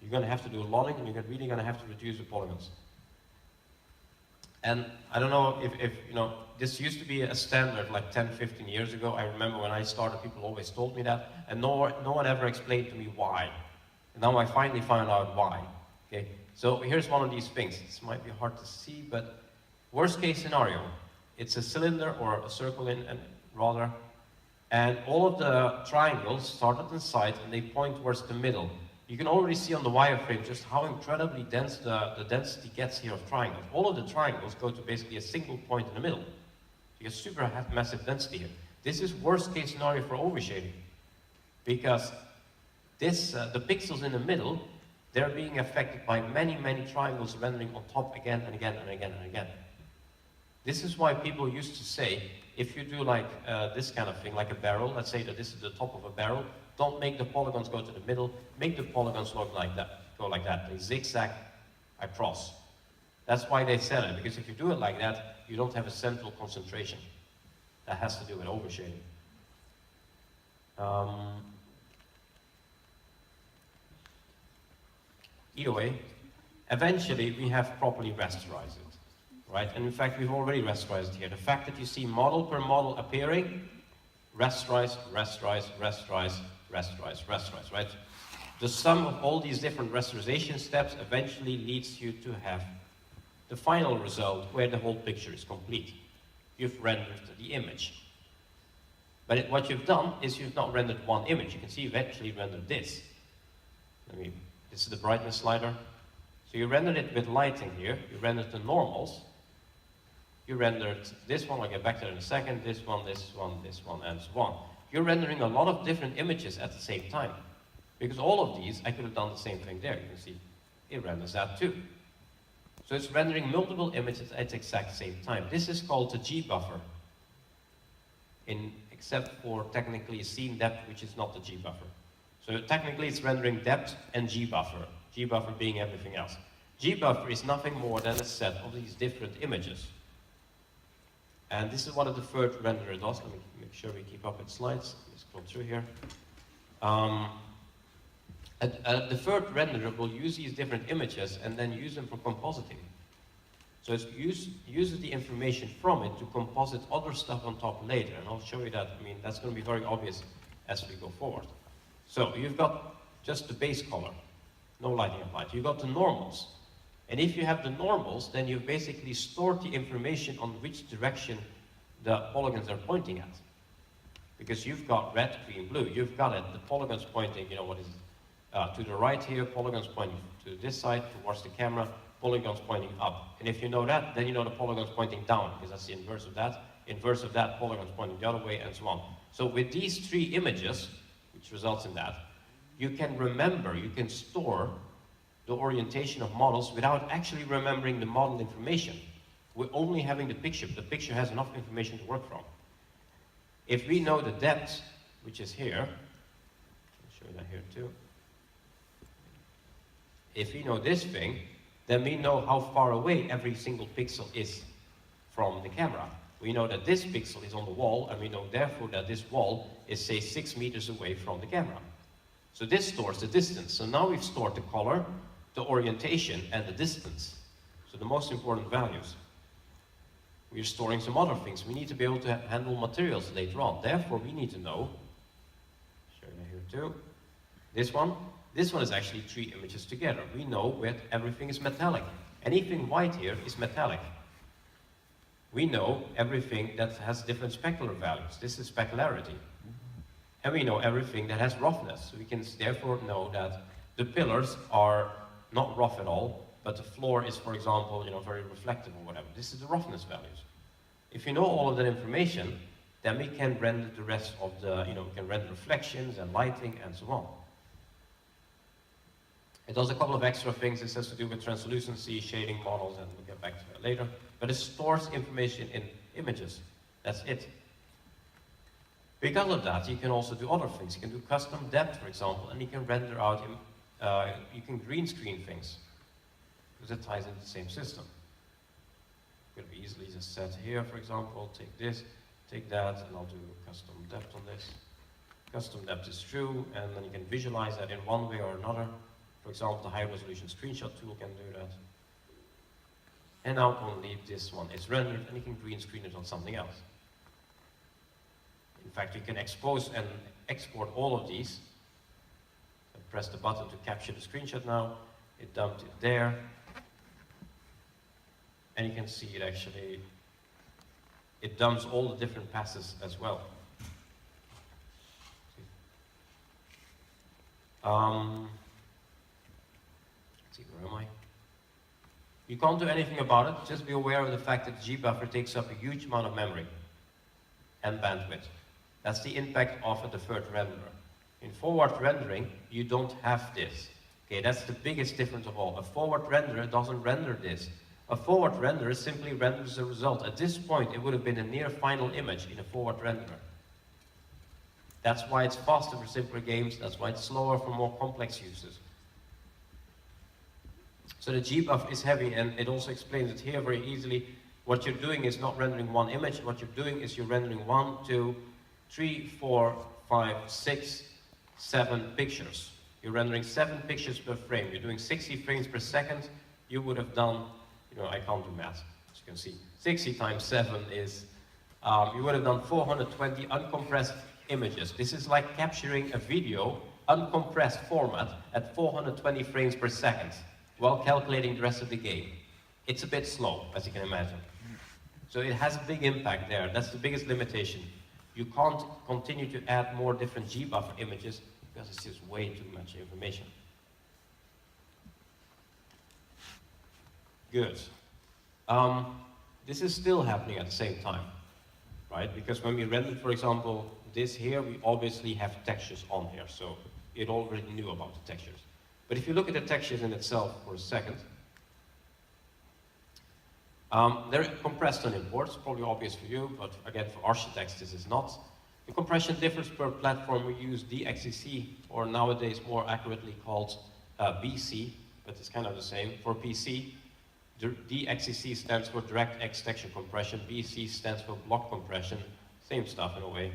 You're going to have to do lotting, and you're really going to have to reduce the polygons. And I don't know if you know, this used to be a standard like 10, 15 years ago. I remember when I started, people always told me that, and no one ever explained to me why. And now I finally found out why. Okay, so here's one of these things. This might be hard to see, but worst case scenario, it's a cylinder or a circle rather, and all of the triangles start at the side and they point towards the middle. You can already see on the wireframe just how incredibly dense the density gets here of triangles. All of the triangles go to basically a single point in the middle. You get super massive density here. This is worst case scenario for overshading, because this, the pixels in the middle, they're being affected by many, many triangles rendering on top again and again and again and again. This is why people used to say, if you do like this kind of thing, like a barrel, let's say that this is the top of a barrel, don't make the polygons go to the middle, make the polygons look like that, go like that. They zigzag across. That's why they said it, because if you do it like that, you don't have a central concentration. That has to do with overshading. Either way, eventually we have properly rasterized it, right? And in fact, we've already rasterized it here. The fact that you see model per model appearing, rasterize, rasterize, rasterize, rasterize, rasterize, right? The sum of all these different rasterization steps eventually leads you to have the final result where the whole picture is complete. You've rendered the image. But what you've done is you've not rendered one image. You can see you've actually rendered this. This is the brightness slider. So you rendered it with lighting here. You rendered the normals. You rendered this one, I'll get back to that in a second, this one, this one, this one, and so on. You're rendering a lot of different images at the same time. Because all of these, I could have done the same thing there. You can see it renders that too. So it's rendering multiple images at the exact same time. This is called the G buffer, except for technically scene depth, which is not the G buffer. So technically it's rendering depth and G buffer being everything else. G buffer is nothing more than a set of these different images. And this is what the third renderer does. Let me make sure we keep up with slides. Let me scroll through here. The third renderer will use these different images and then use them for compositing. So it uses the information from it to composite other stuff on top later. And I'll show you that. I mean, that's going to be very obvious as we go forward. So you've got just the base color, no lighting applied. You've got the normals. And if you have the normals, then you've basically stored the information on which direction the polygons are pointing at. Because you've got red, green, blue. You've got it. The polygons pointing, you know, what is it? To the right here, polygons pointing to this side, towards the camera, polygons pointing up. And if you know that, then you know the polygons pointing down, because that's the inverse of that. Inverse of that, polygons pointing the other way, and so on. So with these three images, which results in that, you can remember, you can store the orientation of models without actually remembering the model information. We're only having the picture, but the picture has enough information to work from. If we know the depth, which is here, I'll show you that here too. If we know this thing, then we know how far away every single pixel is from the camera. We know that this pixel is on the wall, and we know therefore that this wall is, say, 6 meters away from the camera. So this stores the distance. So now we've stored the color, the orientation, and the distance. So the most important values. We're storing some other things. We need to be able to handle materials later on. Therefore, we need to know, show you here too, this one is actually three images together. We know that everything is metallic. Anything white here is metallic. We know everything that has different specular values. This is specularity. And we know everything that has roughness. So we can therefore know that the pillars are not rough at all, but the floor is, for example, you know, very reflective or whatever. This is the roughness values. If you know all of that information, then we can render the rest of the, we can render reflections and lighting and so on. It does a couple of extra things. This has to do with translucency, shading models, and we'll get back to that later. But it stores information in images. That's it. Because of that, you can also do other things. You can do custom depth, for example, and you can render out, you can green screen things, because it ties into the same system. Could be easily just set here, for example, take this, take that, and I'll do custom depth on this. Custom depth is true, and then you can visualize that in one way or another. For example, the high resolution screenshot tool can do that. And now only this one is rendered, and you can green screen it on something else. In fact, you can expose and export all of these. I press the button to capture the screenshot now. It dumped it there. And you can see it actually, it dumps all the different passes as well. Let's see, where am I? You can't do anything about it. Just be aware of the fact that the gbuffer takes up a huge amount of memory and bandwidth. That's the impact of a deferred renderer. In forward rendering, you don't have this. Okay, that's the biggest difference of all. A forward renderer doesn't render this. A forward renderer simply renders the result. At this point, it would have been a near final image in a forward renderer. That's why it's faster for simpler games. That's why it's slower for more complex uses. So the gbuf is heavy, and it also explains it here very easily. What you're doing is not rendering one image. What you're doing is you're rendering 1, 2, 3, 4, 5, 6, 7 pictures. You're rendering 7 pictures per frame. You're doing 60 frames per second. You would have done, I can't do math, as you can see. 60 times 7 is, you would have done 420 uncompressed images. This is like capturing a video, uncompressed format, at 420 frames per second, while calculating the rest of the game. It's a bit slow, as you can imagine. So it has a big impact there. That's the biggest limitation. You can't continue to add more different gbuffer images because it's just way too much information. Good. This is still happening at the same time, right? Because when we render, for example, this here, we obviously have textures on here, so it already knew about the textures. But if you look at the textures in itself for a second, they're compressed on imports, probably obvious for you, but again, for architects, this is not. The compression differs per platform. We use DXCC, or nowadays more accurately called BC, but it's kind of the same. For PC, DXCC stands for DirectX Texture Compression, BC stands for Block Compression, same stuff in a way.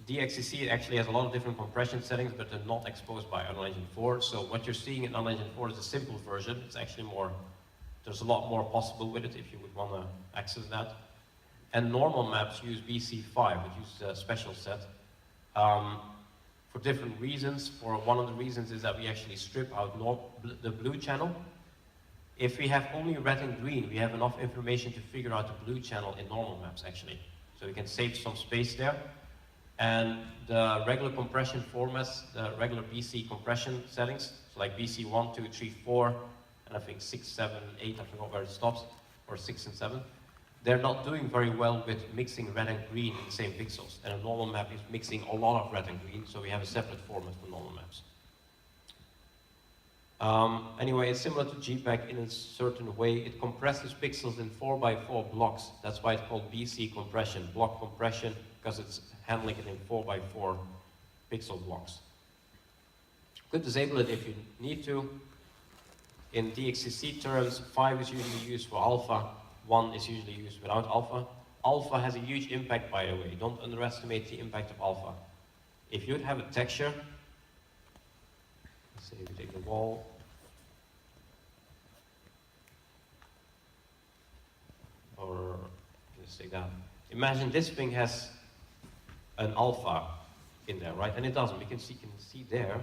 DXCC actually has a lot of different compression settings, but they're not exposed by Unreal Engine 4, so what you're seeing in Unreal Engine 4 is a simple version. It's actually more, there's a lot more possible with it if you would want to access that. And normal maps use BC5, which uses a special set for different reasons. One of the reasons is that we actually strip out the blue channel. If we have only red and green, we have enough information to figure out the blue channel in normal maps, actually. So we can save some space there. And the regular compression formats, the regular BC compression settings, so like BC 1, 2, 3, 4, and I think 6, 7, 8, I forgot where it stops, or 6 and 7. They're not doing very well with mixing red and green in the same pixels. And a normal map is mixing a lot of red and green, so we have a separate format for normal maps. Anyway, it's similar to JPEG in a certain way. It compresses pixels in 4x4 blocks. That's why it's called BC compression, block compression, because it's handling it in 4x4 pixel blocks. You could disable it if you need to. In DXCC terms, 5 is usually used for alpha, 1 is usually used without alpha. Alpha has a huge impact, by the way. Don't underestimate the impact of alpha. If you'd have a texture, let's say we take the wall, or let's take that. Imagine this thing has an alpha in there, right? And it doesn't. You can see there,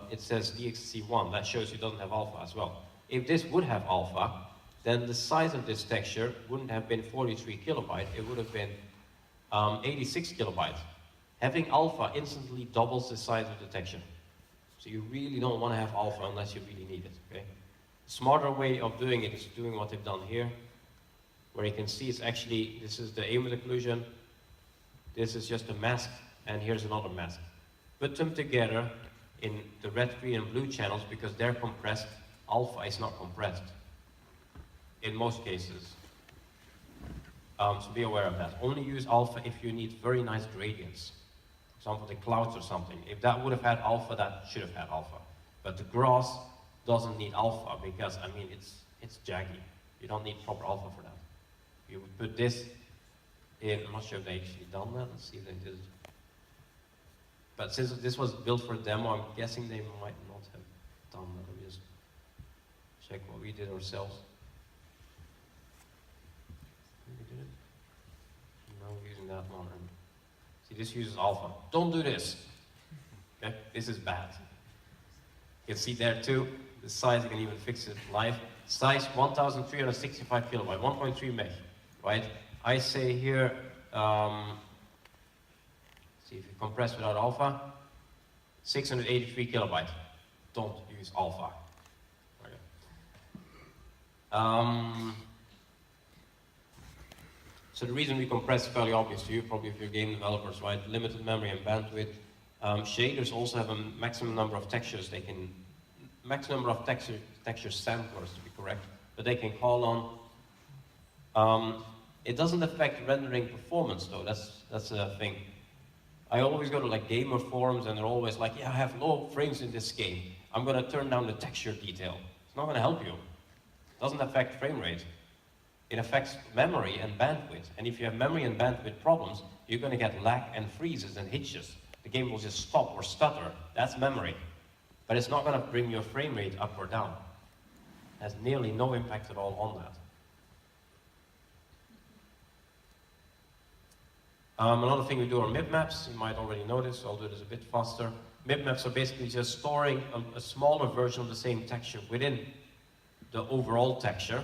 it says DXC1. That shows you it doesn't have alpha as well. If this would have alpha, then the size of this texture wouldn't have been 43 kilobyte. It would have been 86 kilobyte. Having alpha instantly doubles the size of the texture. So you really don't want to have alpha unless you really need it, okay? The smarter way of doing it is doing what they've done here. where you can see it's actually, this is the ambient occlusion, this is just a mask, and here's another mask. Put them together in the red, green, and blue channels because they're compressed. Alpha is not compressed in most cases. So be aware of that. Only use alpha if you need very nice gradients. For example, the clouds or something. If that would have had alpha, that should have had alpha. But the grass doesn't need alpha because, I mean, it's jaggy. You don't need proper alpha for that. You would put this in, I'm not sure if they actually done that. Let's see if they did. But since this was built for demo, I'm guessing they might not have done that. Let me just check what we did ourselves. We did it. Now we're using that one. And see, this uses alpha. Don't do this. Okay, this is bad. You can see there too. The size, you can even fix it live. Size 1,365 kilobyte, 1.3 meg, right? I say here, see if you compress without alpha, 683 kilobyte. Don't use alpha. Okay. So the reason we compress is fairly obvious to you, probably if you're game developers, right? Limited memory and bandwidth. Shaders also have a maximum number of textures they can, maximum number of texture samplers to be correct, but they can call on. It doesn't affect rendering performance though, that's a thing. I always go to like gamer forums and they're always like, yeah, I have low frames in this game. I'm gonna turn down the texture detail. It's not gonna help you. It doesn't affect frame rate. It affects memory and bandwidth. And if you have memory and bandwidth problems, you're gonna get lag and freezes and hitches. The game will just stop or stutter. That's memory. But it's not gonna bring your frame rate up or down. It has nearly no impact at all on that. Another thing we do are MIP maps. You might already know this, so I'll do this a bit faster. MIP maps are basically just storing a smaller version of the same texture within the overall texture.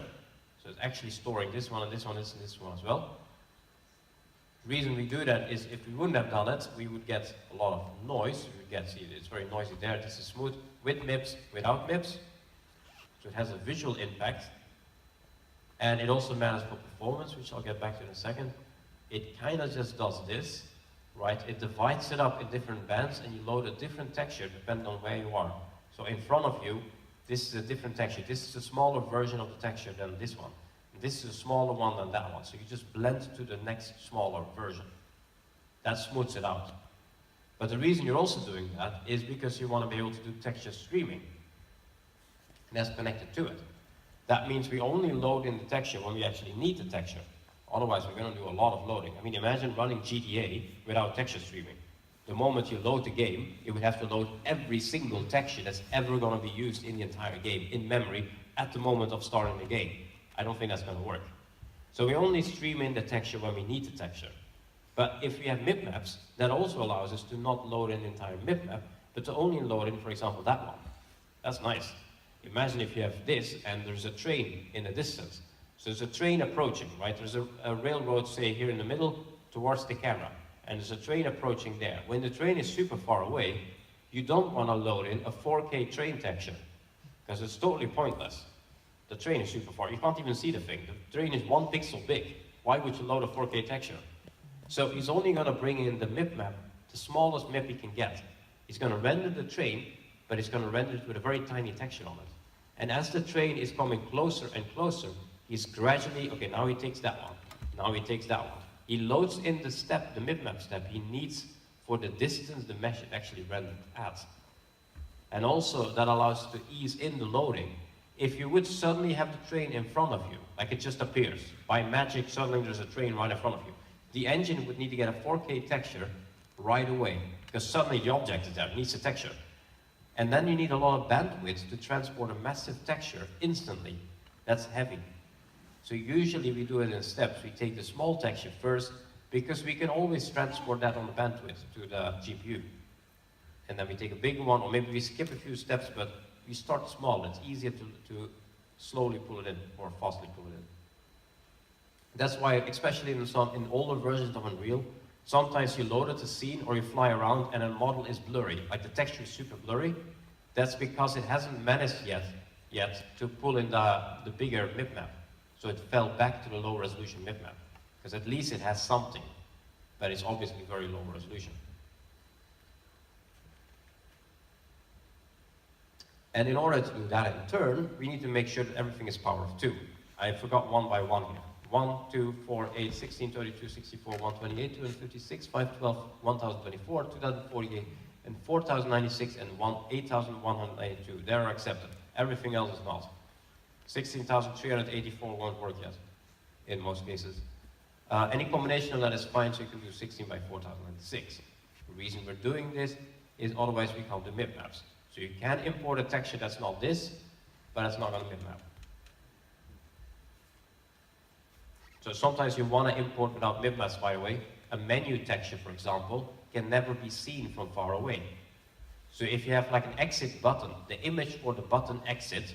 So it's actually storing this one and this one and this one as well. The reason we do that is if we wouldn't have done it, we would get a lot of noise. We would get, see, it's very noisy there. This is smooth with MIPs, without MIPs. So it has a visual impact. And it also matters for performance, which I'll get back to in a second. It kind of just does this, right? It divides it up in different bands and you load a different texture depending on where you are. So in front of you, this is a different texture. This is a smaller version of the texture than this one. And this is a smaller one than that one. So you just blend to the next smaller version. That smooths it out. But the reason you're also doing that is because you want to be able to do texture streaming. And that's connected to it. That means we only load in the texture when we actually need the texture. Otherwise, we're going to do a lot of loading. I mean, imagine running GTA without texture streaming. The moment you load the game, you would have to load every single texture that's ever going to be used in the entire game in memory at the moment of starting the game. I don't think that's going to work. So we only stream in the texture when we need the texture. But if we have MIP maps, that also allows us to not load in the entire MIP map, but to only load in, for example, that one. That's nice. Imagine if you have this and there's a train in the distance. So there's a train approaching, right? There's a railroad, say, here in the middle towards the camera. And there's a train approaching there. When the train is super far away, you don't want to load in a 4K train texture because it's totally pointless. The train is super far. You can't even see the thing. The train is 1 pixel big. Why would you load a 4K texture? So he's only going to bring in the MIP map, the smallest MIP he can get. He's going to render the train, but he's going to render it with a very tiny texture on it. And as the train is coming closer and closer, he's gradually, okay, now he takes that one. Now he takes that one. He loads in the step, the MIP map step he needs for the distance the mesh actually rendered at. And also that allows to ease in the loading. If you would suddenly have the train in front of you, like it just appears, by magic suddenly there's a train right in front of you, the engine would need to get a 4K texture right away, because suddenly the object is there, it needs a texture. And then you need a lot of bandwidth to transport a massive texture instantly. That's heavy. So usually we do it in steps. We take the small texture first, because we can always transport that on the bandwidth to the GPU. And then we take a big one, or maybe we skip a few steps, but we start small. It's easier to slowly pull it in, or fastly pull it in. That's why, especially in older versions of Unreal, sometimes you load at a scene or you fly around and a model is blurry, like the texture is super blurry. That's because it hasn't managed yet to pull in the bigger MIP map. So it fell back to the low resolution bitmap, because at least it has something, but it's obviously very low resolution. And in order to do that in turn, we need to make sure that everything is power of 2. I forgot one by one here. 1, 2, 4, 8, 16, 32, 64, 128, 256, 512, 1024, 2048, and 4096, and 8192. They are accepted. Everything else is not. 16,384 won't work yet, in most cases. Any combination of that is fine, so you can do 16 by 4096. The reason we're doing this is otherwise we can't do bitmaps. So you can import a texture that's not this, but it's not going to bitmap. So sometimes you want to import without bitmaps, by the way. A menu texture, for example, can never be seen from far away. So if you have like an exit button, the image for the button exit,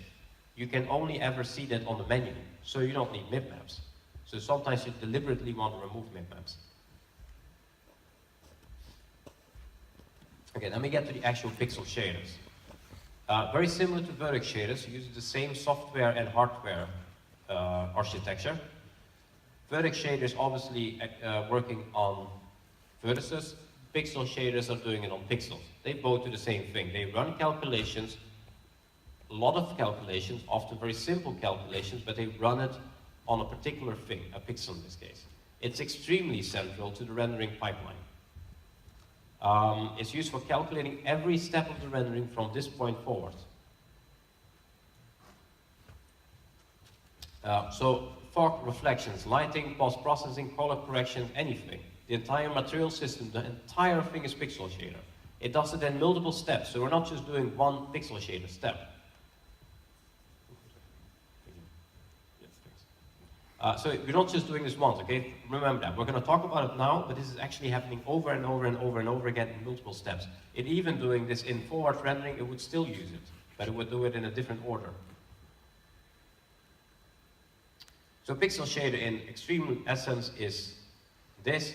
you can only ever see that on the menu. So you don't need bitmaps. So sometimes you deliberately want to remove bitmaps. Okay, then we get to the actual pixel shaders. Very similar to vertex shaders, using the same software and hardware architecture. Vertex shaders obviously working on vertices. Pixel shaders are doing it on pixels. They both do the same thing. They run calculations, a lot of calculations, often very simple calculations, but they run it on a particular thing, a pixel in this case. It's extremely central to the rendering pipeline. It's used for calculating every step of the rendering from this point forward. So fog, reflections, lighting, post-processing, color correction, anything. The entire material system, the entire thing is pixel shader. It does it in multiple steps, so we're not just doing one pixel shader step. So we're not just doing this once, okay? Remember that. We're going to talk about it now, but this is actually happening over and over and over and over again in multiple steps. It even doing this in forward rendering, it would still use it, but it would do it in a different order. So pixel shader in extreme essence is this.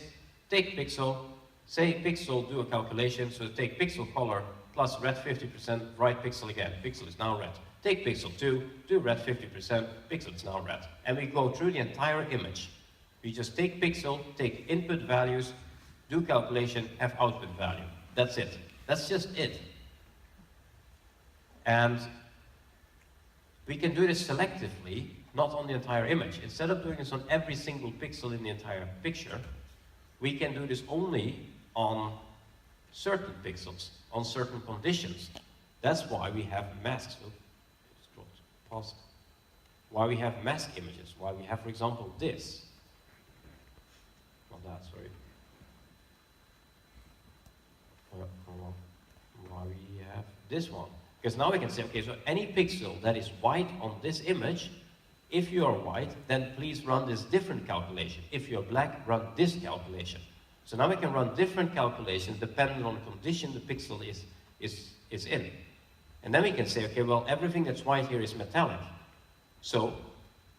Take pixel, say pixel, do a calculation, so take pixel color plus red 50%, right pixel again. Pixel is now red. Take pixel 2, do red 50%, pixel is now red. And we go through the entire image. We just take pixel, take input values, do calculation, have output value. That's it. That's just it. And we can do this selectively, not on the entire image. Instead of doing this on every single pixel in the entire picture, we can do this only on certain pixels, on certain conditions. That's why we have masks. Pause. Why we have mask images. Why we have, for example, this. Not that, sorry. Why we have this one. Because now we can say, okay, so any pixel that is white on this image, if you are white, then please run this different calculation. If you're black, run this calculation. So now we can run different calculations depending on the condition the pixel is in. And then we can say, okay, well, everything that's white here is metallic. So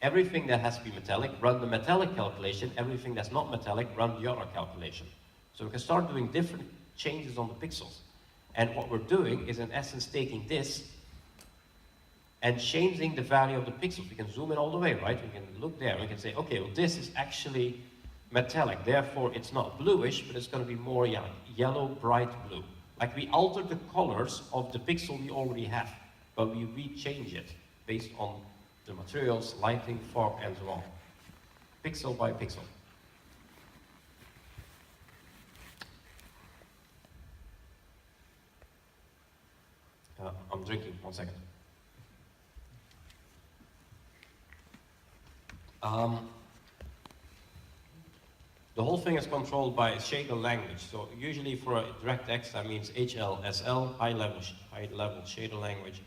everything that has to be metallic, run the metallic calculation. Everything that's not metallic, run the other calculation. So we can start doing different changes on the pixels. And what we're doing is, in essence, taking this and changing the value of the pixels. We can zoom in all the way, right? We can look there. We can say, okay, well, this is actually metallic. Therefore, it's not bluish, but it's going to be more yellow, bright blue. Like we alter the colors of the pixel we already have, but we rechange it based on the materials, lighting, fog, and so on. Pixel by pixel. I'm drinking, 1 second. The whole thing is controlled by a shader language. So usually for a DirectX, that means HLSL, high level shader language.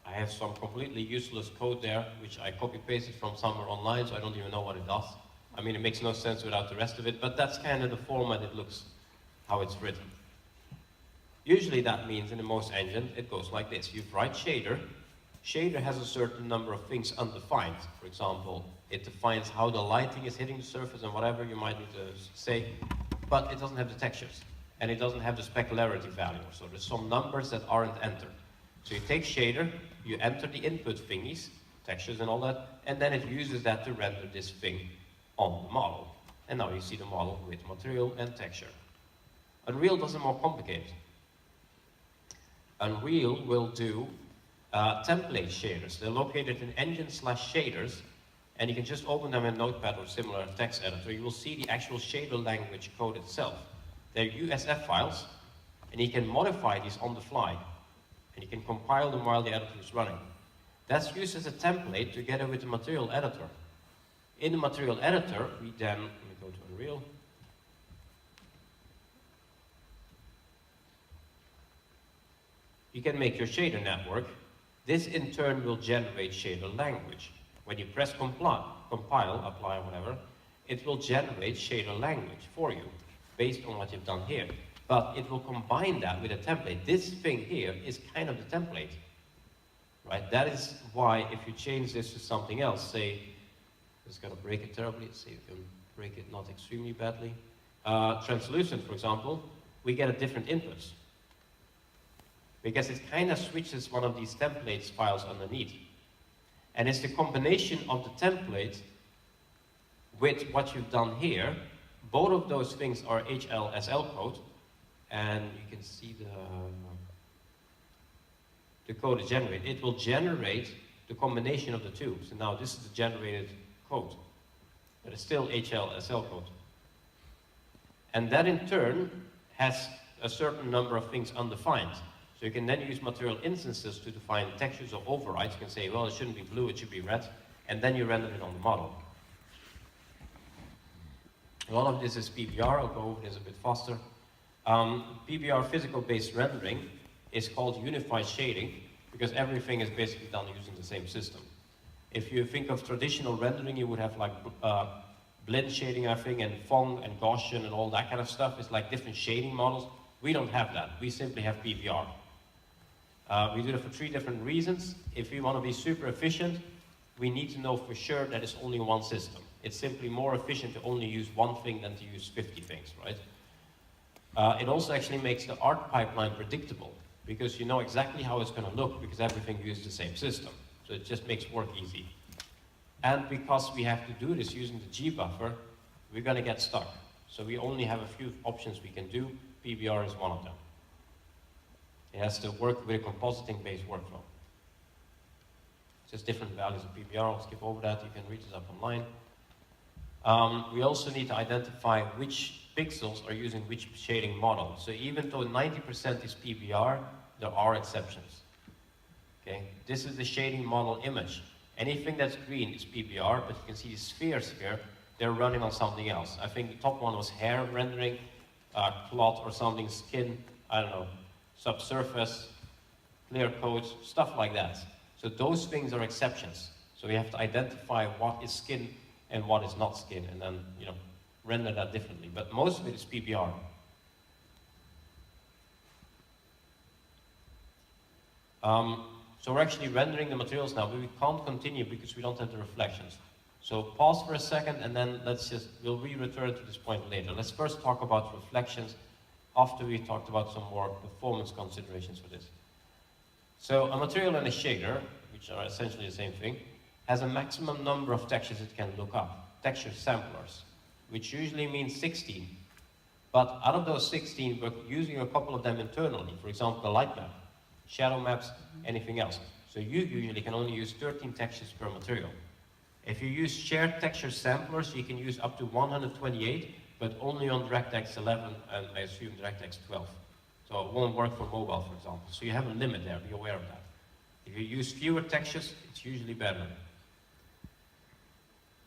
I have some completely useless code there, which I copy-pasted from somewhere online, so I don't even know what it does. I mean, it makes no sense without the rest of it, but that's kind of the format it looks, how it's written. Usually that means in the most engine, it goes like this. You write shader. Shader has a certain number of things undefined. For example, it defines how the lighting is hitting the surface and whatever you might need to say, but it doesn't have the textures, and it doesn't have the specularity value. So there's some numbers that aren't entered. So you take shader, you enter the input thingies, textures and all that, and then it uses that to render this thing on the model. And now you see the model with material and texture. Unreal does it more complicated. Unreal will do template shaders. They're located in engine/shaders, and you can just open them in Notepad or similar text editor. You will see the actual shader language code itself. They're USF files, and you can modify these on the fly, and you can compile them while the editor is running. That's used as a template together with the material editor. In the material editor, we then, let me go to Unreal. You can make your shader network. This in turn will generate shader language. When you press compile, apply, whatever, it will generate shader language for you based on what you've done here. But it will combine that with a template. This thing here is kind of the template, right? That is why if you change this to something else, say, it's gonna break it terribly, let's see if we can break it not extremely badly. Translucent, for example, we get a different input, because it kind of switches one of these templates files underneath. And it's the combination of the template with what you've done here. Both of those things are HLSL code, and you can see the code is generated. It will generate the combination of the two. So now this is the generated code, but it's still HLSL code. And that in turn has a certain number of things undefined. So you can then use material instances to define textures or overrides. You can say, well, it shouldn't be blue, it should be red, and then you render it on the model. A lot of this is PBR. I'll go over this a bit faster. PBR physical-based rendering is called unified shading because everything is basically done using the same system. If you think of traditional rendering, you would have like blend shading, I think, and Phong and Gaussian and all that kind of stuff. It's like different shading models. We don't have that. We simply have PBR. We do it for 3 different reasons. If we want to be super efficient, we need to know for sure that it's only one system. It's simply more efficient to only use one thing than to use 50 things, right? It also actually makes the art pipeline predictable because you know exactly how it's going to look because everything uses the same system. So it just makes work easy. And because we have to do this using the G buffer, we're going to get stuck. So we only have a few options we can do. PBR is one of them. It has to work with a compositing-based workflow. Just different values of PBR. I'll skip over that. You can read this up online. We also need to identify which pixels are using which shading model. So even though 90% is PBR, there are exceptions. Okay, this is the shading model image. Anything that's green is PBR, but you can see the spheres here. They're running on something else. I think the top one was hair rendering, cloth or something, skin, I don't know, subsurface, clear coats, stuff like that. So those things are exceptions. So we have to identify what is skin and what is not skin, and then render that differently. But most of it is PBR. So we're actually rendering the materials now, but we can't continue because we don't have the reflections. So pause for a second, and then we'll return to this point later. Let's first talk about reflections after we talked about some more performance considerations for this. So a material and a shader, which are essentially the same thing, has a maximum number of textures it can look up, texture samplers, which usually means 16. But out of those 16, we're using a couple of them internally. For example, the light map, shadow maps, anything else. So you usually can only use 13 textures per material. If you use shared texture samplers, you can use up to 128, but only on DirectX 11 and I assume DirectX 12. So it won't work for mobile, for example. So you have a limit there, be aware of that. If you use fewer textures, it's usually better.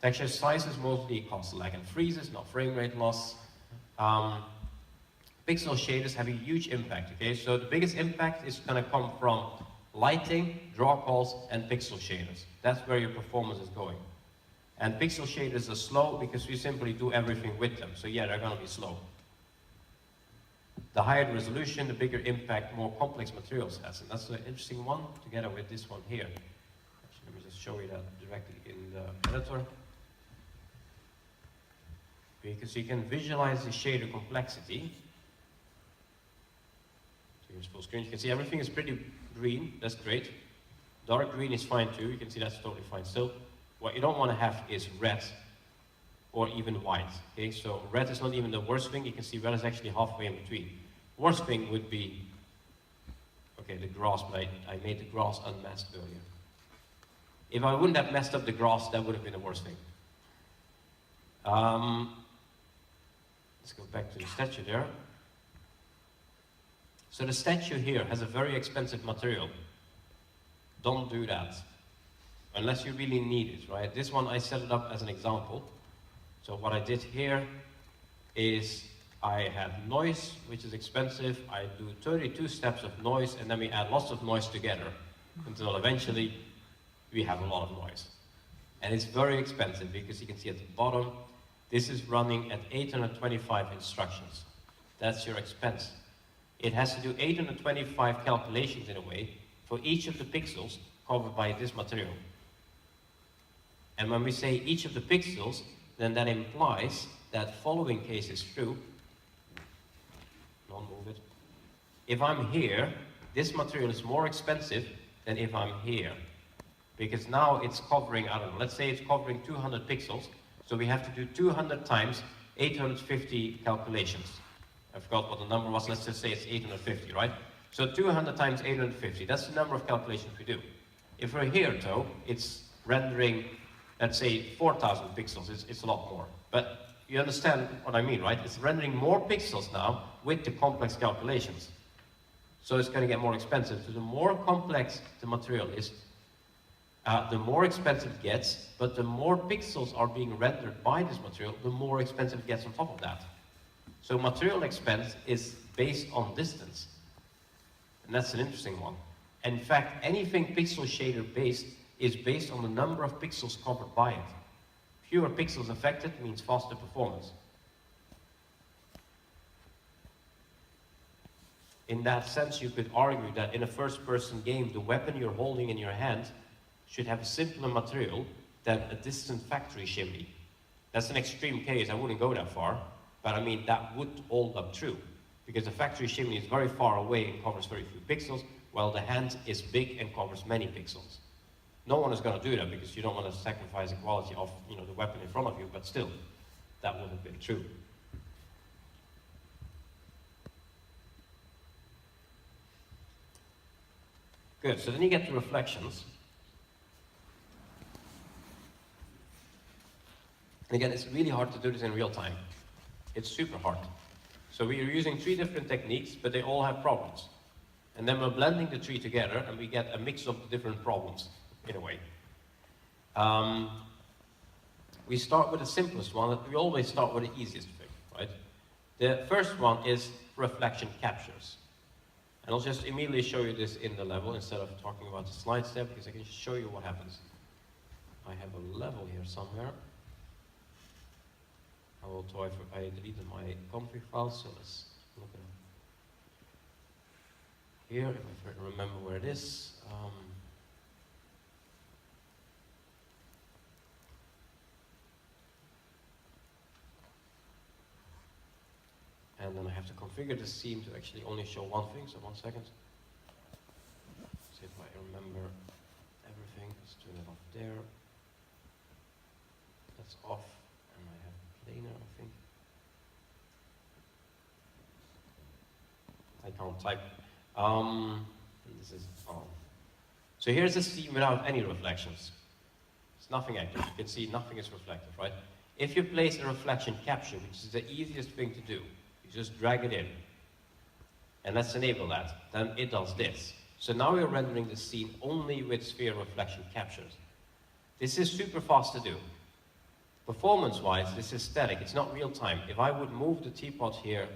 Texture sizes mostly cost lag and freezes, not frame rate loss. Pixel shaders have a huge impact, okay? So the biggest impact is gonna come from lighting, draw calls, and pixel shaders. That's where your performance is going. And pixel shaders are slow because we simply do everything with them. So yeah, they're gonna be slow. The higher the resolution, the bigger impact more complex materials has. And that's an interesting one, together with this one here. Actually, let me just show you that directly in the editor. Because you can visualize the shader complexity. So here's full screen. You can see everything is pretty green. That's great. Dark green is fine too, you can see that's totally fine still. What you don't want to have is red or even white. Okay, so red is not even the worst thing, you can see red is actually halfway in between. Worst thing would be, okay, the grass, but I made the grass unmasked earlier. If I wouldn't have messed up the grass, that would have been the worst thing. Let's go back to the statue there. So the statue here has a very expensive material. Don't do that. Unless you really need it, right? This one, I set it up as an example. So what I did here is I had noise, which is expensive. I do 32 steps of noise, and then we add lots of noise together until eventually we have a lot of noise. And it's very expensive because you can see at the bottom, this is running at 825 instructions. That's your expense. It has to do 825 calculations in a way for each of the pixels covered by this material. And when we say each of the pixels, then that implies that following case is true. Don't move it. If I'm here, this material is more expensive than if I'm here. Because now it's covering, I don't know, let's say it's covering 200 pixels, so we have to do 200 times 850 calculations. I forgot what the number was, let's just say it's 850, right? So 200 times 850, that's the number of calculations we do. If we're here, though, it's rendering, let's say, 4,000 pixels, it's a lot more. But you understand what I mean, right? It's rendering more pixels now with the complex calculations. So it's going to get more expensive. So the more complex the material is, the more expensive it gets, but the more pixels are being rendered by this material, the more expensive it gets on top of that. So material expense is based on distance. And that's an interesting one. In fact, anything pixel shader based is based on the number of pixels covered by it. Fewer pixels affected means faster performance. In that sense, you could argue that in a first-person game, the weapon you're holding in your hand should have a simpler material than a distant factory chimney. That's an extreme case, I wouldn't go that far, but I mean, that would hold up true, because the factory chimney is very far away and covers very few pixels, while the hand is big and covers many pixels. No one is going to do that because you don't want to sacrifice the quality of, you know, the weapon in front of you, but still, that would have been true. Good, so then you get to reflections. And again, it's really hard to do this in real time. It's super hard. So we are using 3 different techniques, but they all have problems. And then we're blending the 3 together, and we get a mix of the different problems, in a way. We start with the simplest one. We always start with the easiest thing, right? The first one is reflection captures. And I'll just immediately show you this in the level instead of talking about the slide step, because I can show you what happens. I have a level here somewhere. I deleted my config file, so let's look at it. Here, if I remember where it is. And then I have to configure the scene to actually only show one thing, so 1 second. See if I remember everything. Let's turn it off there. That's off, and I have planar, I think. I can't type. This is on. So here's a scene without any reflections. It's nothing active. You can see nothing is reflective, right? If you place a reflection capture, which is the easiest thing to do, you just drag it in. And let's enable that. Then it does this. So now we're rendering the scene only with sphere reflection captures. This is super fast to do. Performance-wise, this is static. It's not real time. If I would move the teapot here,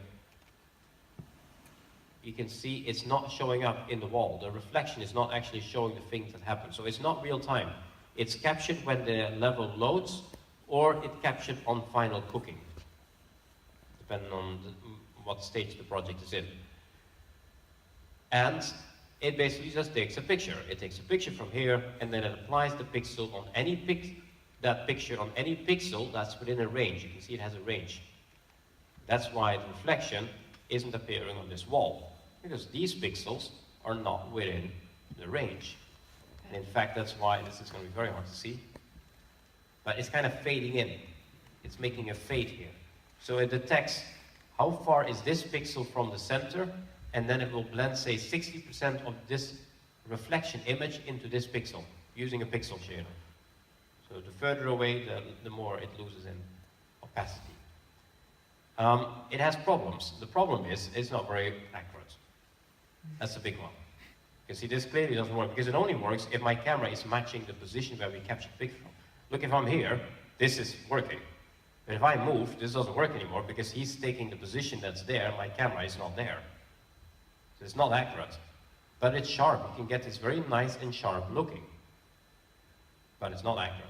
you can see it's not showing up in the wall. The reflection is not actually showing the things that happen. So it's not real time. It's captured when the level loads, or it captured on final cooking, depending on what stage the project is in. And it basically just takes a picture. It takes a picture from here, and then it applies the pixel on any picture on any pixel that's within a range. You can see it has a range. That's why the reflection isn't appearing on this wall, because these pixels are not within the range. And in fact, that's why this is going to be very hard to see. But it's kind of fading in. It's making a fade here. So it detects how far is this pixel from the center, and then it will blend, say, 60% of this reflection image into this pixel, using a pixel shader. So the further away, the more it loses in opacity. It has problems. The problem is, it's not very accurate. That's a big one. You see, this clearly doesn't work, because it only works if my camera is matching the position where we captured the picture from. Look, if I'm here, this is working. But if I move, this doesn't work anymore, because he's taking the position that's there, my camera is not there. So it's not accurate. But it's sharp. You can get this very nice and sharp looking. But it's not accurate.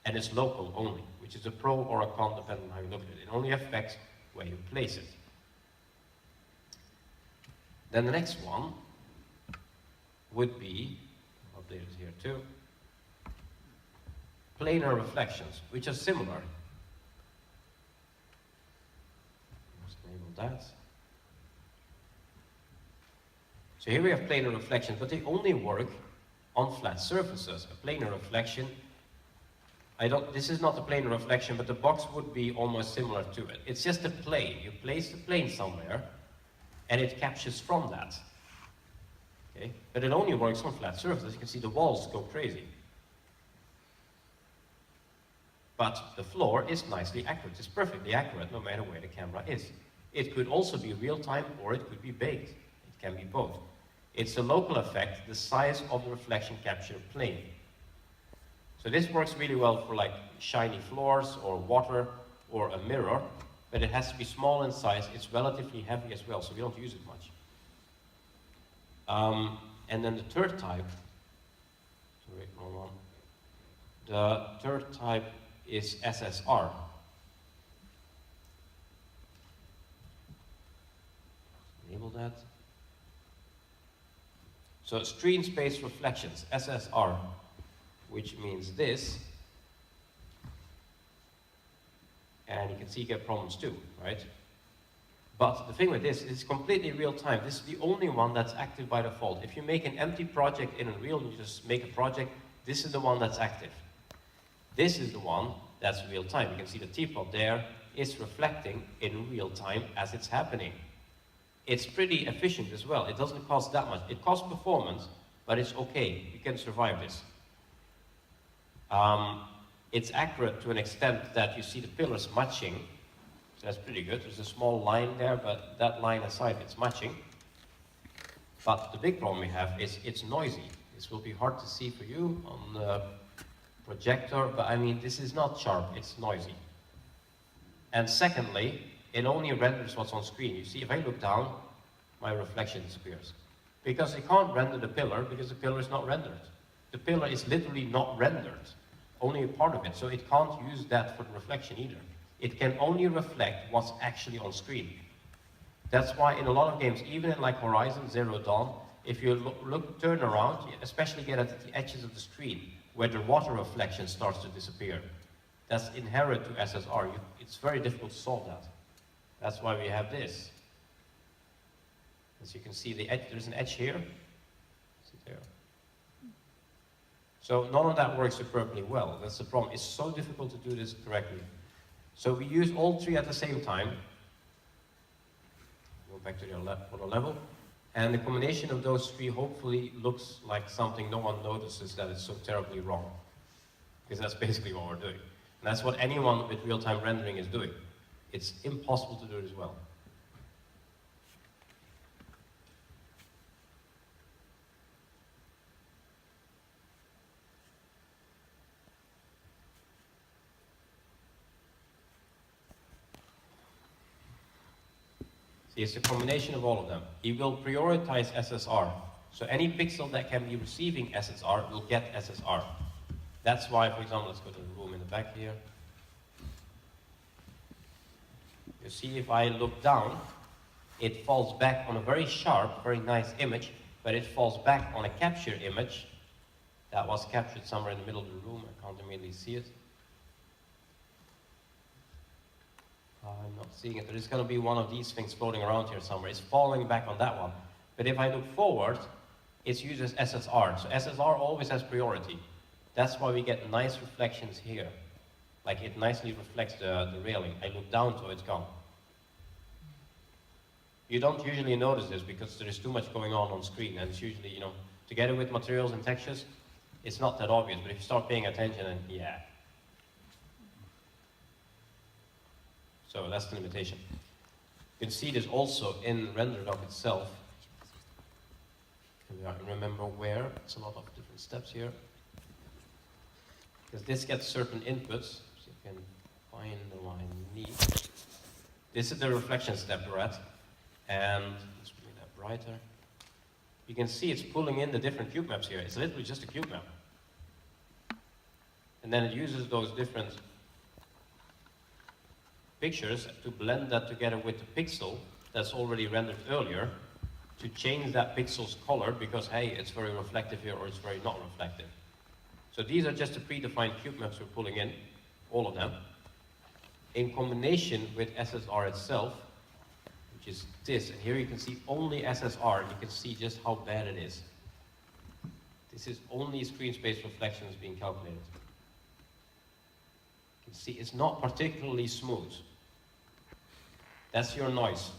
And it's local only, which is a pro or a con, depending on how you look at it. It only affects where you place it. Then the next one would be, I'll update it here too, planar reflections, which are similar. Let's enable that. So here we have planar reflections, but they only work on flat surfaces. A planar reflection, this is not a planar reflection, but the box would be almost similar to it. It's just a plane. You place the plane somewhere, and it captures from that. Okay? But it only works on flat surfaces. You can see the walls go crazy. But the floor is nicely accurate. It's perfectly accurate no matter where the camera is. It could also be real-time, or it could be baked. It can be both. It's a local effect, the size of the reflection capture plane. So this works really well for like shiny floors or water or a mirror, but it has to be small in size. It's relatively heavy as well, so we don't use it much. And then the third type, sorry, wrong one. The third type is SSR. Enable that. So screen space reflections, SSR, which means this. And you can see you get problems too, right? But the thing with this is it's completely real time. This is the only one that's active by default. If you make an empty project in Unreal, you just make a project, this is the one that's active. This is the one that's real time. You can see the teapot there is reflecting in real time as it's happening. It's pretty efficient as well. It doesn't cost that much. It costs performance, but it's okay. You can survive this. It's accurate to an extent that you see the pillars matching. So that's pretty good. There's a small line there, but that line aside, it's matching. But the big problem we have is it's noisy. This will be hard to see for you on the projector, but I mean, this is not sharp, it's noisy. And secondly, it only renders what's on screen. You see, if I look down, my reflection disappears. Because it can't render the pillar, because the pillar is not rendered. The pillar is literally not rendered, only a part of it, so it can't use that for the reflection either. It can only reflect what's actually on screen. That's why in a lot of games, even in like Horizon Zero Dawn, if you turn around, you especially get at the edges of the screen, where the water reflection starts to disappear. That's inherent to SSR. It's very difficult to solve that. That's why we have this. As you can see, the edge, there's an edge here. See there. So none of that works superbly well. That's the problem. It's so difficult to do this correctly. So we use all three at the same time. Go back to the other level. And the combination of those three hopefully looks like something no one notices that it's so terribly wrong. Because that's basically what we're doing. And that's what anyone with real-time rendering is doing. It's impossible to do it as well. See, it's a combination of all of them. He will prioritize SSR. So any pixel that can be receiving SSR will get SSR. That's why, for example, let's go to the room in the back here. You see, if I look down, it falls back on a very sharp, very nice image, but it falls back on a capture image that was captured somewhere in the middle of the room. I can't immediately see it. I'm not seeing it. There is going to be one of these things floating around here somewhere. It's falling back on that one. But if I look forward, it's used as SSR. So SSR always has priority. That's why we get nice reflections here. Like it nicely reflects the railing. I look down, so it's gone. You don't usually notice this because there is too much going on screen, and it's usually, you know, together with materials and textures, it's not that obvious, but if you start paying attention, and yeah. So that's the limitation. You can see this also in RenderDoc itself. I remember where, it's a lot of different steps here. Because this gets certain inputs, so you can find the one I need. This is the reflection step we're at. And let's make that brighter. You can see it's pulling in the different cube maps here. It's literally just a cube map. And then it uses those different pictures to blend that together with the pixel that's already rendered earlier to change that pixel's color because, hey, it's very reflective here or it's very not reflective. So these are just the predefined cube maps we're pulling in, all of them, in combination with SSR itself, which is this. And here you can see only SSR. You can see just how bad it is. This is only screen space reflections being calculated. You can see it's not particularly smooth. That's your noise.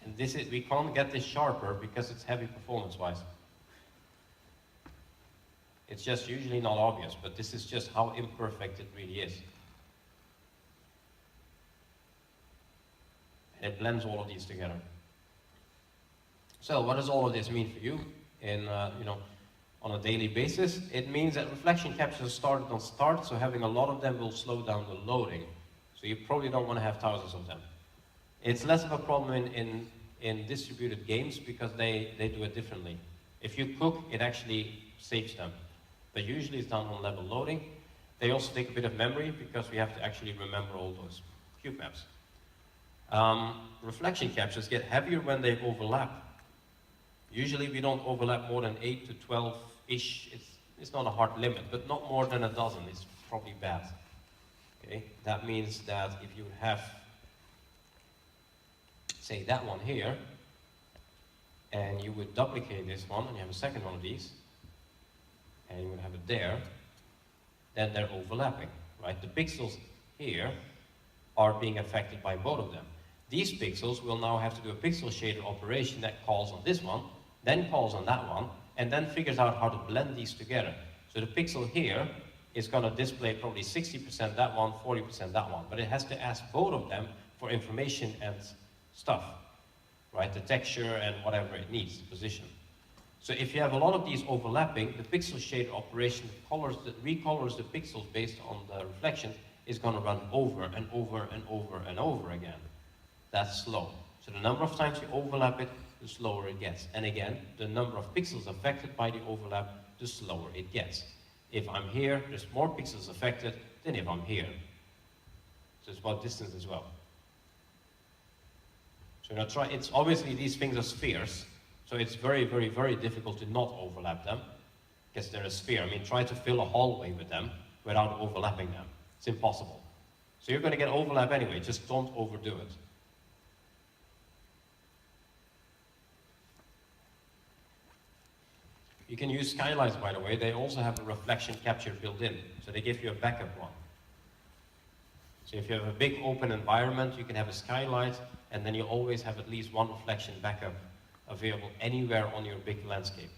And this is, we can't get this sharper because it's heavy performance-wise. It's just usually not obvious, but this is just how imperfect it really is. And it blends all of these together. So what does all of this mean for you in, you know, on a daily basis? It means that reflection captures started on start, so having a lot of them will slow down the loading. So you probably don't want to have thousands of them. It's less of a problem in distributed games because they do it differently. If you cook, it actually saves them. But usually it's done on level loading. They also take a bit of memory because we have to actually remember all those cube maps. Reflection captures get heavier when they overlap. Usually we don't overlap more than 8 to 12-ish. It's not a hard limit, but not more than a dozen. It's probably bad. Okay? That means that if you have, say, that one here, and you would duplicate this one, and you have a second one of these, and you would have it there, then they're overlapping, right? The pixels here are being affected by both of them. These pixels will now have to do a pixel shader operation that calls on this one, then calls on that one, and then figures out how to blend these together. So the pixel here is going to display probably 60% that one, 40% that one, but it has to ask both of them for information and stuff, right? The texture and whatever it needs, the position. So if you have a lot of these overlapping, the pixel shader operation recolors the pixels based on the reflection is going to run over and over and over and over again. That's slow. So the number of times you overlap it, the slower it gets. And again, the number of pixels affected by the overlap, the slower it gets. If I'm here, there's more pixels affected than if I'm here. So it's about distance as well. So now it's obviously these things are spheres, so it's very, very, very difficult to not overlap them, because they're a sphere. I mean, try to fill a hallway with them without overlapping them. It's impossible. So you're going to get overlap anyway, just don't overdo it. You can use skylights, by the way. They also have a reflection capture built in, so they give you a backup one. So if you have a big open environment, you can have a skylight, and then you always have at least one reflection backup available anywhere on your big landscape.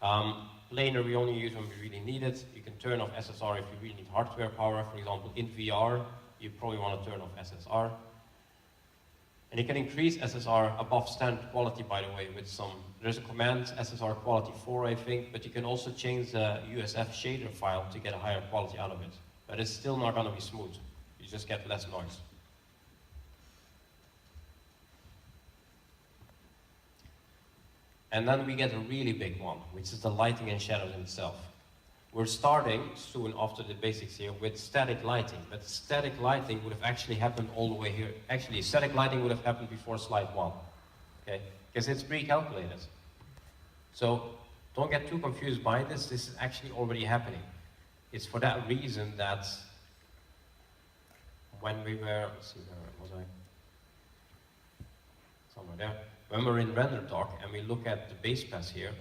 Planar we only use when we really need it. You can turn off SSR if you really need hardware power. For example, in VR, you probably want to turn off SSR. And you can increase SSR above standard quality, by the way, with some, there's a command, SSR quality 4, I think, but you can also change the USF shader file to get a higher quality out of it. But it's still not going to be smooth. You just get less noise. And then we get a really big one, which is the lighting and shadows in itself. We're starting soon after the basics here with static lighting, but static lighting would have actually happened all the way here. Actually, static lighting would have happened before slide 1, okay? Because it's pre-calculated. So don't get too confused by this. This is actually already happening. It's for that reason that when we were, let's see, where was I? Somewhere there. when we're in render dock and we look at the base pass here,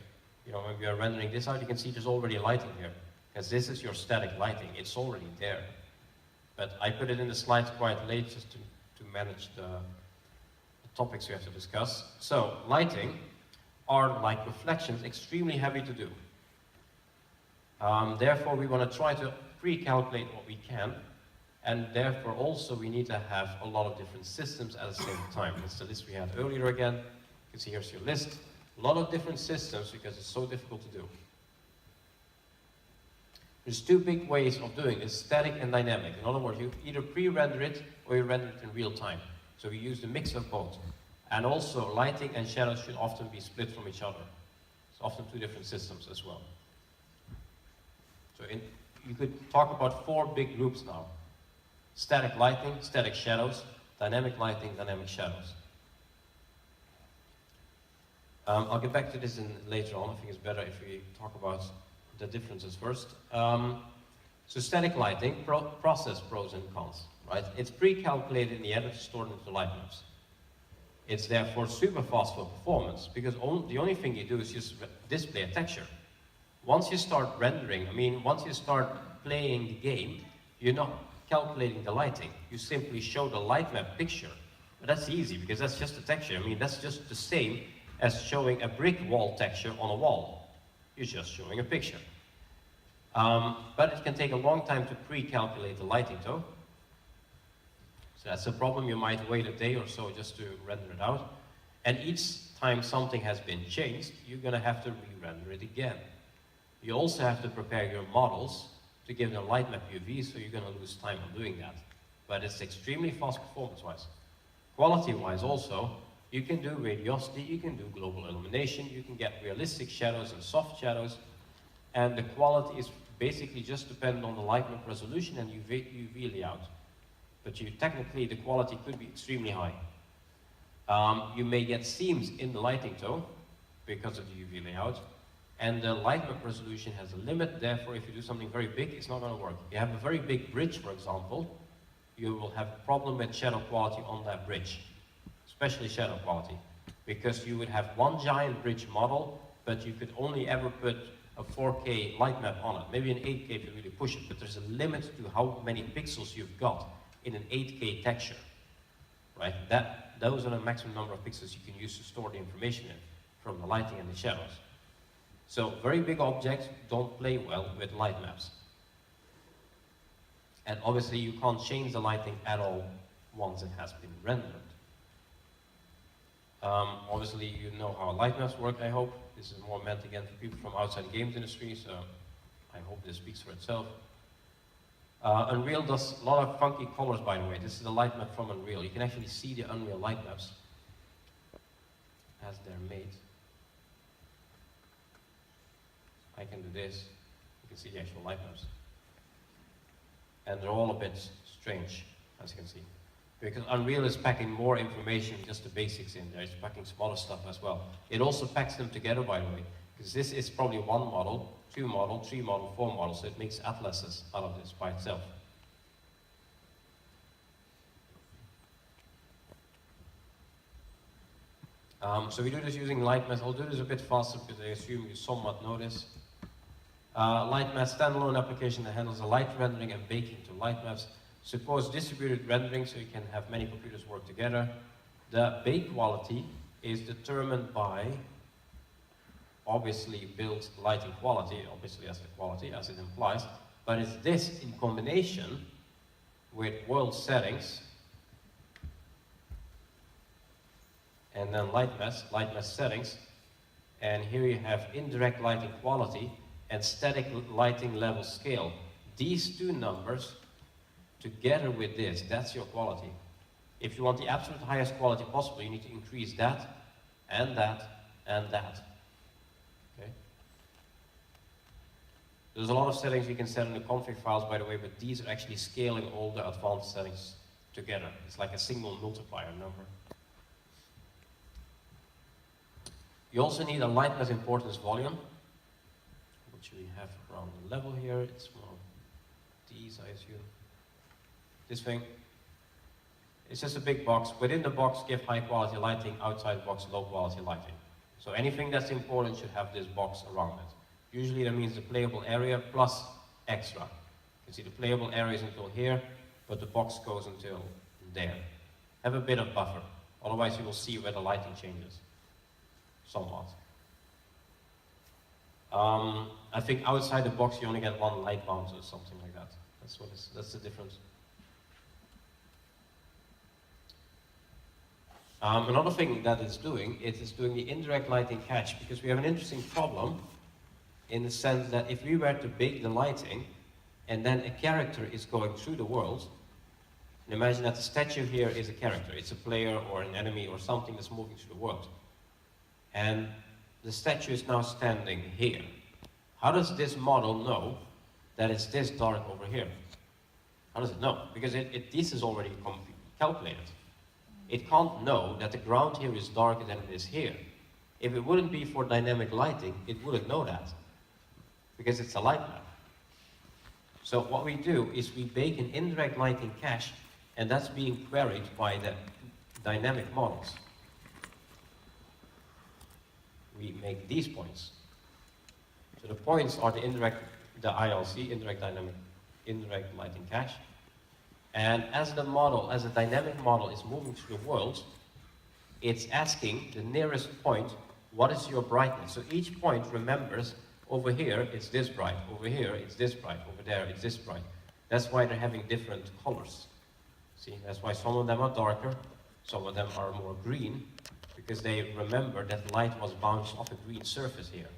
you know, when we are rendering this out, you can see there's already lighting here. Because this is your static lighting, it's already there. But I put it in the slides quite late just to manage the topics we have to discuss. So, lighting are like reflections, extremely heavy to do. Therefore, we want to try to pre-calculate what we can, and therefore also we need to have a lot of different systems at the same time. That's the list we had earlier again. You can see here's your list. A lot of different systems because it's so difficult to do. There's two big ways of doing this, static and dynamic. In other words, you either pre-render it or you render it in real time. So we use the mix of both. And also, lighting and shadows should often be split from each other. It's often two different systems as well. So you could talk about four big groups now. Static lighting, static shadows, dynamic lighting, dynamic shadows. I'll get back to this later on. I think it's better if we talk about the differences first. So static lighting, process pros and cons, right? It's pre-calculated in the editor, stored into light maps. It's therefore super fast for performance because the only thing you do is just display a texture. Once you start rendering, once you start playing the game, you're not calculating the lighting. You simply show the light map picture. But that's easy because that's just a texture. That's just the same as showing a brick wall texture on a wall. You're just showing a picture. But it can take a long time to pre-calculate the lighting though. So that's a problem. You might wait a day or so just to render it out. And each time something has been changed, you're going to have to re-render it again. You also have to prepare your models to give them light map UV, so you're going to lose time on doing that. But it's extremely fast performance-wise. Quality-wise also, you can do radiosity, you can do global illumination, you can get realistic shadows and soft shadows, and the quality is basically just dependent on the light map resolution and UV layout. But technically, the quality could be extremely high. You may get seams in the lighting though, because of the UV layout, and the light map resolution has a limit, therefore if you do something very big, it's not going to work. If you have a very big bridge, for example, you will have a problem with shadow quality on that bridge, especially shadow quality, because you would have one giant bridge model, but you could only ever put a 4K light map on it, maybe an 8K if you really push it, but there's a limit to how many pixels you've got in an 8K texture, right? Those are the maximum number of pixels you can use to store the information in, from the lighting and the shadows. So very big objects don't play well with light maps. And obviously you can't change the lighting at all once it has been rendered. Obviously you know how light maps work, I hope. This is more meant again for people from outside the games industry, so I hope this speaks for itself. Unreal does a lot of funky colors, by the way. This is a light map from Unreal. You can actually see the Unreal light maps as they're made. I can do this. You can see the actual light maps. And they're all a bit strange, as you can see. Because Unreal is packing more information, just the basics in there. It's packing some other stuff as well. It also packs them together, by the way. Because this is probably one model, 2 model, 3 model, 4 model, so it makes atlases out of this by itself. So we do this using Lightmass. I'll do this a bit faster because I assume you somewhat know this. Lightmass standalone application that handles the light rendering and baking to lightmaps. Supports distributed rendering so you can have many computers work together. The bake quality is determined by obviously build lighting quality, obviously as the quality as it implies, but it's this in combination with world settings and then lightmass settings, and here you have indirect lighting quality and static lighting level scale. These two numbers together with this, that's your quality. If you want the absolute highest quality possible, you need to increase that and that and that. Okay? There's a lot of settings you can set in the config files, by the way, but these are actually scaling all the advanced settings together. It's like a single multiplier number. You also need a lightness importance volume, which we have around the level here. It's one of these, I assume. This thing. It's just a big box. Within the box, give high quality lighting. Outside the box, low quality lighting. So anything that's important should have this box around it. Usually that means the playable area plus extra. You can see the playable area is until here, but the box goes until there. Have a bit of buffer. Otherwise you will see where the lighting changes. Somewhat. I think outside the box you only get one light bounce or something like that. That's the difference. Another thing that it's doing, it is doing the indirect lighting cache, because we have an interesting problem in the sense that if we were to bake the lighting and then a character is going through the world, and imagine that the statue here is a character, it's a player or an enemy or something that's moving through the world. And the statue is now standing here. How does this model know that it's this dark over here? How does it know? Because this is already calculated. It can't know that the ground here is darker than it is here. If it wouldn't be for dynamic lighting, it wouldn't know that, because it's a light map. So what we do is we bake an indirect lighting cache, and that's being queried by the dynamic models. We make these points. So the points are the ILC, indirect lighting cache. And as the model, as a dynamic model is moving through the world, it's asking the nearest point, what is your brightness? So each point remembers, over here it's this bright, over here it's this bright, over there it's this bright. That's why they're having different colors. See, that's why some of them are darker, some of them are more green, because they remember that light was bounced off a green surface here.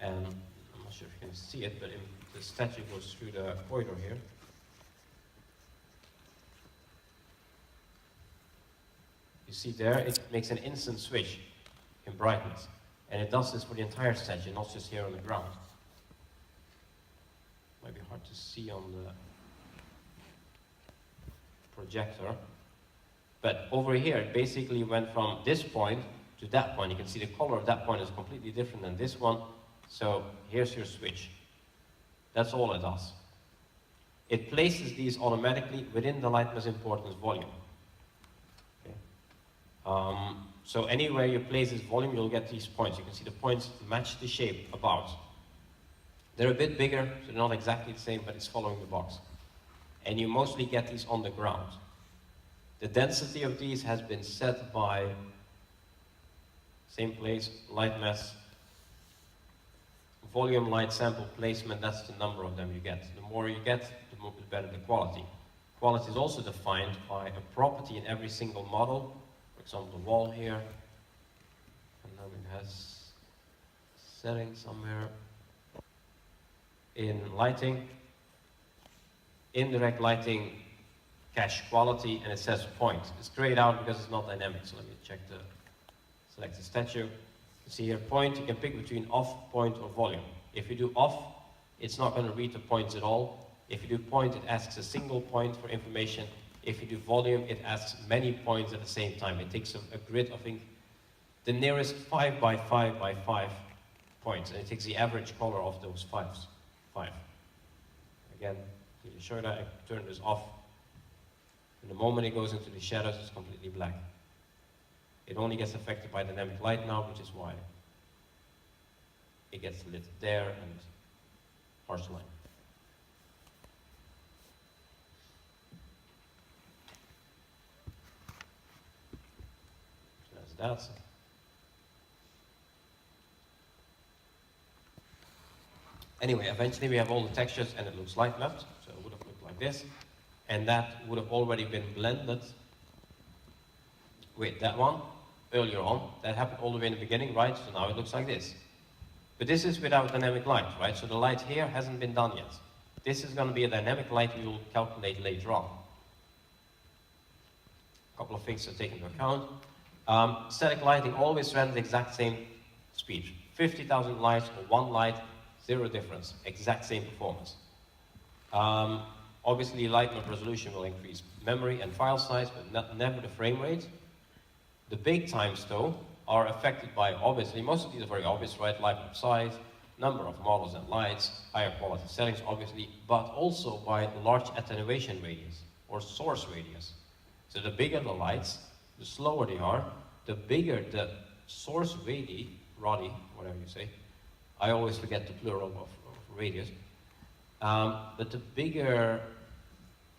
And I'm not sure if you can see it, but the statue goes through the corridor here. You see there, it makes an instant switch in brightness. And it does this for the entire statue, not just here on the ground. Might be hard to see on the projector. But over here, it basically went from this point to that point. You can see the color of that point is completely different than this one. So here's your switch. That's all it does. It places these automatically within the lightness importance volume. Okay. So anywhere you place this volume, you'll get these points. You can see the points match the shape about. They're a bit bigger, so they're not exactly the same, but it's following the box. And you mostly get these on the ground. The density of these has been set by same place, light mass, volume, light sample placement. That's the number of them you get. The more you get, the better the quality. Quality is also defined by a property in every single model. For example, the wall here, and then it has setting somewhere in lighting, indirect lighting, cache quality, and it says point. It's grayed out because it's not dynamic. So let me select the statue. You see here point, you can pick between off, point, or volume. If you do off, it's not going to read the points at all. If you do point, it asks a single point for information. If you do volume, it asks many points at the same time. It takes a grid of, I think, the nearest 5 by 5 by 5 points, and it takes the average color of those 5. Again, to the Shorda, I turn this off. And the moment it goes into the shadows, it's completely black. It only gets affected by dynamic light now, which is why it gets lit there and harsh line. So that's that. Anyway, eventually we have all the textures and it looks light mapped, so it would have looked like this. And that would have already been blended with that one earlier on. That happened all the way in the beginning, right? So now it looks like this. But this is without dynamic light, right? So the light here hasn't been done yet. This is going to be a dynamic light we will calculate later on. A couple of things to take into account. Static lighting always ran the exact same speed. 50,000 lights or one light, zero difference, exact same performance. Obviously, light map resolution will increase memory and file size, but never the frame rate. The bake times, though, are affected by, obviously, most of these are very obvious, right? Light map size, number of models and lights, higher quality settings obviously, but also by the large attenuation radius or source radius. So the bigger the lights, the slower they are, the bigger the source radii, whatever you say. I always forget the plural of radius. But the bigger,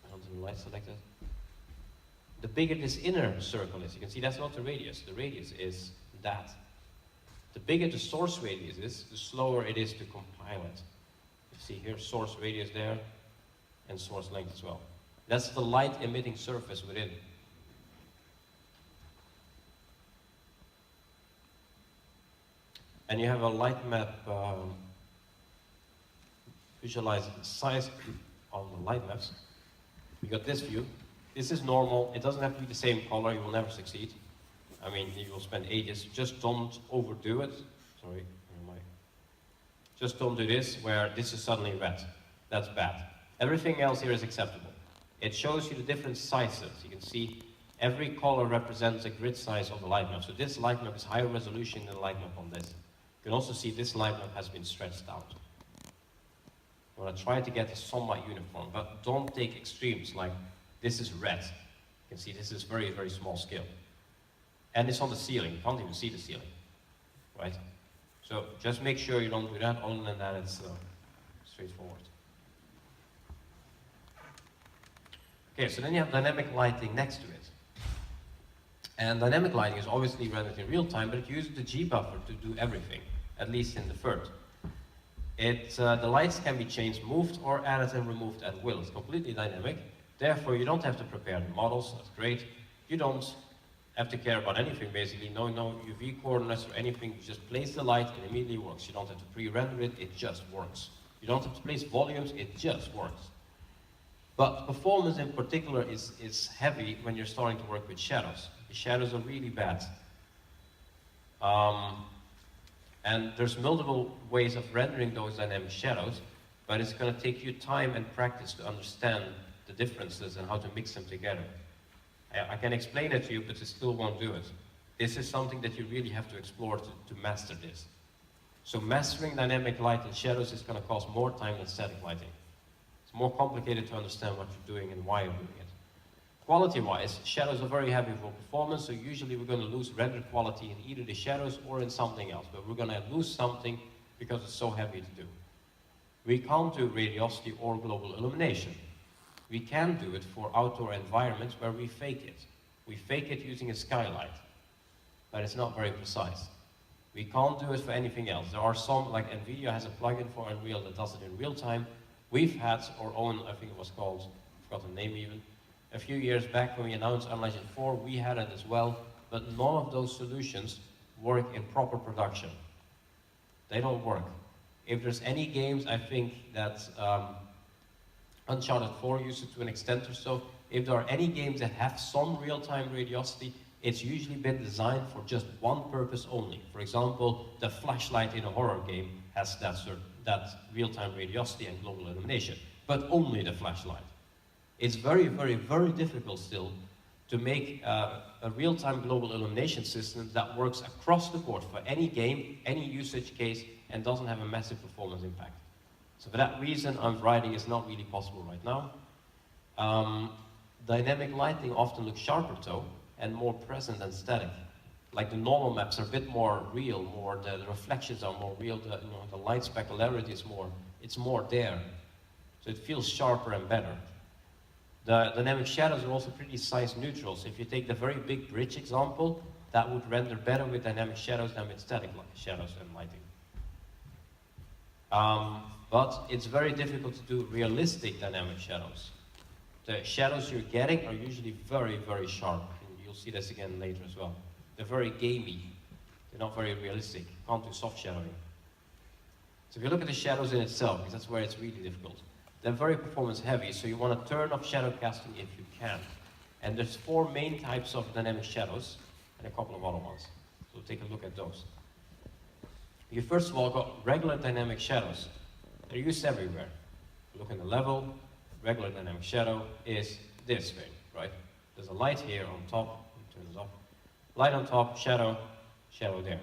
I don't have the light selected. The bigger this inner circle is. You can see that's not the radius is that. The bigger the source radius is, the slower it is to compile it. You see here, source radius there, and source length as well. That's the light emitting surface within. And you have a light map visualize the size on the light maps. You got this view. This is normal. It doesn't have to be the same color. You will never succeed. I mean, you will spend ages. Just don't overdo it. Sorry, where am I? Just don't do this where this is suddenly red. That's bad. Everything else here is acceptable. It shows you the different sizes. You can see every color represents a grid size of the light map. So this light map is higher resolution than the light map on this. You can also see this light map has been stretched out. I'm going to try to get it somewhat uniform, but don't take extremes like this is red. You can see this is very, very small scale. And it's on the ceiling. You can't even see the ceiling, right? So just make sure you don't do that. Other than that, it's straightforward. Okay, so then you have dynamic lighting next to it. And dynamic lighting is obviously rendered in real time, but it uses the G buffer to do everything, at least in the FERT. The lights can be changed, moved, or added and removed at will. It's completely dynamic. Therefore, you don't have to prepare the models. That's great. You don't have to care about anything, basically. No UV coordinates or anything. You just place the light, it immediately works. You don't have to pre-render it. It just works. You don't have to place volumes. It just works. But performance in particular is heavy when you're starting to work with shadows. The shadows are really bad. And there's multiple ways of rendering those dynamic shadows, but it's going to take you time and practice to understand the differences and how to mix them together. I can explain it to you, but you still won't do it. This is something that you really have to explore to master this. So mastering dynamic light and shadows is going to cost more time than static lighting. It's more complicated to understand what you're doing and why you're doing it. Quality-wise, shadows are very heavy for performance, so usually we're going to lose render quality in either the shadows or in something else, but we're going to lose something because it's so heavy to do. We can't do radiosity or global illumination. We can do it for outdoor environments where we fake it. We fake it using a skylight, but it's not very precise. We can't do it for anything else. There are some, like NVIDIA has a plugin for Unreal that does it in real time. We've had our own, I think it was called, I forgot the name even, a few years back when we announced Unreal Engine 4, we had it as well, but none of those solutions work in proper production. They don't work. If there's any games, I think that Uncharted 4 used it to an extent or so. If there are any games that have some real-time radiosity, it's usually been designed for just one purpose only. For example, the flashlight in a horror game has that real-time radiosity and global illumination, but only the flashlight. It's very, very, very difficult still to make a real-time global illumination system that works across the board for any game, any usage case, and doesn't have a massive performance impact. So for that reason, writing is not really possible right now. Dynamic lighting often looks sharper though, and more present than static. Like the normal maps are a bit more real, the reflections are more real, the light specularity is more there. So it feels sharper and better. The dynamic shadows are also pretty size neutral. So if you take the very big bridge example, that would render better with dynamic shadows than with static shadows and lighting. But it's very difficult to do realistic dynamic shadows. The shadows you're getting are usually very, very sharp. And you'll see this again later as well. They're very gamey. They're not very realistic. You can't do soft shadowing. So if you look at the shadows in itself, because that's where it's really difficult, they're very performance heavy, so you want to turn off shadow casting if you can. And there's 4 main types of dynamic shadows and a couple of other ones. So we'll take a look at those. You first of all got regular dynamic shadows. They're used everywhere. Look in the level, regular dynamic shadow is this thing, right? There's a light here on top, turn this off. Light on top, shadow there.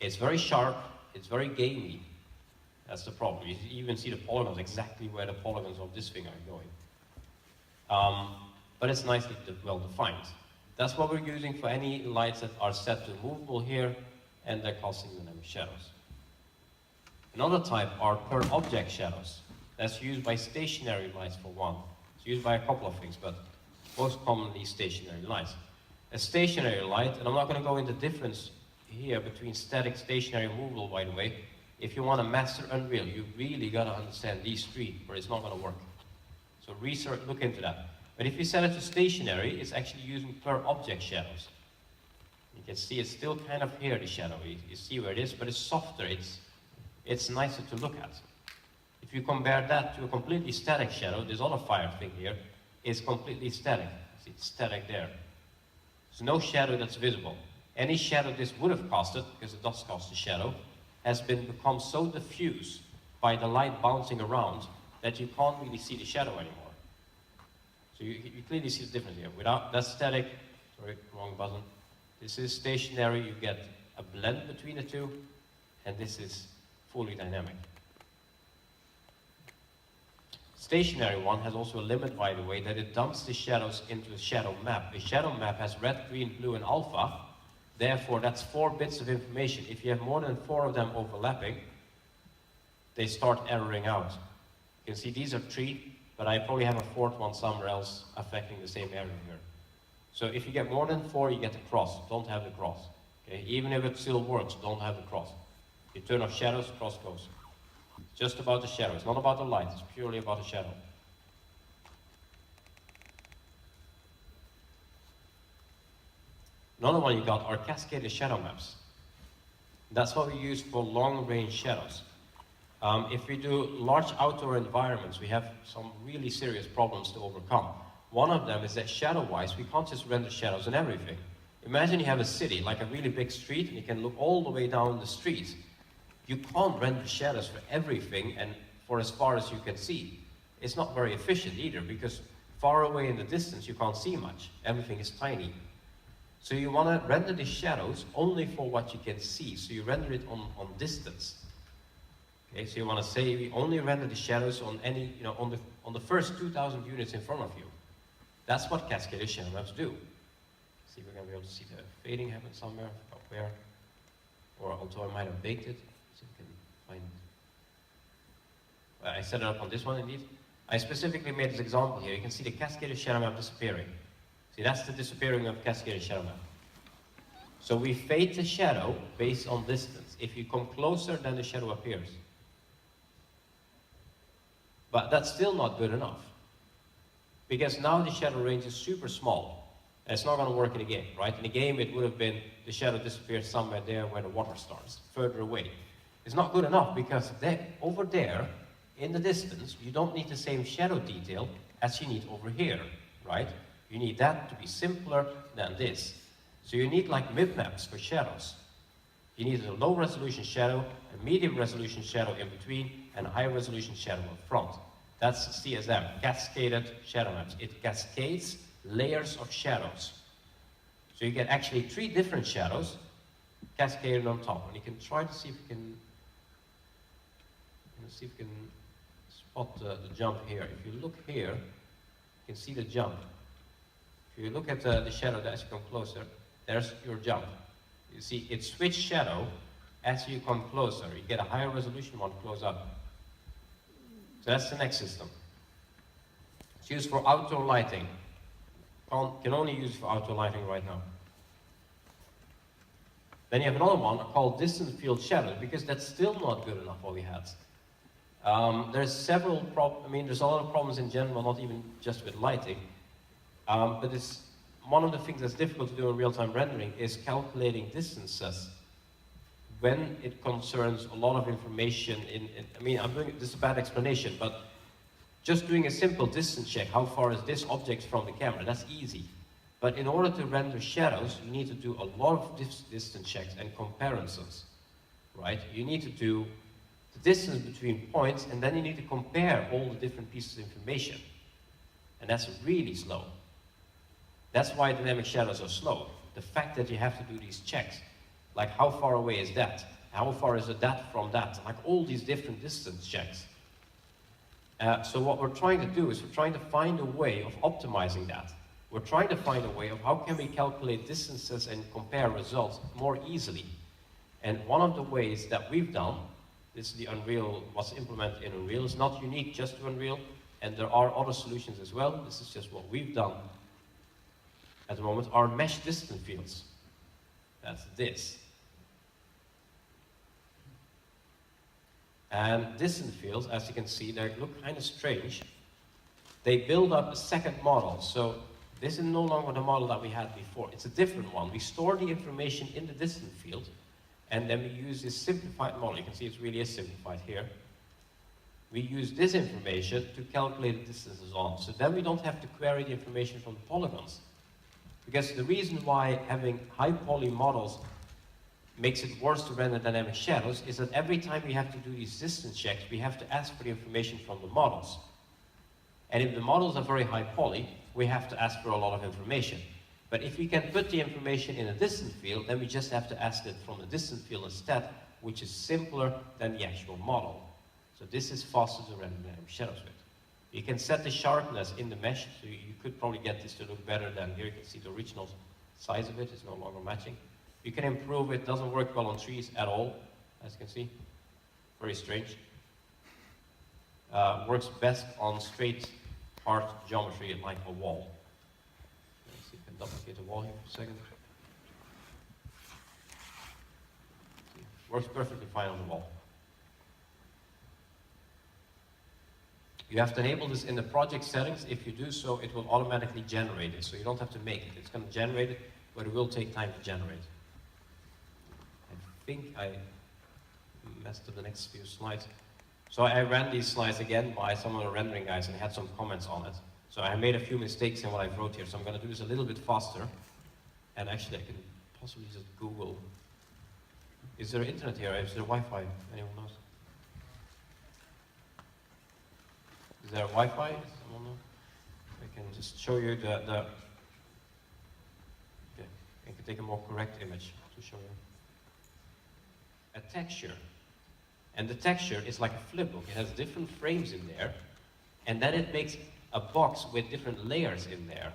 It's very sharp, it's very gamey, That's the problem. You even see the polygons exactly where the polygons of this thing are going. But it's nicely well defined. That's what we're using for any lights that are set to movable here, and they're casting dynamic shadows. Another type are per object shadows. That's used by stationary lights for one. It's used by a couple of things, but most commonly stationary lights. A stationary light, and I'm not going to go into difference here between static, stationary, and movable, by the way. If you want to master Unreal, you really got to understand these three, or it's not going to work. So research, look into that. But if you set it to stationary, it's actually using per object shadows. You can see it's still kind of here, the shadow. You see where it is, but it's softer. It's nicer to look at. If you compare that to a completely static shadow, this other fire thing here is completely static. See, it's static there. There's no shadow that's visible. Any shadow this would have casted, because it does cast a shadow, has become so diffuse by the light bouncing around that you can't really see the shadow anymore. So you clearly see the difference here. Without that's static, sorry, wrong button. This is stationary, you get a blend between the two, and this is fully dynamic. Stationary one has also a limit, by the way, that it dumps the shadows into a shadow map. A shadow map has red, green, blue, and alpha. Therefore, that's 4 bits of information. If you have more than 4 of them overlapping, they start erroring out. You can see these are 3, but I probably have a 4th one somewhere else affecting the same area here. So if you get more than 4, you get the cross. Don't have the cross. Okay? Even if it still works, don't have the cross. You turn off shadows, cross goes. It's just about the shadow. It's not about the light. It's purely about the shadow. Another one you got are cascaded shadow maps. That's what we use for long-range shadows. If we do large outdoor environments, we have some really serious problems to overcome. One of them is that shadow-wise, we can't just render shadows on everything. Imagine you have a city, like a really big street, and you can look all the way down the street. You can't render shadows for everything and for as far as you can see. It's not very efficient either, because far away in the distance, you can't see much. Everything is tiny. So you want to render the shadows only for what you can see. So you render it on distance. Okay, so you want to say we only render the shadows on any, on the first 2,000 units in front of you. That's what cascaded shadow maps do. See if we're going to be able to see the fading happen somewhere. I forgot where. Or although I might have baked it. See if we can find it. I set it up on this one indeed. I specifically made this example here. You can see the cascaded shadow map disappearing. See, that's the disappearing of cascaded shadow map. So we fade the shadow based on distance. If you come closer, then the shadow appears. But that's still not good enough. Because now the shadow range is super small. And it's not going to work in a game, right? In a game, it would have been the shadow disappears somewhere there where the water starts, further away. It's not good enough because over there, in the distance, you don't need the same shadow detail as you need over here, right? You need that to be simpler than this. So you need like mid-maps for shadows. You need a low resolution shadow, a medium resolution shadow in between, and a high resolution shadow up front. That's CSM, cascaded shadow maps. It cascades layers of shadows. So you get actually 3 different shadows cascaded on top. And you can try to see if you can, spot the jump here. If you look here, you can see the jump. If you look at the shadow as you come closer, there's your jump. You see, it switches shadow as you come closer. You get a higher resolution one close up. So that's the next system. It's used for outdoor lighting. Can only use it for outdoor lighting right now. Then you have another one called distance field shadow, because that's still not good enough what we had. There's several there's a lot of problems in general, not even just with lighting. But it's one of the things that's difficult to do in real-time rendering is calculating distances when it concerns a lot of information this is a bad explanation, but just doing a simple distance check, how far is this object from the camera, that's easy. But in order to render shadows, you need to do a lot of distance checks and comparisons, right? You need to do the distance between points, and then you need to compare all the different pieces of information. And that's really slow. That's why dynamic shadows are slow. The fact that you have to do these checks, like how far away is that? How far is that from that? Like all these different distance checks. So what we're trying to do is we're trying to find a way of optimizing that. We're trying to find a way of how can we calculate distances and compare results more easily. And one of the ways that we've done, this is the Unreal, what's implemented in Unreal. It's not unique just to Unreal, and there are other solutions as well. This is just what we've done at the moment, are mesh distance fields. That's this. And distance fields, as you can see, they look kind of strange. They build up a second model. So this is no longer the model that we had before. It's a different one. We store the information in the distance field, and then we use this simplified model. You can see it really is simplified here. We use this information to calculate the distances on. So then we don't have to query the information from the polygons. Because the reason why having high poly models makes it worse to render dynamic shadows is that every time we have to do these distance checks, we have to ask for the information from the models. And if the models are very high poly, we have to ask for a lot of information. But if we can put the information in a distance field, then we just have to ask it from the distance field instead, which is simpler than the actual model. So this is faster to render dynamic shadows with. You can set the sharpness in the mesh, so you could probably get this to look better than here. You can see the original size of it is no longer matching. You can improve it, doesn't work well on trees at all, as you can see. Very strange. Works best on straight hard geometry like a wall. Let's see if I can duplicate the wall here for a second. Works perfectly fine on the wall. You have to enable this in the project settings. If you do so, it will automatically generate it. So you don't have to make it. It's going to generate it, but it will take time to generate. I think I messed up the next few slides. So I ran these slides again by some of the rendering guys and had some comments on it. So I made a few mistakes in what I wrote here. So I'm going to do this a little bit faster. And actually I can possibly just Google. Is there internet here? Is there Wi-Fi? Anyone knows? Is there Wi-Fi? Someone know? I can just show you the okay. I can take a more correct image to show you. A texture. And the texture is like a flipbook. It has different frames in there, and then it makes a box with different layers in there,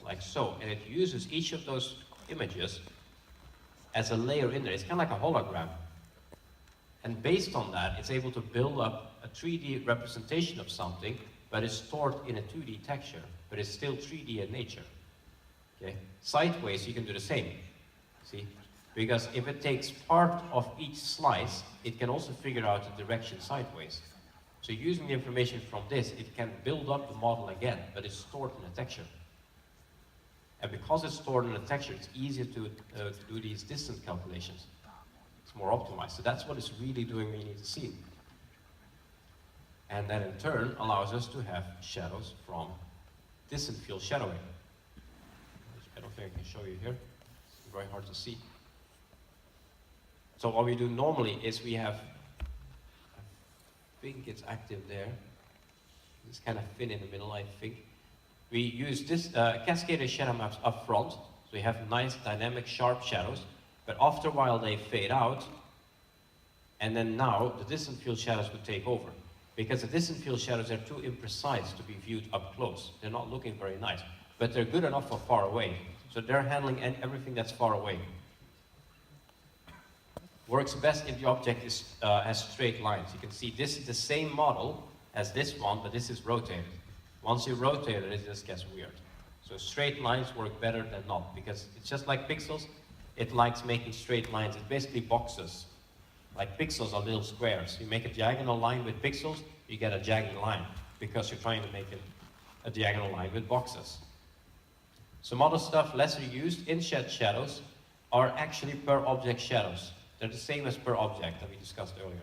like so. And it uses each of those images as a layer in there. It's kind of like a hologram. And based on that, it's able to build up a 3D representation of something, but it's stored in a 2D texture, but it's still 3D in nature. Okay? Sideways, you can do the same. See? Because if it takes part of each slice, it can also figure out the direction sideways. So using the information from this, it can build up the model again, but it's stored in a texture. And because it's stored in a texture, it's easier to do these distance calculations. It's more optimized. So that's what it's really doing when you need to see. And that in turn allows us to have shadows from distance field shadowing. I don't think I can show you here. It's very hard to see. So what we do normally is we have, I think it's active there. It's kind of thin in the middle, I think. We use this cascaded shadow maps up front. So we have nice, dynamic, sharp shadows. But after a while, they fade out. And then now, the distance field shadows would take over. Because the distance field shadows are too imprecise to be viewed up close. They're not looking very nice. But they're good enough for far away. So they're handling everything that's far away. Works best if the object is, has straight lines. You can see this is the same model as this one, but this is rotated. Once you rotate it, it just gets weird. So straight lines work better than not, because it's just like pixels. It likes making straight lines. It's basically boxes. Like pixels are little squares. You make a diagonal line with pixels, you get a jagged line, because you're trying to make it a diagonal line with boxes. Some other stuff lesser used, in-shed shadows, are actually per object shadows. They're the same as per object that we discussed earlier.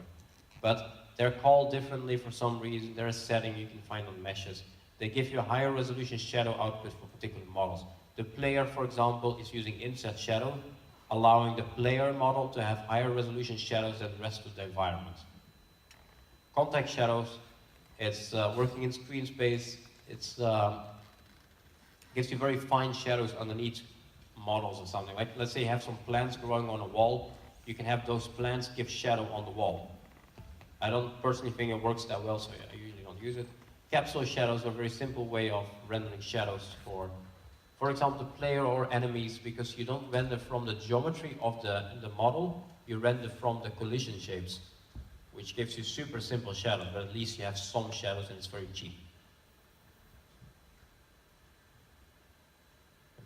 But they're called differently for some reason. They're a setting you can find on meshes. They give you a higher resolution shadow output for particular models. The player, for example, is using inset shadow, allowing the player model to have higher resolution shadows than the rest of the environment. Contact shadows, it's working in screen space. It's gives you very fine shadows underneath models or something. Like, let's say you have some plants growing on a wall. you can have those plants give shadow on the wall. I don't personally think it works that well, so I usually don't use it. Capsule shadows are a very simple way of rendering shadows for example, the player or enemies, because you don't render from the geometry of the model, you render from the collision shapes, which gives you super simple shadows, but at least you have some shadows and it's very cheap.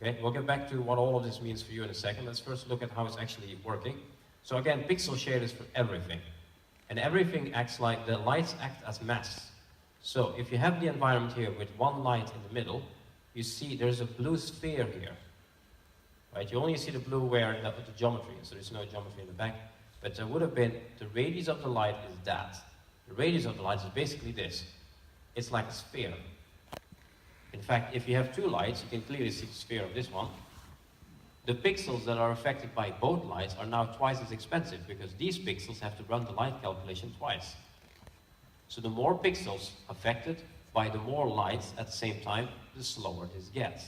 Okay, we'll get back to what all of this means for you in a second. Let's first look at how it's actually working. So again, pixel shaders for everything. And everything acts like, the lights act as masks. So if you have the environment here with one light in the middle, you see there's a blue sphere here. Right? You only see the blue where the geometry is, so there's no geometry in the back. But there would have been, the radius of the light is that. The radius of the light is basically this. It's like a sphere. In fact, if you have two lights, you can clearly see the sphere of this one. The pixels that are affected by both lights are now twice as expensive because these pixels have to run the light calculation twice. So the more pixels affected by the more lights at the same time, the slower this gets.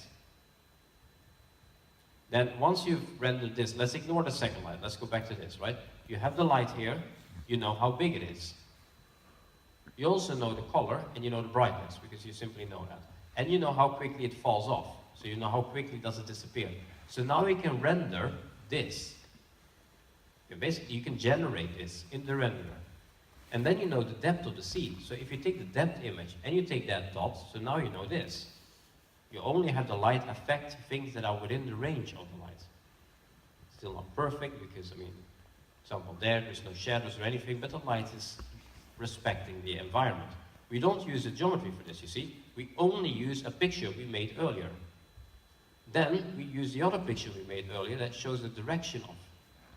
Then once you've rendered this, let's ignore the second light. Let's go back to this, right? You have the light here, you know how big it is. You also know the color and you know the brightness because you simply know that. And you know how quickly it falls off. So you know how quickly does it disappear. So now we can render this. Basically, you can generate this in the renderer. And then you know the depth of the scene. So if you take the depth image and you take that dot, so now you know this. You only have the light affect things that are within the range of the light. Still not perfect because, I mean, for example, there's no shadows or anything, but the light is respecting the environment. We don't use the geometry for this, you see. We only use a picture we made earlier. Then we use the other picture we made earlier that shows the direction of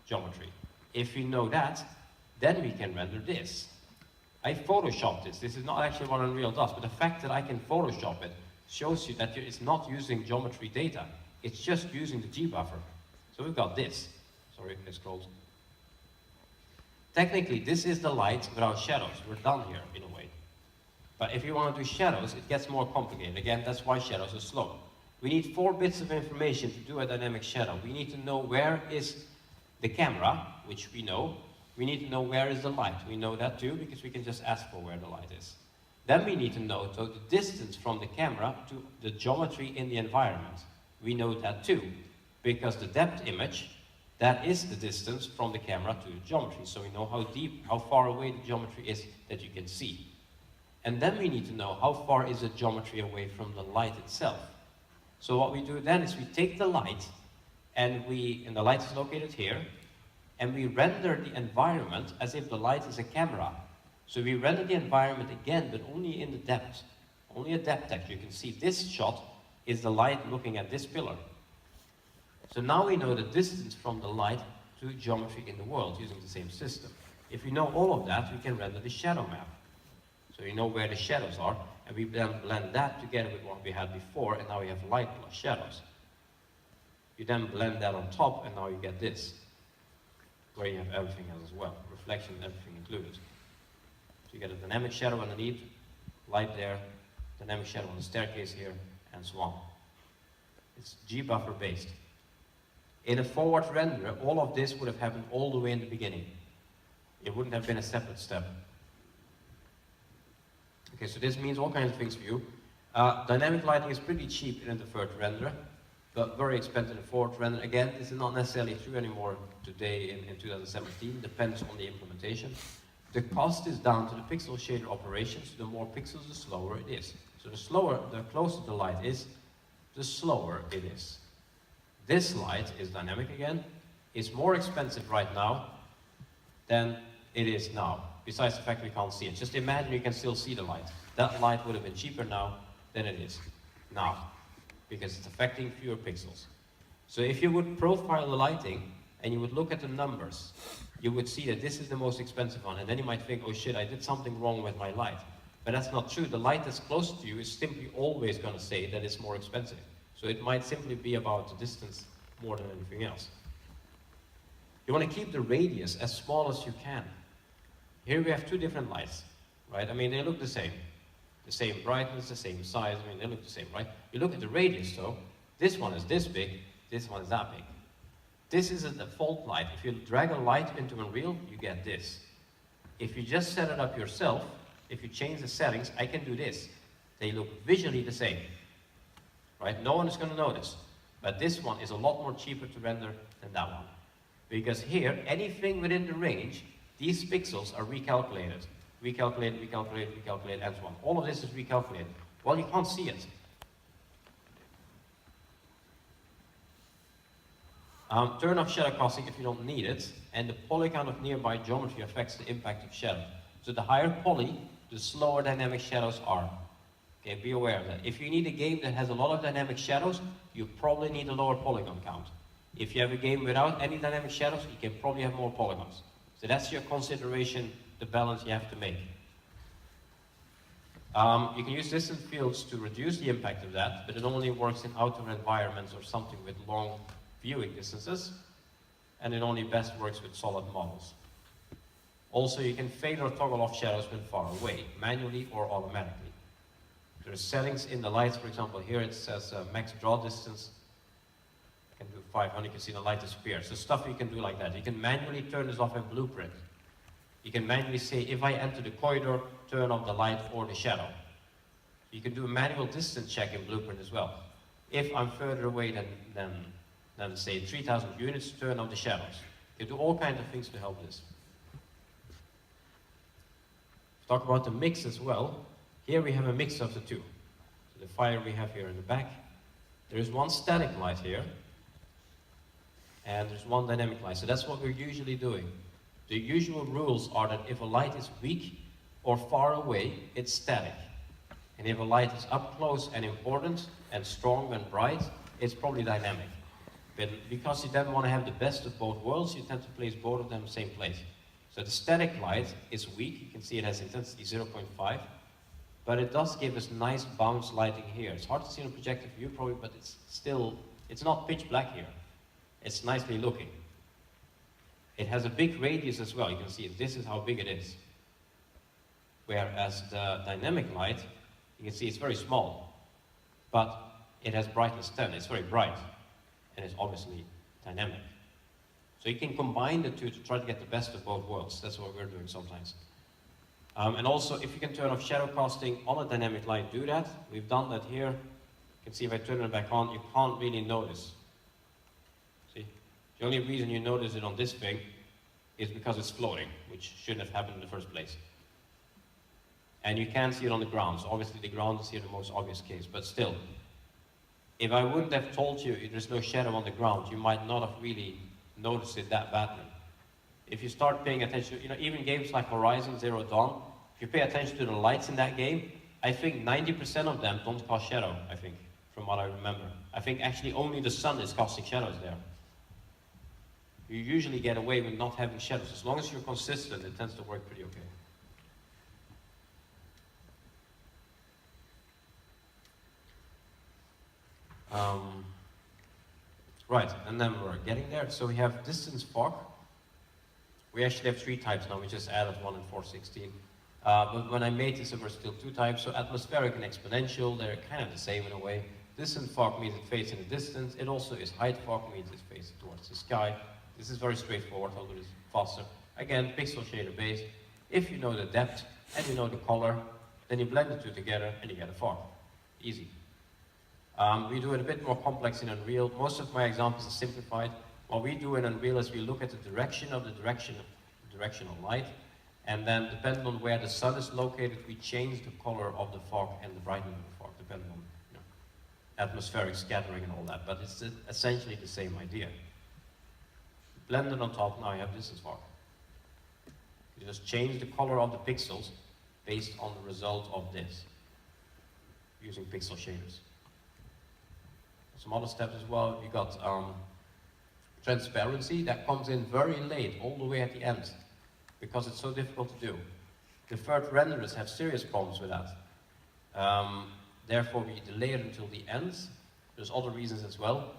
geometry. If we know that, then we can render this. I photoshopped this. This is not actually what Unreal does, but the fact that I can Photoshop it shows you that it's not using geometry data. It's just using the G buffer. So we've got this. Sorry, I scrolled. Technically, this is the light without shadows. We're done here, in a way. But if you want to do shadows, it gets more complicated. Again, that's why shadows are slow. We need 4 bits of information to do a dynamic shadow. We need to know where is the camera, which we know. We need to know where is the light. We know that too, because we can just ask for where the light is. Then we need to know the distance from the camera to the geometry in the environment. We know that too, because the depth image, that is the distance from the camera to the geometry. So we know how deep, how far away the geometry is that you can see. And then we need to know how far is the geometry away from the light itself. So what we do then is we take the light, and the light is located here, and we render the environment as if the light is a camera. So we render the environment again, but only in the depth. Only a depth texture. You can see this shot is the light looking at this pillar. So now we know the distance from the light to geometry in the world using the same system. If we know all of that, we can render the shadow map. So we know where the shadows are, and we then blend that together with what we had before, and now we have light plus shadows. You then blend that on top, and now you get this, where you have everything else as well, reflection, everything included. So you get a dynamic shadow underneath, light there, dynamic shadow on the staircase here, and so on. It's G-buffer based. In a forward renderer, all of this would have happened all the way in the beginning. It wouldn't have been a separate step. Okay, so this means all kinds of things for you. Dynamic lighting is pretty cheap in the third renderer, but very expensive in the fourth renderer. Again, this is not necessarily true anymore today in 2017, depends on the implementation. The cost is down to the pixel shader operations. The more pixels, the slower it is. So the closer the light is, the slower it is. This light is dynamic again. It's more expensive right now than it is now, besides the fact we can't see it. Just imagine you can still see the light. That light would have been cheaper now than it is now, because it's affecting fewer pixels. So if you would profile the lighting and you would look at the numbers, you would see that this is the most expensive one, and then you might think, oh shit, I did something wrong with my light. But that's not true. The light that's close to you is simply always going to say that it's more expensive. So it might simply be about the distance more than anything else. You want to keep the radius as small as you can. Here we have 2 different lights, right? I mean, they look the same. The same brightness, the same size, I mean, they look the same, right? You look at the radius, though. This one is this big, this one is that big. This is a default light. If you drag a light into Unreal, you get this. If you just set it up yourself, if you change the settings, I can do this. They look visually the same, right? No one is going to notice. But this one is a lot more cheaper to render than that one. Because here, anything within the range, these pixels are recalculated. Recalculated, recalculated, recalculated, and so on. All of this is recalculated. Well, you can't see it. Turn off shadow casting if you don't need it, and the poly count of nearby geometry affects the impact of shadow. So the higher poly, the slower dynamic shadows are. Okay, be aware of that. If you need a game that has a lot of dynamic shadows, you probably need a lower polygon count. If you have a game without any dynamic shadows, you can probably have more polygons. So that's your consideration, the balance you have to make. You can use distance fields to reduce the impact of that, but it only works in outdoor environments or something with long viewing distances, and it only best works with solid models. Also, you can fade or toggle off shadows when far away, manually or automatically. There are settings in the lights, for example, here it says max draw distance. You can do 500, you can see the light disappear. So stuff you can do like that. You can manually turn this off in Blueprint. You can manually say, if I enter the corridor, turn off the light or the shadow. You can do a manual distance check in Blueprint as well. If I'm further away than say 3,000 units, turn off the shadows. You can do all kinds of things to help this. Talk about the mix as well. Here we have a mix of the two. So the fire we have here in the back. There is one static light here, and there's one dynamic light. So that's what we're usually doing. The usual rules are that if a light is weak or far away, it's static. And if a light is up close and important and strong and bright, it's probably dynamic. But because you then want to have the best of both worlds, you tend to place both of them in the same place. So the static light is weak. You can see it has intensity 0.5. But it does give us nice bounce lighting here. It's hard to see in a projected view probably, but it's not pitch black here. It's nicely looking. It has a big radius as well. You can see this is how big it is. Whereas the dynamic light, you can see it's very small, but it has brightness 10. It's very bright, and it's obviously dynamic. So you can combine the two to try to get the best of both worlds. That's what we're doing sometimes. And also, if you can turn off shadow casting on a dynamic light, do that. We've done that here. You can see if I turn it back on, you can't really notice. See? The only reason you notice it on this thing is because it's floating, which shouldn't have happened in the first place. And you can see it on the ground. So obviously the ground is here the most obvious case, but still. If I wouldn't have told you there's no shadow on the ground, you might not have really noticed it that badly. If you start paying attention, even games like Horizon Zero Dawn, if you pay attention to the lights in that game, I think 90% of them don't cast shadow, I think, from what I remember. I think actually only the sun is casting shadows there. You usually get away with not having shadows. As long as you're consistent, it tends to work pretty okay. Right, and then we're getting there. So we have distance fog. We actually have 3 types now. We just added one in 4.16. But when I made this, there were still 2 types. So atmospheric and exponential, they're kind of the same in a way. Distant fog means it fades in the distance. It also is height fog, means it fades towards the sky. This is very straightforward. I'll do this faster. Again, pixel shader based. If you know the depth and you know the color, then you blend the two together and you get a fog. Easy. We do it a bit more complex in Unreal. Most of my examples are simplified. What we do in Unreal is we look at the direction of directional light, and then depending on where the sun is located, we change the color of the fog and the brightness of the fog, depending on atmospheric scattering and all that. But it's essentially the same idea. Blend it on top, now you have distance fog. You just change the color of the pixels based on the result of this, using pixel shaders. Some other steps as well. You got transparency that comes in very late, all the way at the end, because it's so difficult to do. Deferred renderers have serious problems with that. Therefore, we delay it until the end. There's other reasons as well.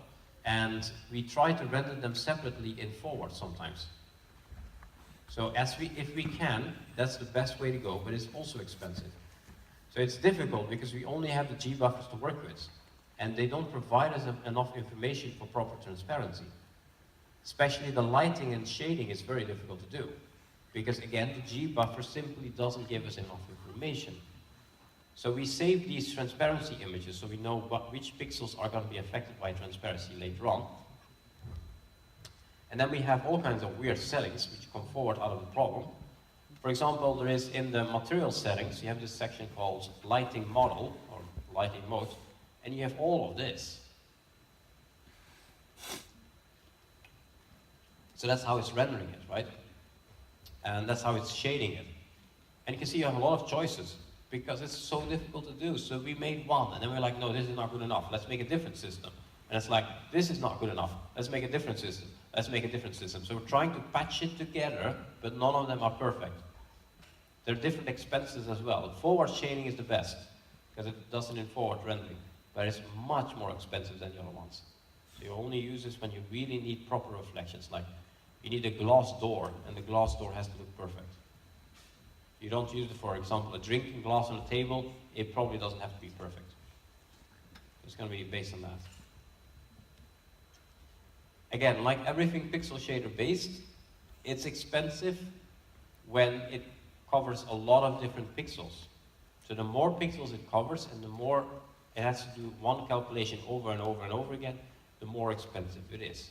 And we try to render them separately in forward sometimes. So if we can, that's the best way to go, but it's also expensive. So it's difficult because we only have the G buffers to work with. And they don't provide us enough information for proper transparency. Especially the lighting and shading is very difficult to do. Because again, the G buffer simply doesn't give us enough information. So we save these transparency images so we know which pixels are going to be affected by transparency later on. And then we have all kinds of weird settings which come forward out of the problem. For example, there is in the material settings, you have this section called lighting model, or lighting mode, and you have all of this. So that's how it's rendering it, right? And that's how it's shading it. And you can see you have a lot of choices because it's so difficult to do. So we made one, and then we're like, no, this is not good enough. Let's make a different system. And it's like, this is not good enough. Let's make a different system. Let's make a different system. So we're trying to patch it together, but none of them are perfect. There are different expenses as well. Forward shading is the best because it does it in forward rendering, but it's much more expensive than the other ones. So you only use this when you really need proper reflections, like you need a glass door, and the glass door has to look perfect. You don't use it, for example, a drinking glass on a table, it probably doesn't have to be perfect. It's going to be based on that. Again, like everything pixel shader based, it's expensive when it covers a lot of different pixels. So the more pixels it covers and the more it has to do one calculation over and over and over again, the more expensive it is.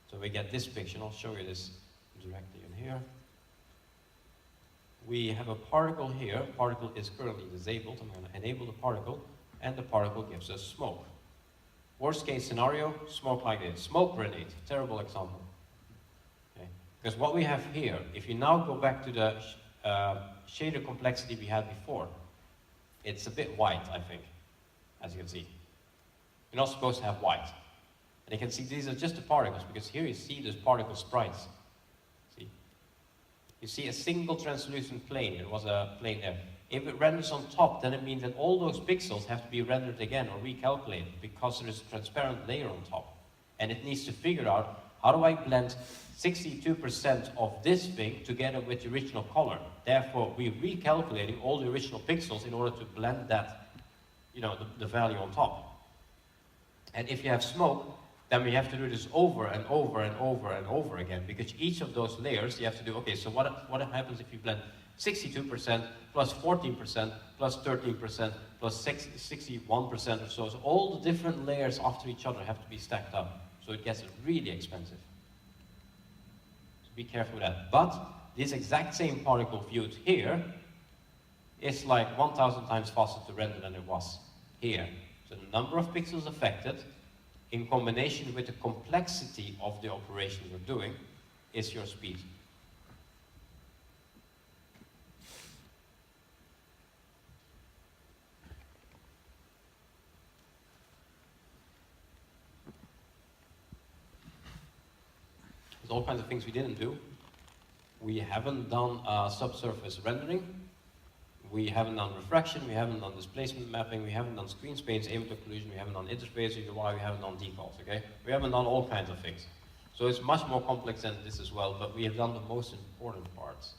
So we get this picture, and I'll show you this directly in here. We have a particle here. Particle is currently disabled. I'm going to enable the particle, and the particle gives us smoke. Worst case scenario, smoke like this. Smoke grenade, terrible example. Okay. Because what we have here, if you now go back to the shader complexity we had before, it's a bit white, I think, as you can see. You're not supposed to have white. And you can see these are just the particles, because here you see those particle sprites. See? You see a single translucent plane. It was a plane there. If it renders on top, then it means that all those pixels have to be rendered again or recalculated because there is a transparent layer on top. And it needs to figure out, how do I blend 62% of this thing together with the original color? Therefore, we're recalculating all the original pixels in order to blend that, you know, the value on top. And if you have smoke, then we have to do this over and over and over and over again, because each of those layers you have to do, okay, so what happens if you blend 62% plus 14% plus 13% plus 61% or so? So all the different layers after each other have to be stacked up. So it gets really expensive. So be careful with that. But this exact same particle viewed here is like 1,000 times faster to render than it was here. So the number of pixels affected in combination with the complexity of the operation you're doing is your speed. There's all kinds of things we didn't do. We haven't done subsurface rendering. We haven't done refraction, we haven't done displacement mapping, we haven't done screen space, aim occlusion, we haven't done interface UI, we haven't done decals, okay? We haven't done all kinds of things. So it's much more complex than this as well, but we have done the most important parts.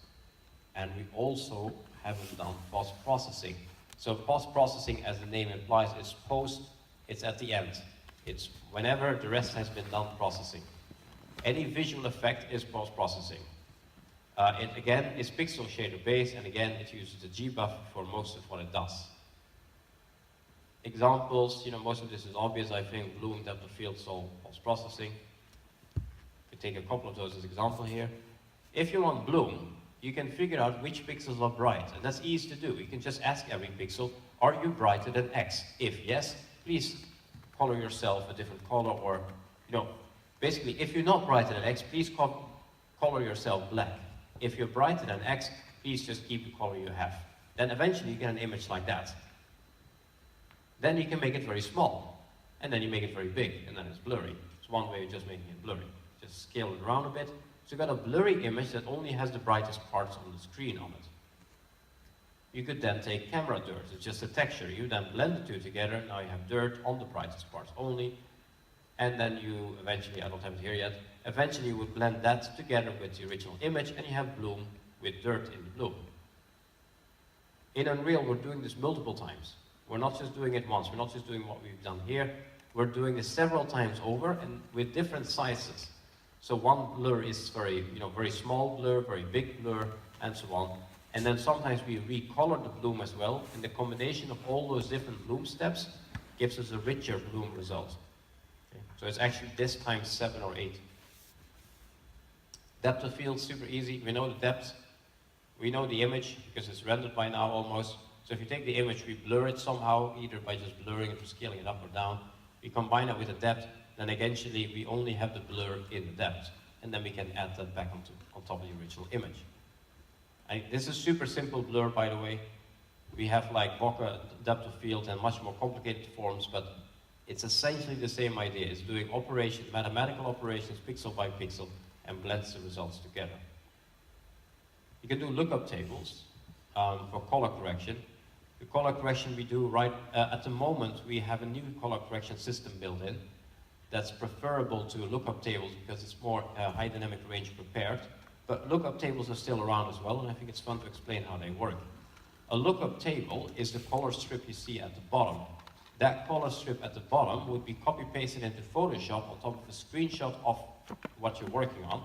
And we also haven't done post-processing. So post-processing, as the name implies, is post, it's at the end. It's whenever the rest has been done processing. Any visual effect is post-processing. It again is pixel shader based, and again it uses the G buffer for most of what it does. Examples, you know, most of this is obvious, I think. Bloom, depth of field, so post processing. We take a couple of those as example here. If you want bloom, you can figure out which pixels are bright, and that's easy to do. You can just ask every pixel, are you brighter than X? If yes, please color yourself a different color, or, you know, basically, if you're not brighter than X, please color yourself black. If you're brighter than X, please just keep the color you have. Then eventually you get an image like that. Then you can make it very small, and then you make it very big, and then it's blurry. It's one way of just making it blurry. Just scale it around a bit. So you've got a blurry image that only has the brightest parts on the screen on it. You could then take camera dirt, it's just a texture. You then blend the two together, now you have dirt on the brightest parts only, and then you eventually, I don't have it here yet, eventually you would blend that together with the original image, and you have bloom with dirt in the bloom. In Unreal, we're doing this multiple times. We're not just doing it once, we're not just doing what we've done here, we're doing this several times over and with different sizes. So one blur is very small blur, very big blur, and so on. And then sometimes we recolor the bloom as well, and the combination of all those different bloom steps gives us a richer bloom result. Okay. So it's actually this times 7 or 8. Depth of field, super easy. We know the depth. We know the image, because it's rendered by now almost. So if you take the image, we blur it somehow, either by just blurring it or scaling it up or down. We combine it with the depth, then eventually we only have the blur in the depth. And then we can add that back on top of the original image. This is super simple blur, by the way. We have like bokeh, depth of field, and much more complicated forms, but it's essentially the same idea. It's doing mathematical operations, pixel by pixel, and blends the results together. You can do lookup tables for color correction. The color correction we do at the moment, we have a new color correction system built in that's preferable to lookup tables because it's more high dynamic range prepared. But lookup tables are still around as well, and I think it's fun to explain how they work. A lookup table is the color strip you see at the bottom. That color strip at the bottom would be copy-pasted into Photoshop on top of a screenshot of what you're working on.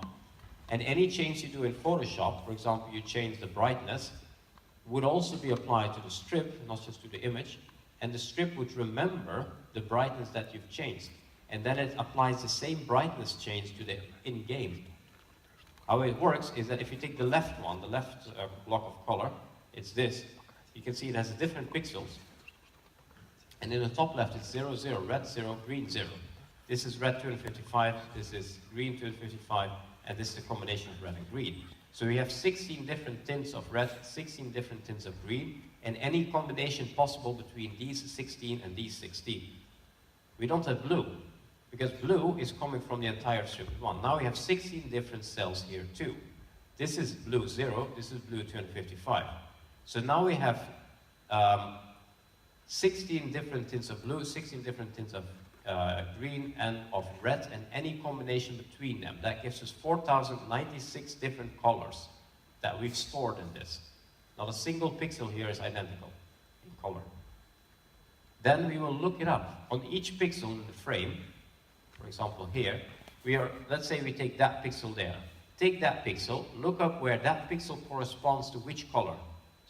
And any change you do in Photoshop, for example, you change the brightness, would also be applied to the strip, not just to the image, and the strip would remember the brightness that you've changed. And then it applies the same brightness change to the in-game. How it works is that if you take the left one, the left block of color, it's this. You can see it has different pixels. And in the top left, it's 0, 0, red 0, green 0. This is red 255, this is green 255, and this is the combination of red and green. So we have 16 different tints of red, 16 different tints of green, and any combination possible between these 16 and these 16. We don't have blue, because blue is coming from the entire strip of 1. Now we have 16 different cells here too. This is blue 0, this is blue 255. So now we have 16 different tints of blue, 16 different tints of green and of red, and any combination between them. That gives us 4,096 different colors that we've stored in this. Not a single pixel here is identical in color. Then we will look it up. On each pixel in the frame, for example here, let's say we take that pixel there. Take that pixel, look up where that pixel corresponds to which color.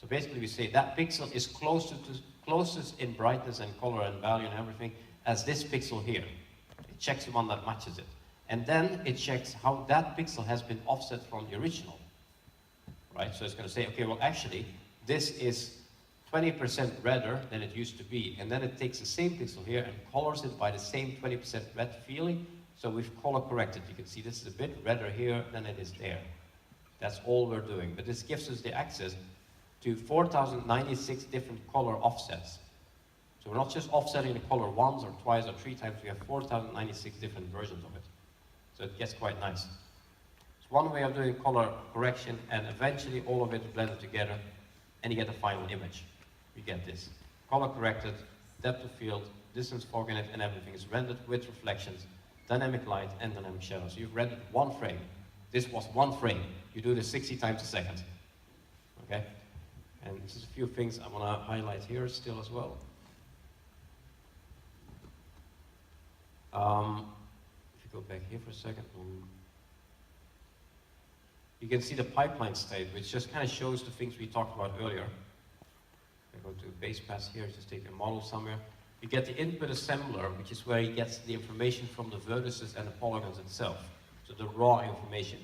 So basically we say that pixel is closest in brightness and color and value and everything as this pixel here. It checks the one that matches it. And then it checks how that pixel has been offset from the original. Right? So it's going to say, okay, well actually, this is 20% redder than it used to be. And then it takes the same pixel here and colors it by the same 20% red feeling. So we've color corrected. You can see this is a bit redder here than it is there. That's all we're doing. But this gives us the access to 4,096 different color offsets. So we're not just offsetting the color once or twice or 3 times, we have 4,096 different versions of it. So it gets quite nice. It's one way of doing color correction, and eventually all of it is blended together, and you get a final image. You get this. Color corrected, depth of field, distance fog in it, and everything is rendered with reflections, dynamic light, and dynamic shadows. So you've rendered one frame. This was one frame. You do this 60 times a second. Okay? And there's a few things I want to highlight here still as well. If you go back here for a second, you can see the pipeline state, which just kind of shows the things we talked about earlier. I go to base pass here, just take a model somewhere. You get the input assembler, which is where he gets the information from the vertices and the polygons itself, so the raw information.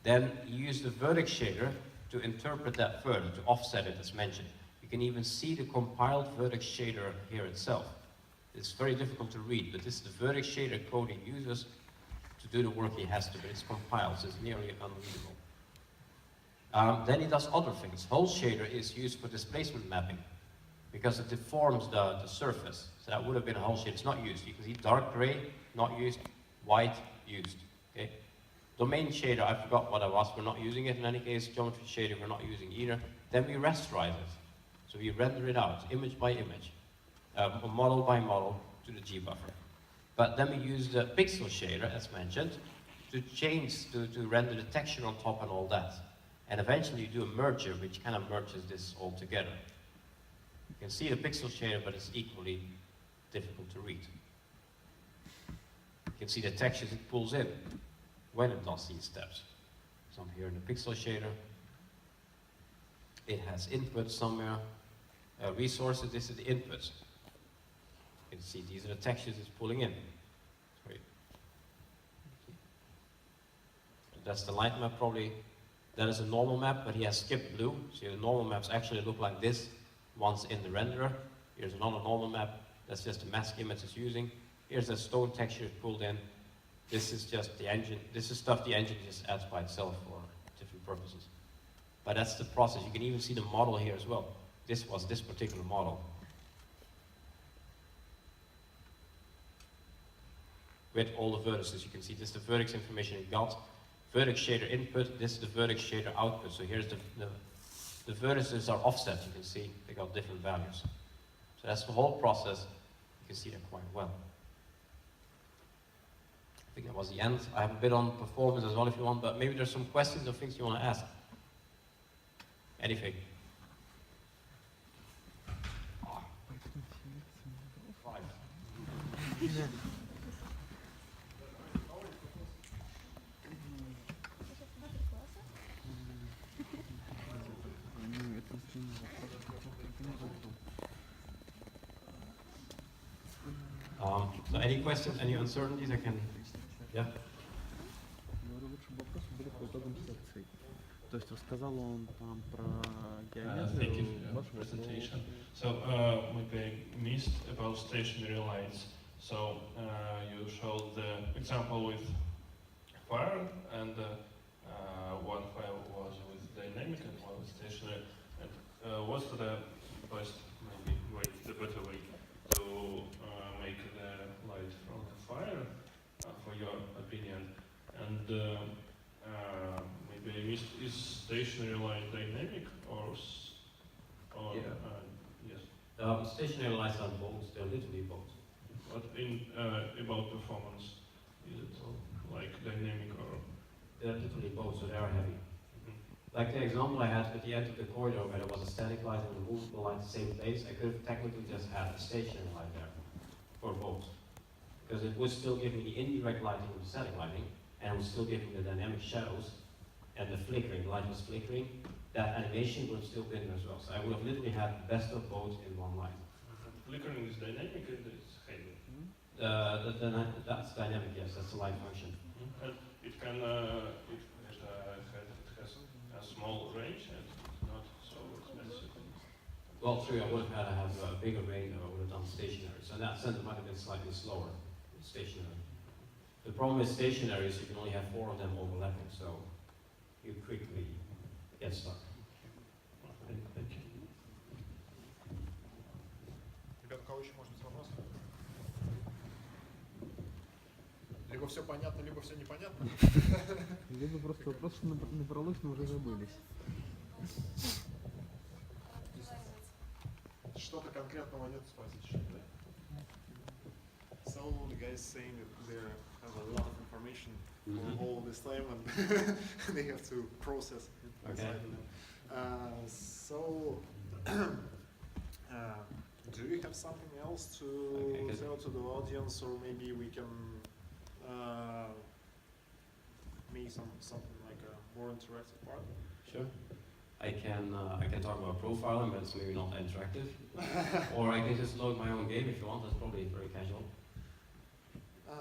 Then you use the vertex shader to interpret that further, to offset it as mentioned. You can even see the compiled vertex shader here itself. It's very difficult to read, but this is the vertex shader code he uses to do the work he has to, but it's compiled, so it's nearly unreadable. Then he does other things. Hull shader is used for displacement mapping because it deforms the surface. So that would have been a hull shader. It's not used. You can see dark gray, not used, white, used. Okay? Domain shader, I forgot what it was. We're not using it in any case. Geometry shader, we're not using either. Then we rasterize it. So we render it out, image by image, model by model to the G buffer. But then we use the pixel shader, as mentioned, to change, to render the texture on top and all that. And eventually you do a merger, which kind of merges this all together. You can see the pixel shader, but it's equally difficult to read. You can see the textures it pulls in. when it does these steps. So I'm here in the pixel shader. It has input somewhere. Resources, this is the inputs. You can see these are the textures it's pulling in. Sorry. That's the light map probably. That is a normal map, but he has skipped blue. So the normal maps actually look like this once in the renderer. Here's another normal map. That's just the mask image it's using. Here's the stone texture pulled in. This is just the engine. This is stuff the engine just adds by itself for different purposes. But that's the process. You can even see the model here as well. This was this particular model. With all the vertices, you can see this is the vertex information it got. Vertex shader input, this is the vertex shader output. So here's the vertices are offset, you can see they got different values. So that's the whole process. You can see that quite well. I think that was the end. I have a bit on performance as well if you want, but maybe there's some questions or things you want to ask. Anything? Right. So any questions, any uncertainties I can, yeah? Лучше бы вопросы были по итогам секции. То есть рассказал он там про Thank you геометрию. for your presentation. So maybe I missed about stationary lights. So you showed the example with fire, and one fire was with dynamic and one with stationary. And what's the best, maybe way, the better way to make the light from the fire, for your opinion? And maybe I missed, is stationary light dynamic or Yeah. Yes? Stationary lights are both, they're literally both. But in about performance, is it like dynamic or? They're literally both, so they are heavy. Like the example I had at the end of the corridor where there was a static light and a movable light at the same place, I could have technically just had a stationary light there for both. Because it was still giving the indirect lighting with the static lighting, and it was still giving the dynamic shadows and the flickering, the light was flickering. That animation would have still been there as well. So I would have literally had the best of both in one light. Flickering is dynamic and it's heavy. That's dynamic, yes, that's the light function. And it can, it has a small range and not so expensive. Well, true, I would have had to have a bigger range, or I would have done stationary. So in that sense, it might have been slightly slower, stationary. The problem with stationary is you can only have 4 of them overlapping, so you quickly get stuck. Thank you. Ребят, у кого еще может быть вопрос? Либо все понятно, либо все непонятно. Либо просто вопросы набралось, но уже забылись. Что-то конкретного нет спросить, да? So the guys saying that they have a lot of information for all this time and they have to process it inside of them. So do you have something else to tell to the audience, or maybe we can make something like a more interactive part? Sure. I can talk about profiling, but it's maybe not interactive. Or I can just load my own game if you want. That's probably very casual.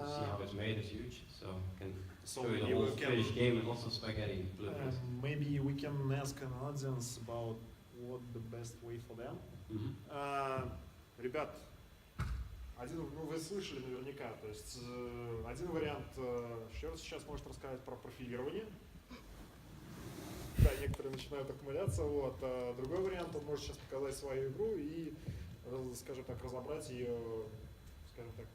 See how it's made. It's huge, so I can show you the whole finished game with lots of spaghetti blueprints. Maybe we can ask an audience about what the best way for them. Ребят, вы слышали наверняка, то есть один вариант, Шьорда сейчас может рассказать про профилирование. Да, некоторые начинают ухмыляться, вот. А другой вариант, он может сейчас показать свою игру и, скажем так, разобрать ее, скажем так,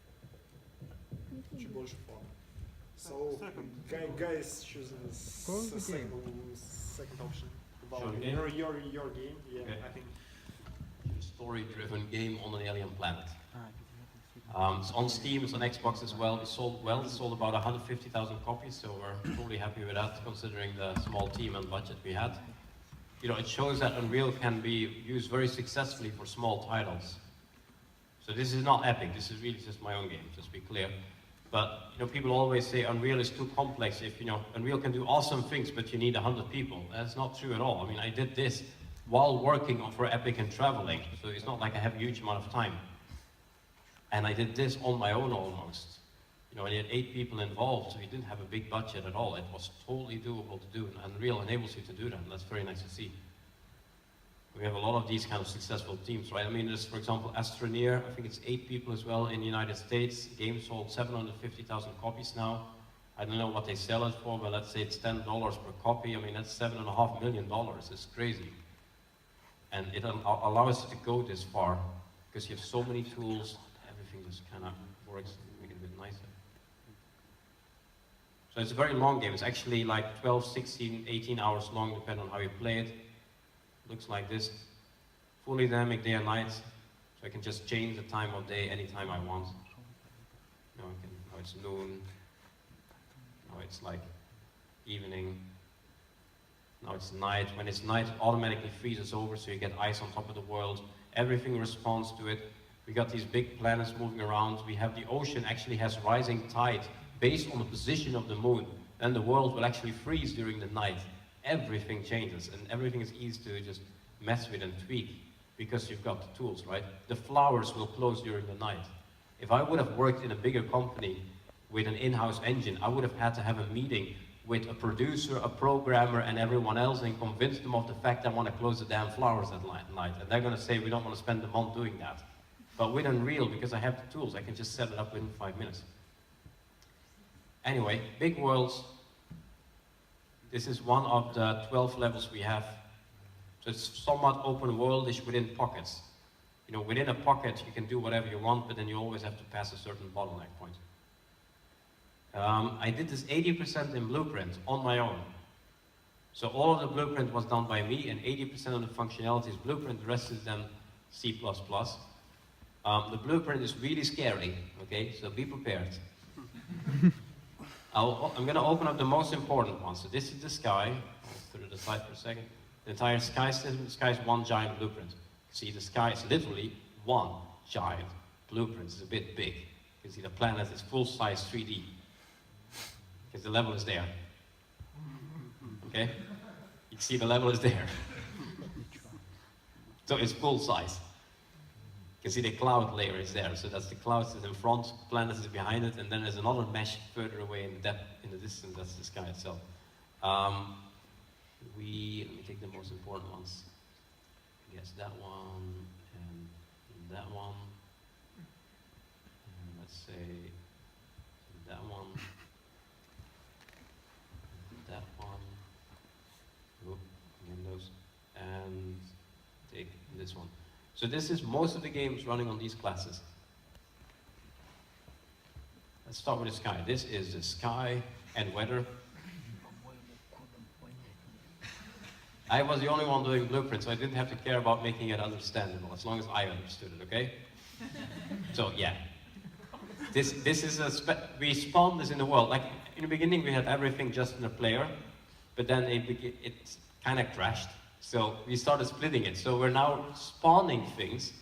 чуть больше формы. So, guys choose the second option about your game. Yeah, Okay. I think. Story-driven game on an alien planet. It's on Steam, it's on Xbox as well. It sold well. It sold about 150,000 copies, so we're totally happy with that, considering the small team and budget we had. You know, it shows that Unreal can be used very successfully for small titles. So this is not Epic. This is really just my own game, just to be clear. But people always say Unreal is too complex. If Unreal can do awesome things, but you need 100 people. That's not true at all. I mean, I did this while working for Epic and traveling, so it's not like I have a huge amount of time. And I did this on my own almost. I had 8 people involved, so we didn't have a big budget at all. It was totally doable to do, and Unreal enables you to do that, and that's very nice to see. We have a lot of these kind of successful teams, right? I mean, there's, for example, Astroneer, I think it's 8 people as well in the United States. The game sold 750,000 copies now. I don't know what they sell it for, but let's say it's $10 per copy. I mean, that's $7.5 million. It's crazy. And it allows you to go this far, because you have so many tools, everything just kind of works to make it a bit nicer. So it's a very long game. It's actually like 12, 16, 18 hours long, depending on how you play it. Looks like this, fully dynamic day and night, so I can just change the time of day anytime I want. Now it's noon, now it's like evening, now it's night. When it's night, it automatically freezes over, so you get ice on top of the world. Everything responds to it. We got these big planets moving around. We have the ocean actually has rising tide based on the position of the moon. Then the world will actually freeze during the night. Everything changes, and everything is easy to just mess with and tweak because you've got the tools, right? The flowers will close during the night. If I would have worked in a bigger company with an in-house engine, I would have had to have a meeting with a producer, a programmer, and everyone else and convince them of the fact I want to close the damn flowers at night. And they're going to say, we don't want to spend the month doing that. But with Unreal, because I have the tools, I can just set it up within 5 minutes. Anyway, big worlds. This is one of the 12 levels we have. So it's somewhat open worldish within pockets. Within a pocket, you can do whatever you want, but then you always have to pass a certain bottleneck point. I did this 80% in Blueprint on my own. So all of the Blueprint was done by me, and 80% of the functionality is Blueprint, the rest is then C++. The Blueprint is really scary, okay? So be prepared. I'm going to open up the most important one. So this is the sky. I'll put it aside for a second. The entire sky system, the sky is one giant blueprint. See, the sky is literally one giant blueprint. It's a bit big. You can see the planet is full-size 3D. Because the level is there. Okay? You can see the level is there. So it's full-size. You can see the cloud layer is there, so that's the clouds is in front, the planet is behind it, and then there's another mesh further away in the distance, that's the sky itself. Let me take the most important ones. Yes, that one, and that one, and let's say that one, that one, oh, again those, and take this one. So this is most of the games running on these classes. Let's start with the sky. This is the sky and weather. I was the only one doing Blueprint, so I didn't have to care about making it understandable, as long as I understood it, okay? So yeah. This is we spawned this in the world. Like, in the beginning we had everything just in the player, but then it kind of crashed. So we started splitting it. So we're now spawning things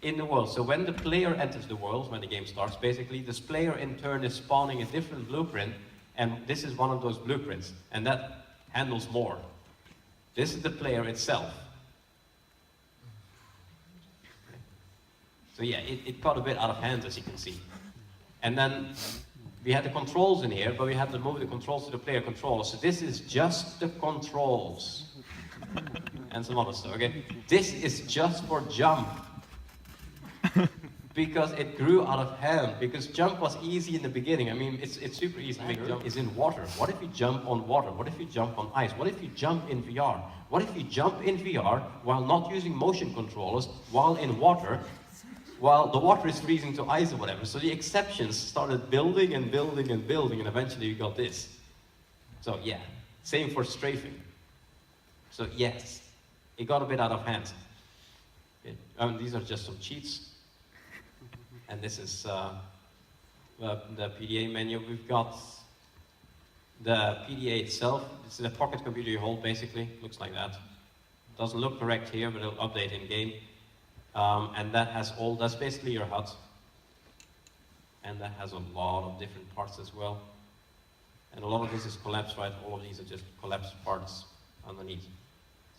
in the world. So when the player enters the world, when the game starts, basically, this player in turn is spawning a different blueprint, and this is one of those blueprints, and that handles more. This is the player itself. So yeah, it got a bit out of hand, as you can see. And then we had the controls in here, but we had to move the controls to the player controller. So this is just the controls. And some other stuff, okay? This is just for jump. Because it grew out of hand. Because jump was easy in the beginning. I mean, it's super easy to make jump. It's in water. What if you jump on water? What if you jump on ice? What if you jump in VR? What if you jump in VR while not using motion controllers, while in water, while the water is freezing to ice or whatever? So the exceptions started building and building and building, and eventually you got this. So yeah, same for strafing. So yes, it got a bit out of hand. These are just some cheats. And this is the PDA menu. We've got the PDA itself. This is a pocket computer you hold, basically. Looks like that. Doesn't look correct here, but it'll update in game. And that has that's basically your HUD. and that has a lot of different parts as well. And a lot of this is collapsed, right? All of these are just collapsed parts underneath.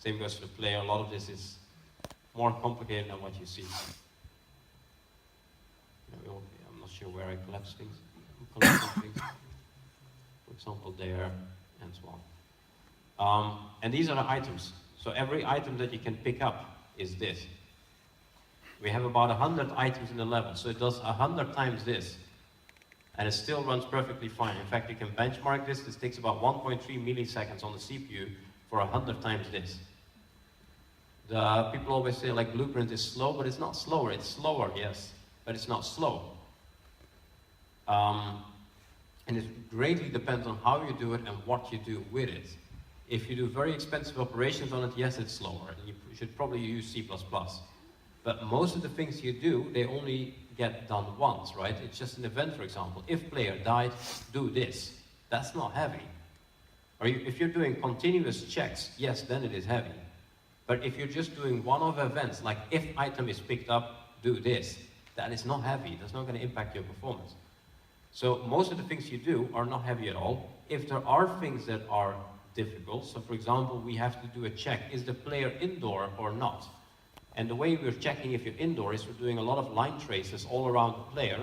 Same goes for the player. A lot of this is more complicated than what you see. I'm not sure where I collapse things. I'm collapsing things. For example, there, and so on. And these are the items. So every item that you can pick up is this. We have about 100 items in the level, so it does 100 times this. And it still runs perfectly fine. In fact, you can benchmark this. This takes about 1.3 milliseconds on the CPU for 100 times this. The people always say like Blueprint is slow, but it's not slower. It's slower, yes, but it's not slow. And it greatly depends on how you do it and what you do with it. If you do very expensive operations on it, yes, it's slower. And you should probably use C++. But most of the things you do, they only get done once, right? It's just an event, for example. If player died, do this. That's not heavy. Or if you're doing continuous checks, yes, then it is heavy. But if you're just doing one-off events, like if item is picked up, do this, that is not heavy. That's not going to impact your performance. So most of the things you do are not heavy at all. If there are things that are difficult, so for example, we have to do a check, is the player indoor or not? And the way we're checking if you're indoor is we're doing a lot of line traces all around the player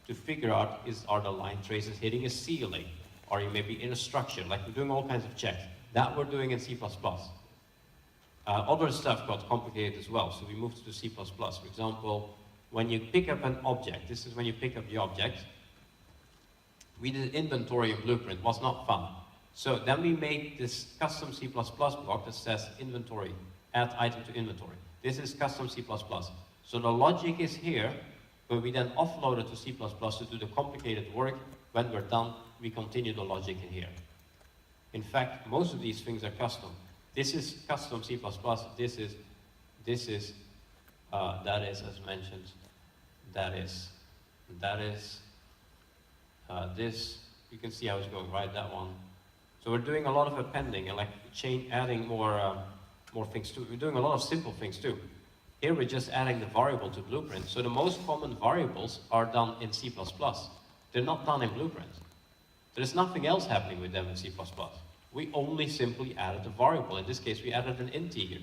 to figure out are the line traces hitting a ceiling, or you may be in a structure, like we're doing all kinds of checks. That we're doing in C++. Other stuff got complicated as well, so we moved to C++. For example, when you pick up an object, this is when you pick up the object, we did inventory in Blueprint, was not fun. So then we made this custom C++ block that says inventory, add item to inventory. This is custom C++. So the logic is here, but we then offload it to C++ to do the complicated work. When we're done, we continue the logic in here. In fact, most of these things are custom. This is custom C++. That is, as mentioned, this, you can see how it's going, right, that one. So we're doing a lot of appending and like adding more things too. We're doing a lot of simple things too. Here we're just adding the variable to Blueprint. So the most common variables are done in C++. They're not done in Blueprint. There's nothing else happening with them in C++. We only simply added a variable. In this case, we added an integer.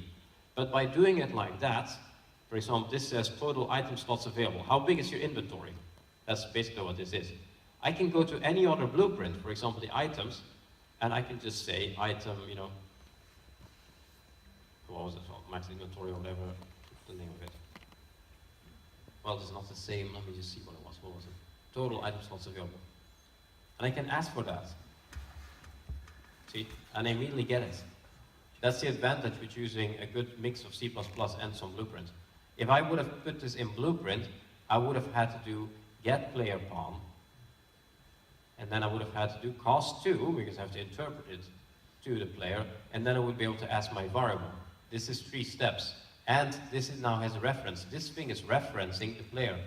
But by doing it like that, for example, this says total item slots available. How big is your inventory? That's basically what this is. I can go to any other Blueprint, for example, the items, and I can just say item, you know, what was it called? Max inventory or whatever, the name of it. Well, it's not the same. Let me just see what it was. What was it? Total item slots available. And I can ask for that. See? And I immediately get it. That's the advantage with using a good mix of C++ and some Blueprint. If I would have put this in Blueprint, I would have had to do get player pawn, and then I would have had to do cost2, because I have to interpret it to the player, and then I would be able to ask my variable. This is 3 steps. And this now has a reference. This thing is referencing the player.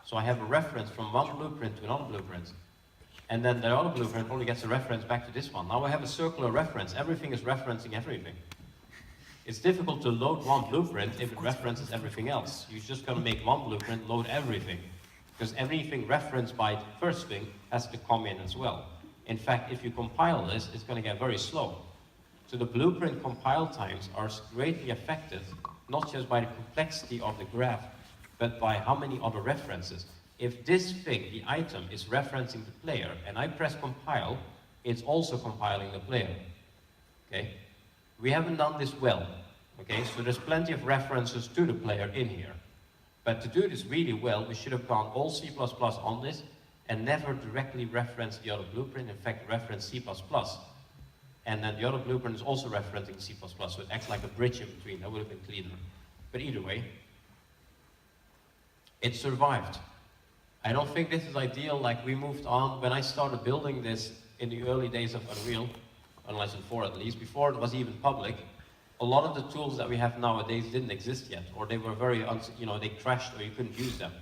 So I have a reference from one Blueprint to another Blueprint. And then the other Blueprint probably gets a reference back to this one. Now I have a circular reference. Everything is referencing everything. It's difficult to load one Blueprint if it references everything else. You just gotta make one Blueprint load everything. Because everything referenced by the first thing has to come in as well. In fact, if you compile this, it's gonna get very slow. So the Blueprint compile times are greatly affected, not just by the complexity of the graph, but by how many other references. If this thing, the item, is referencing the player, and I press compile, it's also compiling the player. Okay? We haven't done this well. Okay? So there's plenty of references to the player in here. But to do this really well, we should have gone all C++ on this, and never directly reference the other Blueprint, in fact, reference C++. And then the other Blueprint is also referencing C++, so it acts like a bridge in between. That would have been cleaner. But either way, it survived. I don't think this is ideal. Like, we moved on. When I started building this in the early days of Unreal, unless in 4 at least, before it was even public, a lot of the tools that we have nowadays didn't exist yet, or they were very, they crashed or you couldn't use them.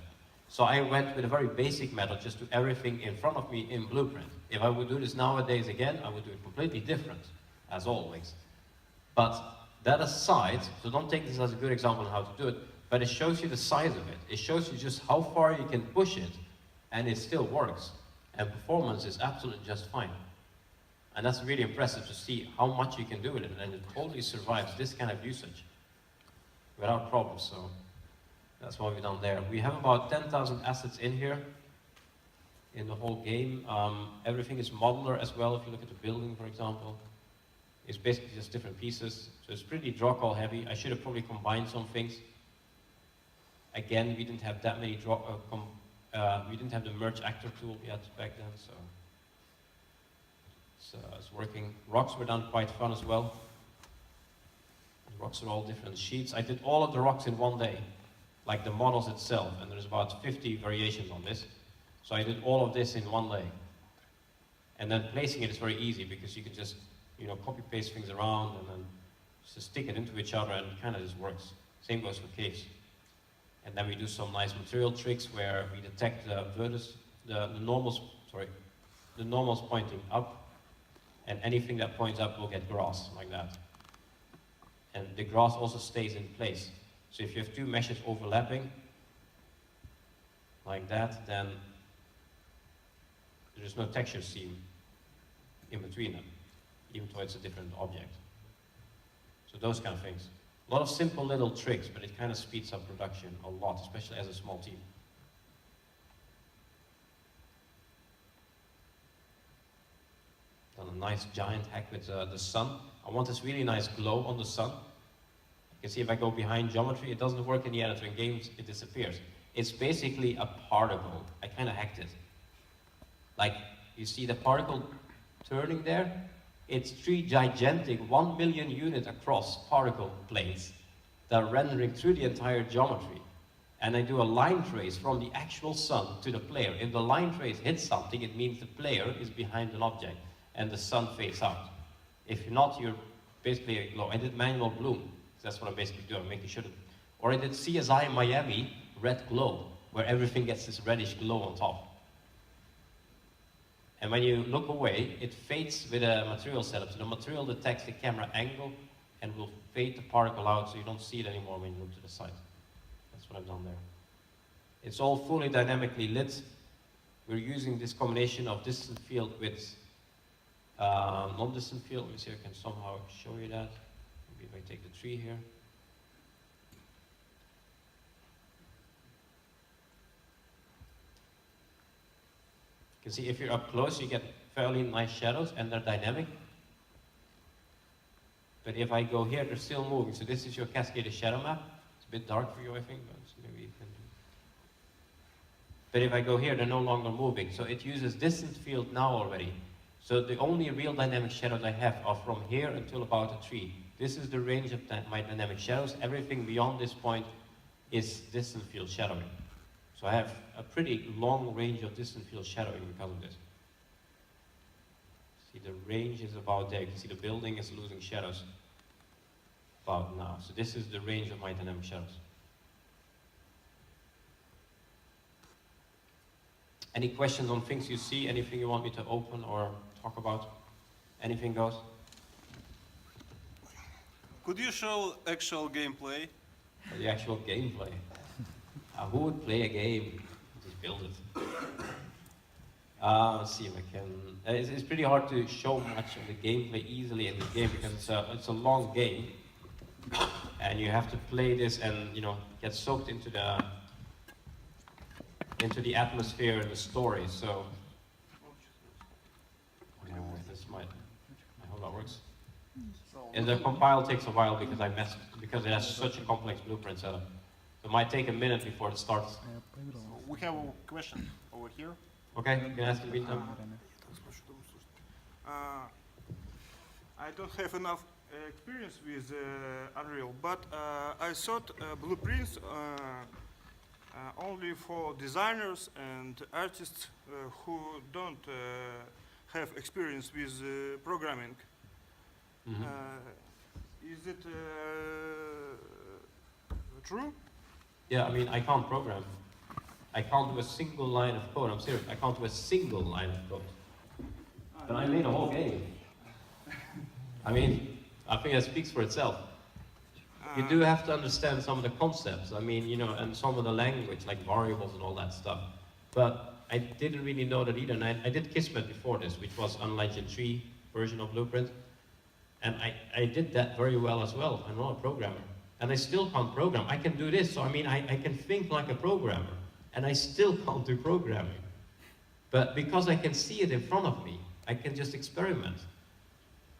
So I went with a very basic method, just do everything in front of me in Blueprint. If I would do this nowadays again, I would do it completely different, as always. But that aside, so don't take this as a good example of how to do it, but it shows you the size of it. It shows you just how far you can push it and it still works. And performance is absolutely just fine. And that's really impressive to see how much you can do with it, and it totally survives this kind of usage without problems. So that's what we've done there. We have about 10,000 assets in here, in the whole game. Everything is modular as well. If you look at the building, for example, it's basically just different pieces. So it's pretty draw call heavy. I should have probably combined some things. Again, we didn't have that many we didn't have the merge actor tool yet back then, so it's working. Rocks were done quite fun as well. The rocks are all different sheets. I did all of the rocks in one day, like the models itself, and there's about 50 variations on this. So I did all of this in one day. And then placing it is very easy because you can just, copy paste things around and then just stick it into each other and it kind of just works. Same goes for caves. And then we do some nice material tricks where we detect the vertices, the normals pointing up, and anything that points up will get grass, like that. And the grass also stays in place. So if you have two meshes overlapping, like that, then there's no texture seam in between them, even though it's a different object. So those kind of things. A lot of simple little tricks, but it kind of speeds up production a lot, especially as a small team. Done a nice giant hack with the sun. I want this really nice glow on the sun. You can see if I go behind geometry, it doesn't work in the editor. In games, it disappears. It's basically a particle. I kind of hacked it. Like, you see the particle turning there? It's 3 gigantic 1 million unit across particle planes that are rendering through the entire geometry. And I do a line trace from the actual sun to the player. If the line trace hits something, it means the player is behind an object and the sun fades out. If not, you're basically a glow. I did manual bloom. That's what I'm basically doing, making sure that, or I did CSI Miami red glow, where everything gets this reddish glow on top. And when you look away, it fades with a material setup. So the material detects the camera angle and will fade the particle out so you don't see it anymore when you look to the side. That's what I've done there. It's all fully dynamically lit. We're using this combination of distant field with non-distant field. Let me see if I can somehow show you that. Maybe if I take the tree here. You can see if you're up close, you get fairly nice shadows and they're dynamic. But if I go here, they're still moving. So this is your cascaded shadow map. It's a bit dark for you, I think, but maybe you can do. But if I go here, they're no longer moving. So it uses distant field now already. So the only real dynamic shadows I have are from here until about a tree. This is the range of my dynamic shadows. Everything beyond this point is distant field shadowing. So I have a pretty long range of distant field shadowing because of this. See, the range is about there. You can see the building is losing shadows about now. So this is the range of my dynamic shadows. Any questions on things you see? Anything you want me to open or talk about? Anything goes? Could you show actual gameplay? The actual gameplay. Who would play a game? Just build it. Let's see if I can. It's pretty hard to show much of the gameplay easily in the game because it's a long game, and you have to play this and get soaked into the atmosphere and the story. So I hope that works. And the compile takes a while because it has such a complex blueprint setup. So it might take a minute before it starts. We have a question over here. Okay, you can ask in the meantime. I don't have enough experience with Unreal, but I thought blueprints only for designers and artists who don't have experience with programming. Mm-hmm. Is it true? Yeah, I mean, I can't program. I can't do a single line of code. I'm serious. I can't do a single line of code. But I made a whole game. I mean, I think that speaks for itself. You do have to understand some of the concepts. I mean, and some of the language, like variables and all that stuff. But I didn't really know that either. And I did Kismet before this, which was Unreal Engine 3 version of Blueprint. And I did that very well as well. I'm not a programmer. And I still can't program. I can do this, so I mean, I can think like a programmer. And I still can't do programming. But because I can see it in front of me, I can just experiment.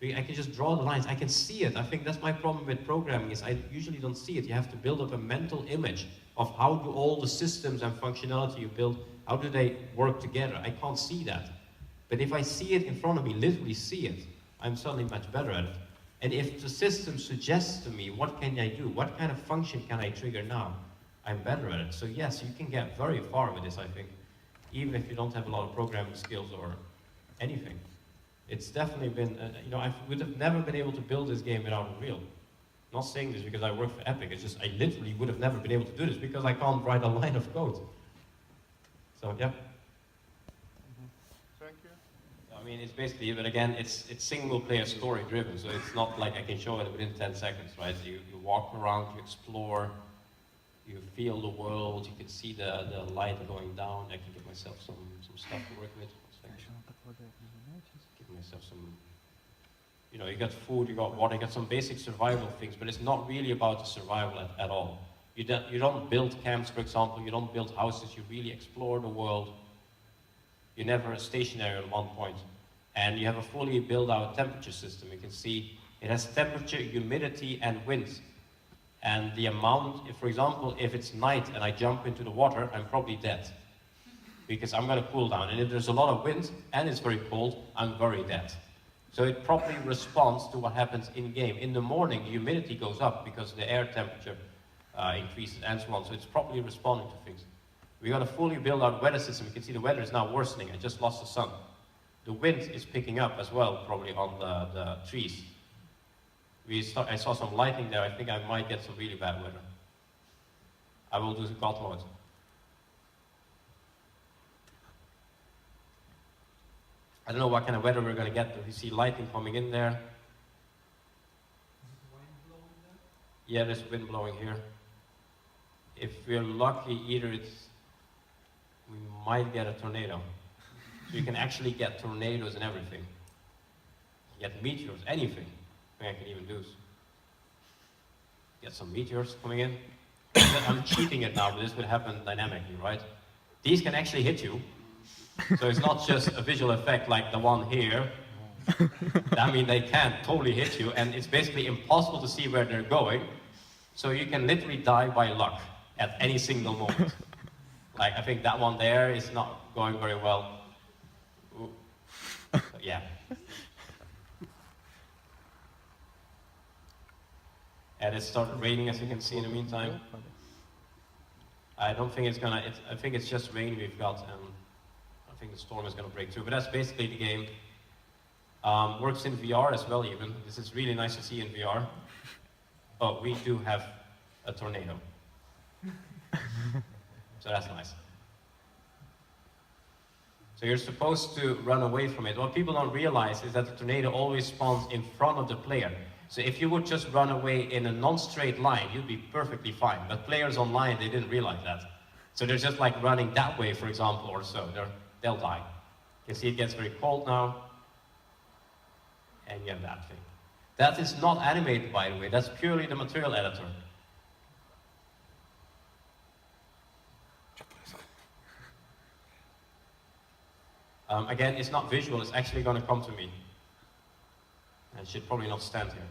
I can just draw the lines. I can see it. I think that's my problem with programming is I usually don't see it. You have to build up a mental image of how do all the systems and functionality you build, how do they work together? I can't see that. But if I see it in front of me, literally see it, I'm suddenly much better at it. And if the system suggests to me, what can I do? What kind of function can I trigger now? I'm better at it. So yes, you can get very far with this, I think, even if you don't have a lot of programming skills or anything. It's definitely been, you know, I would have never been able to build this game without Unreal. Not saying this because I work for Epic, it's just I literally would have never been able to do this because I can't write a line of code. So yeah. Thank you. I mean, it's basically, but again, it's single player story driven, so it's not like I can show it within 10 seconds, right? So you walk around, you explore, you feel the world, you can see the light going down. I can give myself some stuff to work with. Give myself some, you know, you got food, you got water, you got some basic survival things, but it's not really about the survival at all. You don't build camps, for example, you don't build houses, you really explore the world. You're never stationary at one point. And you have a fully built out temperature system. You can see it has temperature, humidity, and wind. And the amount, if, for example, if it's night and I jump into the water, I'm probably dead. Because I'm going to cool down. And if there's a lot of wind and it's very cold, I'm very dead. So it properly responds to what happens in-game. In the morning, the humidity goes up because the air temperature increases and so on. So it's properly responding to things. We got a fully built out weather system. You can see the weather is now worsening. I just lost the sun. The wind is picking up as well, probably on the trees. I saw some lightning there. I think I might get some really bad weather. I will do the God mode. I don't know what kind of weather we're going to get, but you see lightning coming in there. Yeah, there's wind blowing here. If we're lucky, we might get a tornado. So you can actually get tornadoes and everything. Get meteors, anything. I can even do is get some meteors coming in. I'm cheating it now, but this would happen dynamically, right? These can actually hit you. So it's not just a visual effect like the one here. I mean, they can totally hit you, and it's basically impossible to see where they're going. So you can literally die by luck at any single moment. Like, I think that one there is not going very well. Ooh. So, yeah. And it started raining, as you can see in the meantime. I don't think it's gonna, I think it's just rain we've got, and I think the storm is gonna break through. But that's basically the game. Works in VR as well, even. This is really nice to see in VR. Oh, we do have a tornado. So that's nice. So you're supposed to run away from it. What people don't realize is that the tornado always spawns in front of the player. So if you would just run away in a non-straight line, you'd be perfectly fine. But players online, they didn't realize that. So they're just like running that way, for example, or so. They'll die. You can see it gets very cold now. And you have that thing. That is not animated, by the way. That's purely the material editor. Again, it's not visual. It's actually going to come to me. I should probably not stand here.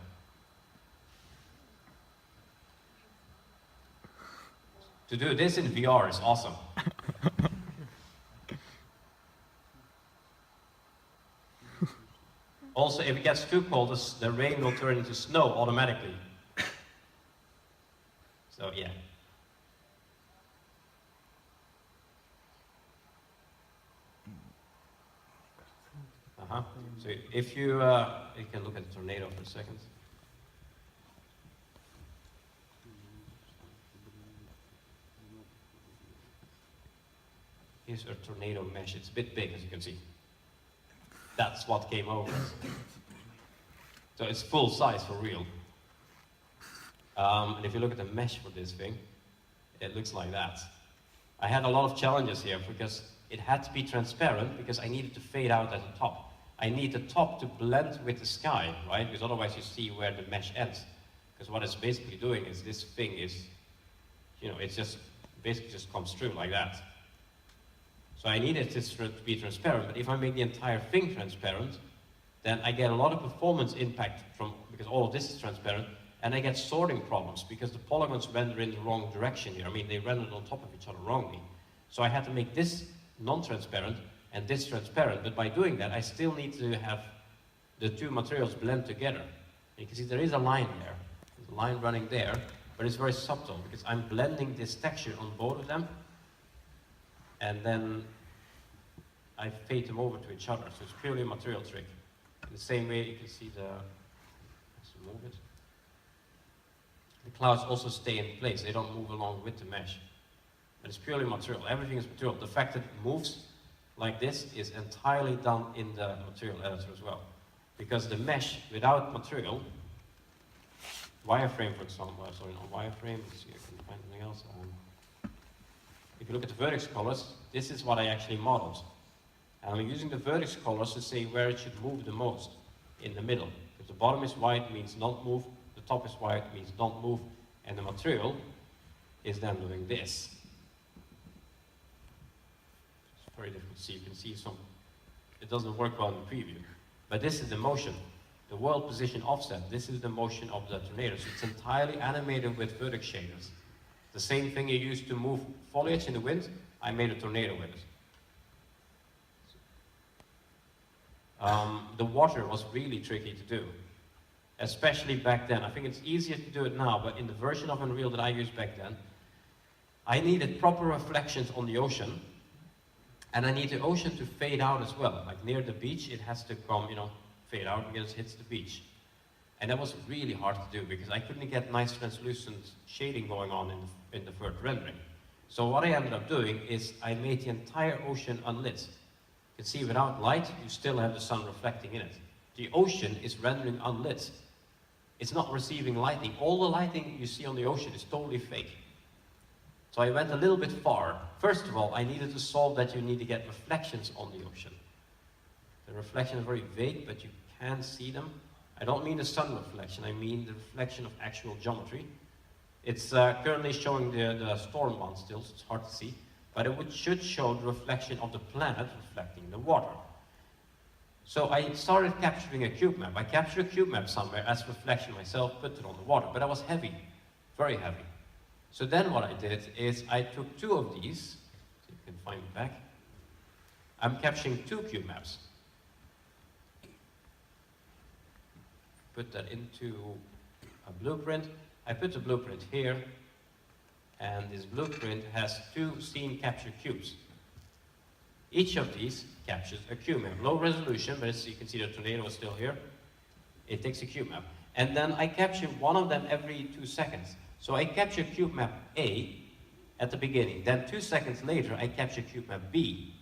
To do this in VR is awesome. Also, if it gets too cold, the rain will turn into snow automatically. So, yeah. So if you can look at the tornado for a second. Here's a tornado mesh. It's a bit big, as you can see. That's what came over. So it's full size for real. And if you look at the mesh for this thing, it looks like that. I had a lot of challenges here because it had to be transparent because I needed to fade out at the top. I need the top to blend with the sky, right? Because otherwise you see where the mesh ends. Because what it's basically doing is this thing is, you know, it's just basically just comes through like that. So I needed this to be transparent, but if I make the entire thing transparent, then I get a lot of performance impact from, because all of this is transparent, and I get sorting problems because the polygons render in the wrong direction here. I mean, they rendered on top of each other wrongly. So I had to make this non-transparent and this transparent, but by doing that, I still need to have the two materials blend together. You can see there is a line there. There's a line running there, but it's very subtle because I'm blending this texture on both of them, and then I fade them over to each other. So it's purely a material trick. In the same way, you can see let's move it. The clouds also stay in place. They don't move along with the mesh. But it's purely material. Everything is material. The fact that it moves like this is entirely done in the material editor as well. Because the mesh without material, wireframe for example, sorry, not wireframe, let's see if I can find something else. If you look at the vertex colors, this is what I actually modeled. And I'm using the vertex colors to say where it should move the most, in the middle. If the bottom is white, means don't move, the top is white, means don't move, and the material is then doing this. It's very difficult to see. You can see some, it doesn't work well in the preview. But this is the motion. The world position offset, this is the motion of the tornado. So it's entirely animated with vertex shaders. The same thing you use to move foliage in the wind, I made a tornado with it. The water was really tricky to do, especially back then. I think it's easier to do it now, but in the version of Unreal that I used back then, I needed proper reflections on the ocean, and I need the ocean to fade out as well. Like near the beach, it has to come, you know, fade out because it hits the beach. And that was really hard to do because I couldn't get nice translucent shading going on in the third rendering. So what I ended up doing is I made the entire ocean unlit. You can see without light, you still have the sun reflecting in it. The ocean is rendering unlit. It's not receiving lighting. All the lighting you see on the ocean is totally fake. So I went a little bit far. First of all, I needed to solve that you need to get reflections on the ocean. The reflection is very vague, but you can see them. I don't mean the sun reflection, I mean the reflection of actual geometry. It's currently showing the storm one still, so it's hard to see. But it should show the reflection of the planet reflecting the water. So I started capturing a cube map. I captured a cube map somewhere as reflection myself, put it on the water, but that was heavy, very heavy. So then what I did is I took two of these, so you can find it back. I'm capturing two cube maps. Put that into a blueprint. I put the blueprint here, and this blueprint has two scene capture cubes. Each of these captures a cube map. Low resolution, but as you can see the tornado is still here. It takes a cube map. And then I capture one of them every 2 seconds. So I capture cube map A at the beginning. Then 2 seconds later, I capture cube map B.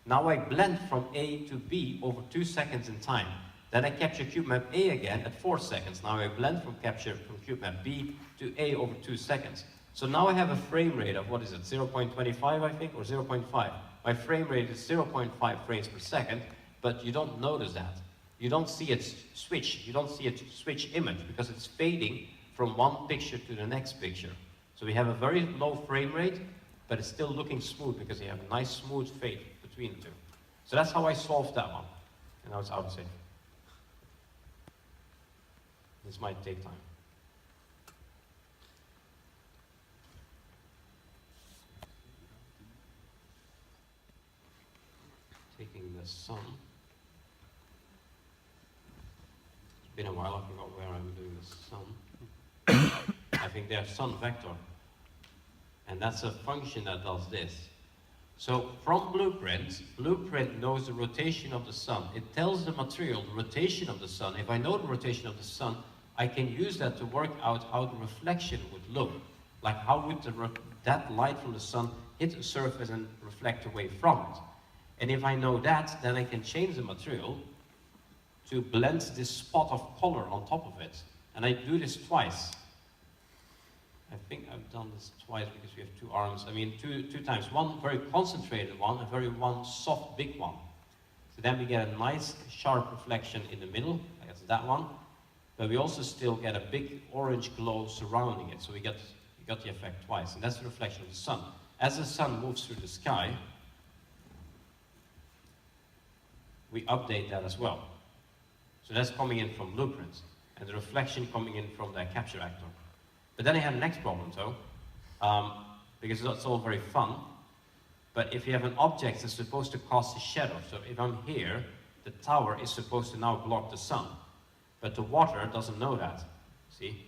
Now I blend from A to B over 2 seconds in time. Then I capture cube map A again at 4 seconds. Now I blend from cube map B to A over 2 seconds. So now I have a frame rate of, what is it, 0.25 I think, or 0.5. My frame rate is 0.5 frames per second, but you don't notice that. You don't see it switch. You don't see it switch image because it's fading from one picture to the next picture. So we have a very low frame rate, but it's still looking smooth because you have a nice smooth fade between the two. So that's how I solved that one. And now it's out of sync. This might take time. Taking the sun. It's been a while, I forgot where I'm doing the sun. I think there's sun vector. And that's a function that does this. So from Blueprint knows the rotation of the sun. It tells the material the rotation of the sun. If I know the rotation of the sun, I can use that to work out how the reflection would look. Like how would that light from the sun hit a surface and reflect away from it. And if I know that, then I can change the material to blend this spot of color on top of it. And I do this twice. I think I've done this twice because we have two arms. I mean, two times. One very concentrated one, and one soft, big one. So then we get a nice, sharp reflection in the middle. That's that one. But we also still get a big orange glow surrounding it. So we got the effect twice. And that's the reflection of the sun. As the sun moves through the sky, we update that as well. So that's coming in from blueprints. And the reflection coming in from the capture actor. But then I have the next problem, though, because that's all very fun. But if you have an object that's supposed to cast a shadow, so if I'm here, the tower is supposed to now block the sun. But the water doesn't know that, see?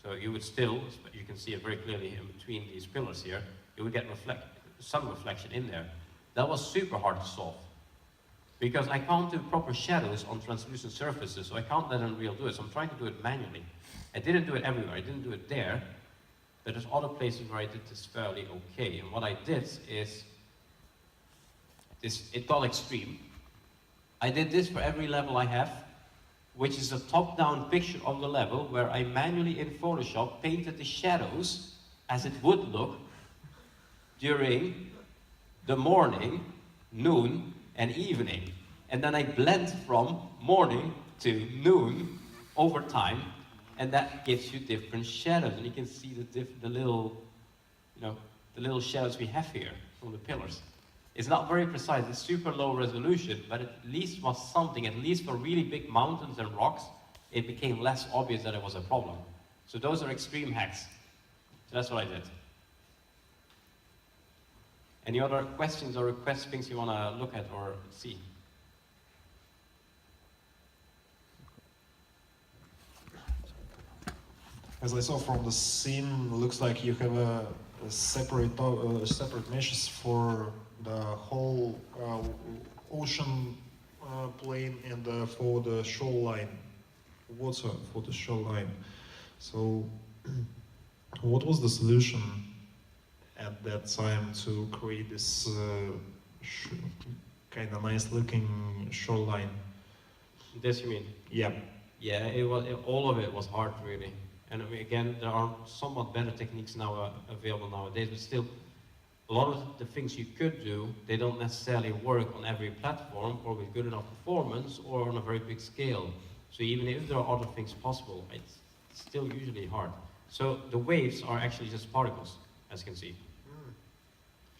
So you would still, you can see it very clearly in between these pillars here, you would get sun reflection in there. That was super hard to solve. Because I can't do proper shadows on translucent surfaces, so I can't let Unreal do it. So I'm trying to do it manually. I didn't do it everywhere. I didn't do it there. But there's other places where I did this fairly okay. And what I did is, it got extreme. I did this for every level I have, which is a top-down picture of the level where I manually in Photoshop painted the shadows as it would look during the morning, noon, and evening. And then I blend from morning to noon over time, and that gives you different shadows. And you can see the little shadows we have here from the pillars. It's not very precise, it's super low resolution, but at least was something, at least for really big mountains and rocks, it became less obvious that it was a problem. So those are extreme hacks. So that's what I did. Any other questions or requests, things you want to look at or see? As I saw from the scene, looks like you have a separate meshes for the whole ocean plane and for the shoreline, water for the shoreline. So, what was the solution at that time to create this kind of nice-looking shoreline? This you mean? Yeah. Yeah, all of it was hard, really. And I mean, again, there are somewhat better techniques now available nowadays, but still, a lot of the things you could do, they don't necessarily work on every platform or with good enough performance or on a very big scale. So even if there are other things possible, it's still usually hard. So the waves are actually just particles, as you can see.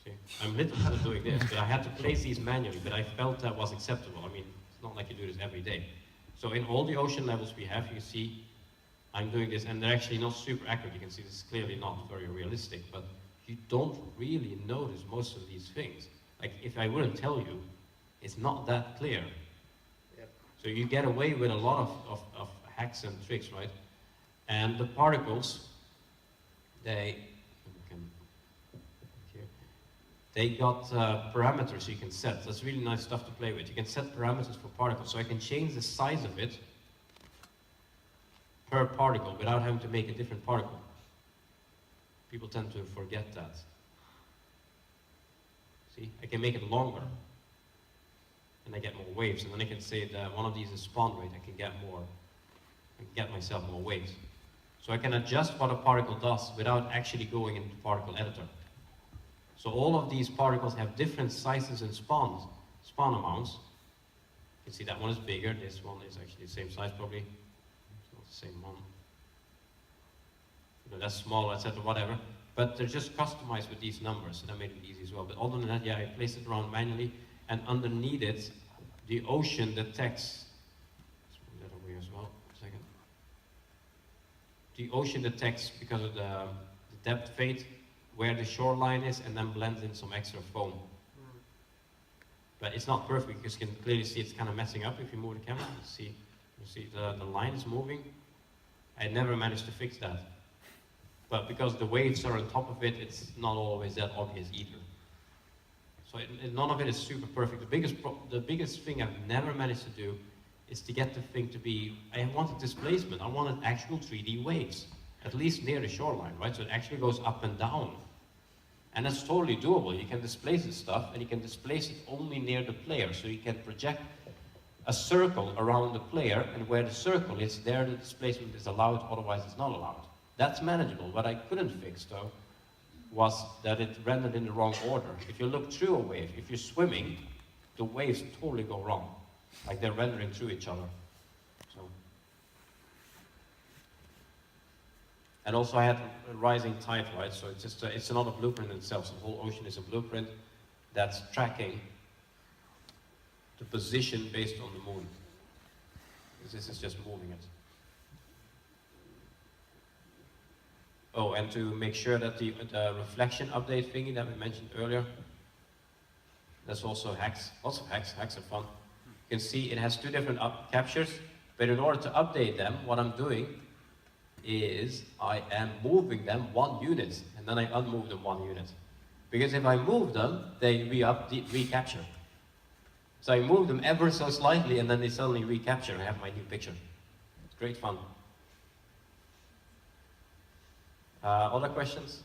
See, I'm literally doing this, but I had to place these manually, but I felt that was acceptable. I mean, it's not like you do this every day. So in all the ocean levels we have, you see I'm doing this, and they're actually not super accurate. You can see this is clearly not very realistic, but you don't really notice most of these things. Like, if I wouldn't tell you, it's not that clear. Yep. So you get away with a lot of hacks and tricks, right? And the particles, they got parameters you can set. That's really nice stuff to play with. You can set parameters for particles, so I can change the size of it per particle without having to make a different particle. People tend to forget that. See, I can make it longer, and I get more waves, and then I can say that one of these is spawn rate, I can get more, I can get myself more waves. So I can adjust what a particle does without actually going into particle editor. So all of these particles have different sizes and spawn amounts. You can see that one is bigger, this one is actually the same size probably. It's not the same one. You know, that's smaller, etc., whatever. But they're just customized with these numbers, and that made it easy as well. But other than that, yeah, I placed it around manually, and underneath it, the ocean detects, let's move that over here as well, a second. The ocean detects, because of the depth fade, where the shoreline is, and then blends in some extra foam. But it's not perfect, because you can clearly see it's kind of messing up if you move the camera. You see the line is moving. I never managed to fix that. But because the waves are on top of it, it's not always that obvious either. So none of it is super perfect. The biggest thing I've never managed to do is to get the thing to be, I wanted displacement. I wanted actual 3D waves, at least near the shoreline, right? So it actually goes up and down. And that's totally doable. You can displace this stuff, and you can displace it only near the player. So you can project a circle around the player, and where the circle is, there the displacement is allowed, otherwise it's not allowed. That's manageable. What I couldn't fix, though, was that it rendered in the wrong order. If you look through a wave, if you're swimming, the waves totally go wrong. Like they're rendering through each other. So. And also I had a rising tide, right? So it's just it's another blueprint in itself. So the whole ocean is a blueprint that's tracking the position based on the moon. This is just moving it. Oh, and to make sure that the reflection update thingy that we mentioned earlier, that's also hacks. Lots of hacks. Hacks are fun. You can see it has two different captures, but in order to update them, what I'm doing is I am moving them 1 unit, and then I unmove them 1 unit. Because if I move them, they recapture. So I move them ever so slightly, and then they suddenly recapture, and I have my new picture. It's great fun. Other questions?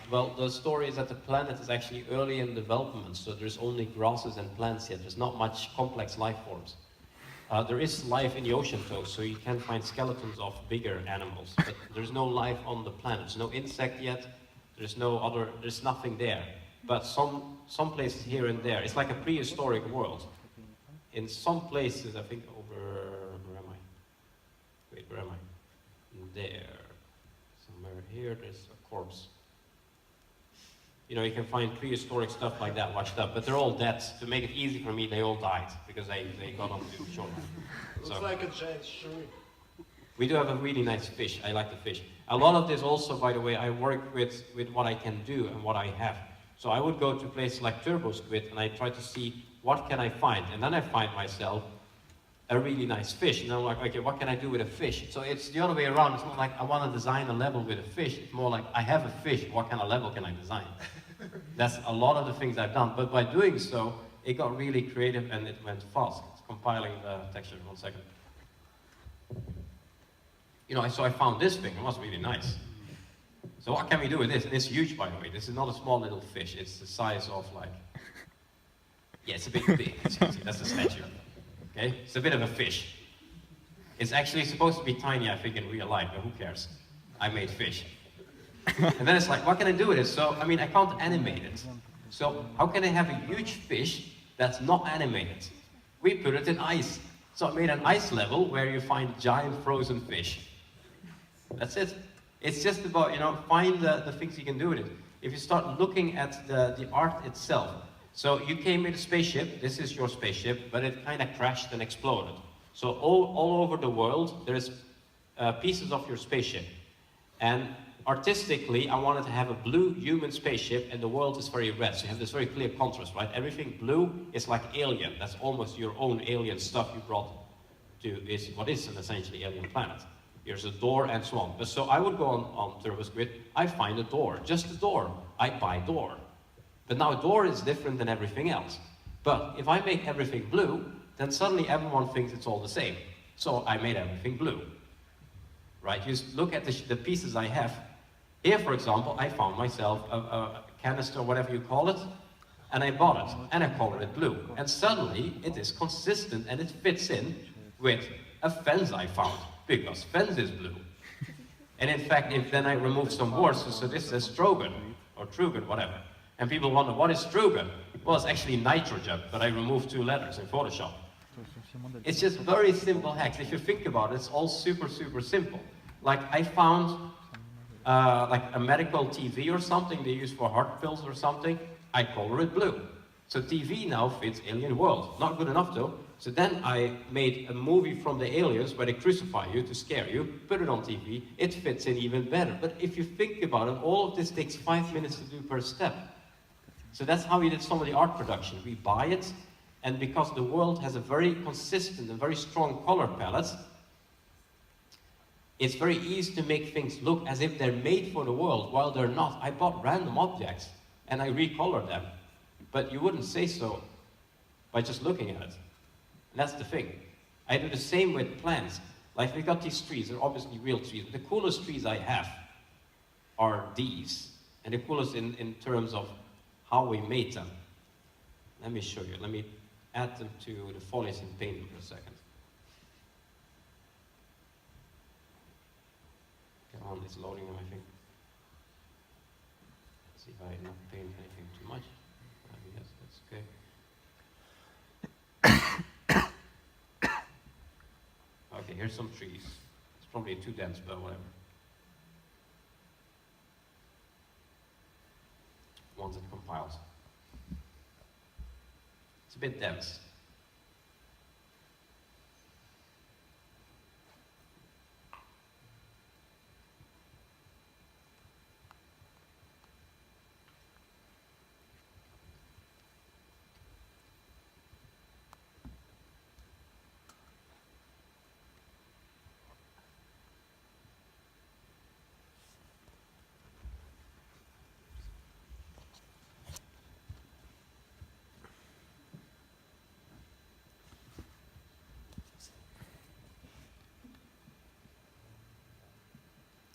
Well, the story is that the planet is actually early in development, so there's only grasses and plants yet. There's not much complex life forms. There is life in the ocean, though, so you can find skeletons of bigger animals, but there's no life on the planet. There's no insect yet. There's nothing there. But some places here and there, it's like a prehistoric world. In some places, I think where am I? Wait, where am I? There. Somewhere here, there's a corpse. You know, you can find prehistoric stuff like that washed up, but they're all dead. To make it easy for me, they all died, because they got onto Shьorda. Looks like a giant shrimp. We do have a really nice fish. I like the fish. A lot of this also, by the way, I work with what I can do and what I have. So I would go to places like Turbo Squid and I try to see what can I find. And then I find myself a really nice fish. And I'm like, okay, what can I do with a fish? So it's the other way around. It's not like I want to design a level with a fish. It's more like I have a fish. What kind of level can I design? That's a lot of the things I've done. But by doing so, it got really creative and it went fast. It's compiling the texture. 1 second. You know, so I found this thing. It was really nice. So what can we do with this? And it's huge, by the way. This is not a small little fish. It's the size of like... Yeah, it's a bit big. As you can see, that's the statue. Okay? It's a bit of a fish. It's actually supposed to be tiny, I think, in real life, but who cares? I made fish. And then it's like, what can I do with it? So, I mean, I can't animate it. So how can I have a huge fish that's not animated? We put it in ice. So I made an ice level where you find giant frozen fish. That's it. It's just about, you know, find the things you can do with it. If you start looking at the art itself. So you came with a spaceship, this is your spaceship, but it kind of crashed and exploded. So all over the world, there's pieces of your spaceship. And artistically, I wanted to have a blue human spaceship, and the world is very red. So you have this very clear contrast, right? Everything blue is like alien. That's almost your own alien stuff you brought to what is an essentially alien planet. Here's a door and so on. But so I would go on Turbo Squid, I find a door, just a door. I buy door. But now a door is different than everything else. But if I make everything blue, then suddenly everyone thinks it's all the same. So I made everything blue. Right? You look at the pieces I have. Here, for example, I found myself a canister, whatever you call it, and I bought it, and I colored it blue. And suddenly, it is consistent, and it fits in with a fence I found, because fence is blue. And in fact, if then I remove some words, so this says Strogan, or Trugan, whatever. And people wonder, what is Strugan? Well, it's actually nitrogen, but I removed 2 letters in Photoshop. It's just very simple hacks. If you think about it, it's all super, super simple. Like I found like a medical TV or something they use for heart pills or something. I color it blue. So TV now fits alien world. Not good enough though. So then I made a movie from the aliens where they crucify you to scare you, put it on TV, it fits in even better. But if you think about it, all of this takes 5 minutes to do per step. So that's how we did some of the art production. We buy it, and because the world has a very consistent and very strong color palette, it's very easy to make things look as if they're made for the world, while they're not. I bought random objects, and I recolored them. But you wouldn't say so by just looking at it. And that's the thing. I do the same with plants. Like we got these trees, they're obviously real trees, but the coolest trees I have are these, and the coolest in terms of how we made them. Let me show you. Let me add them to the foliage in Paint for a second. Come on, it's loading them, I think. Let's see if I not paint anything too much. Yes, that's okay. Okay, here's some trees. It's probably too dense, but whatever. Once it compiles. It's a bit dense.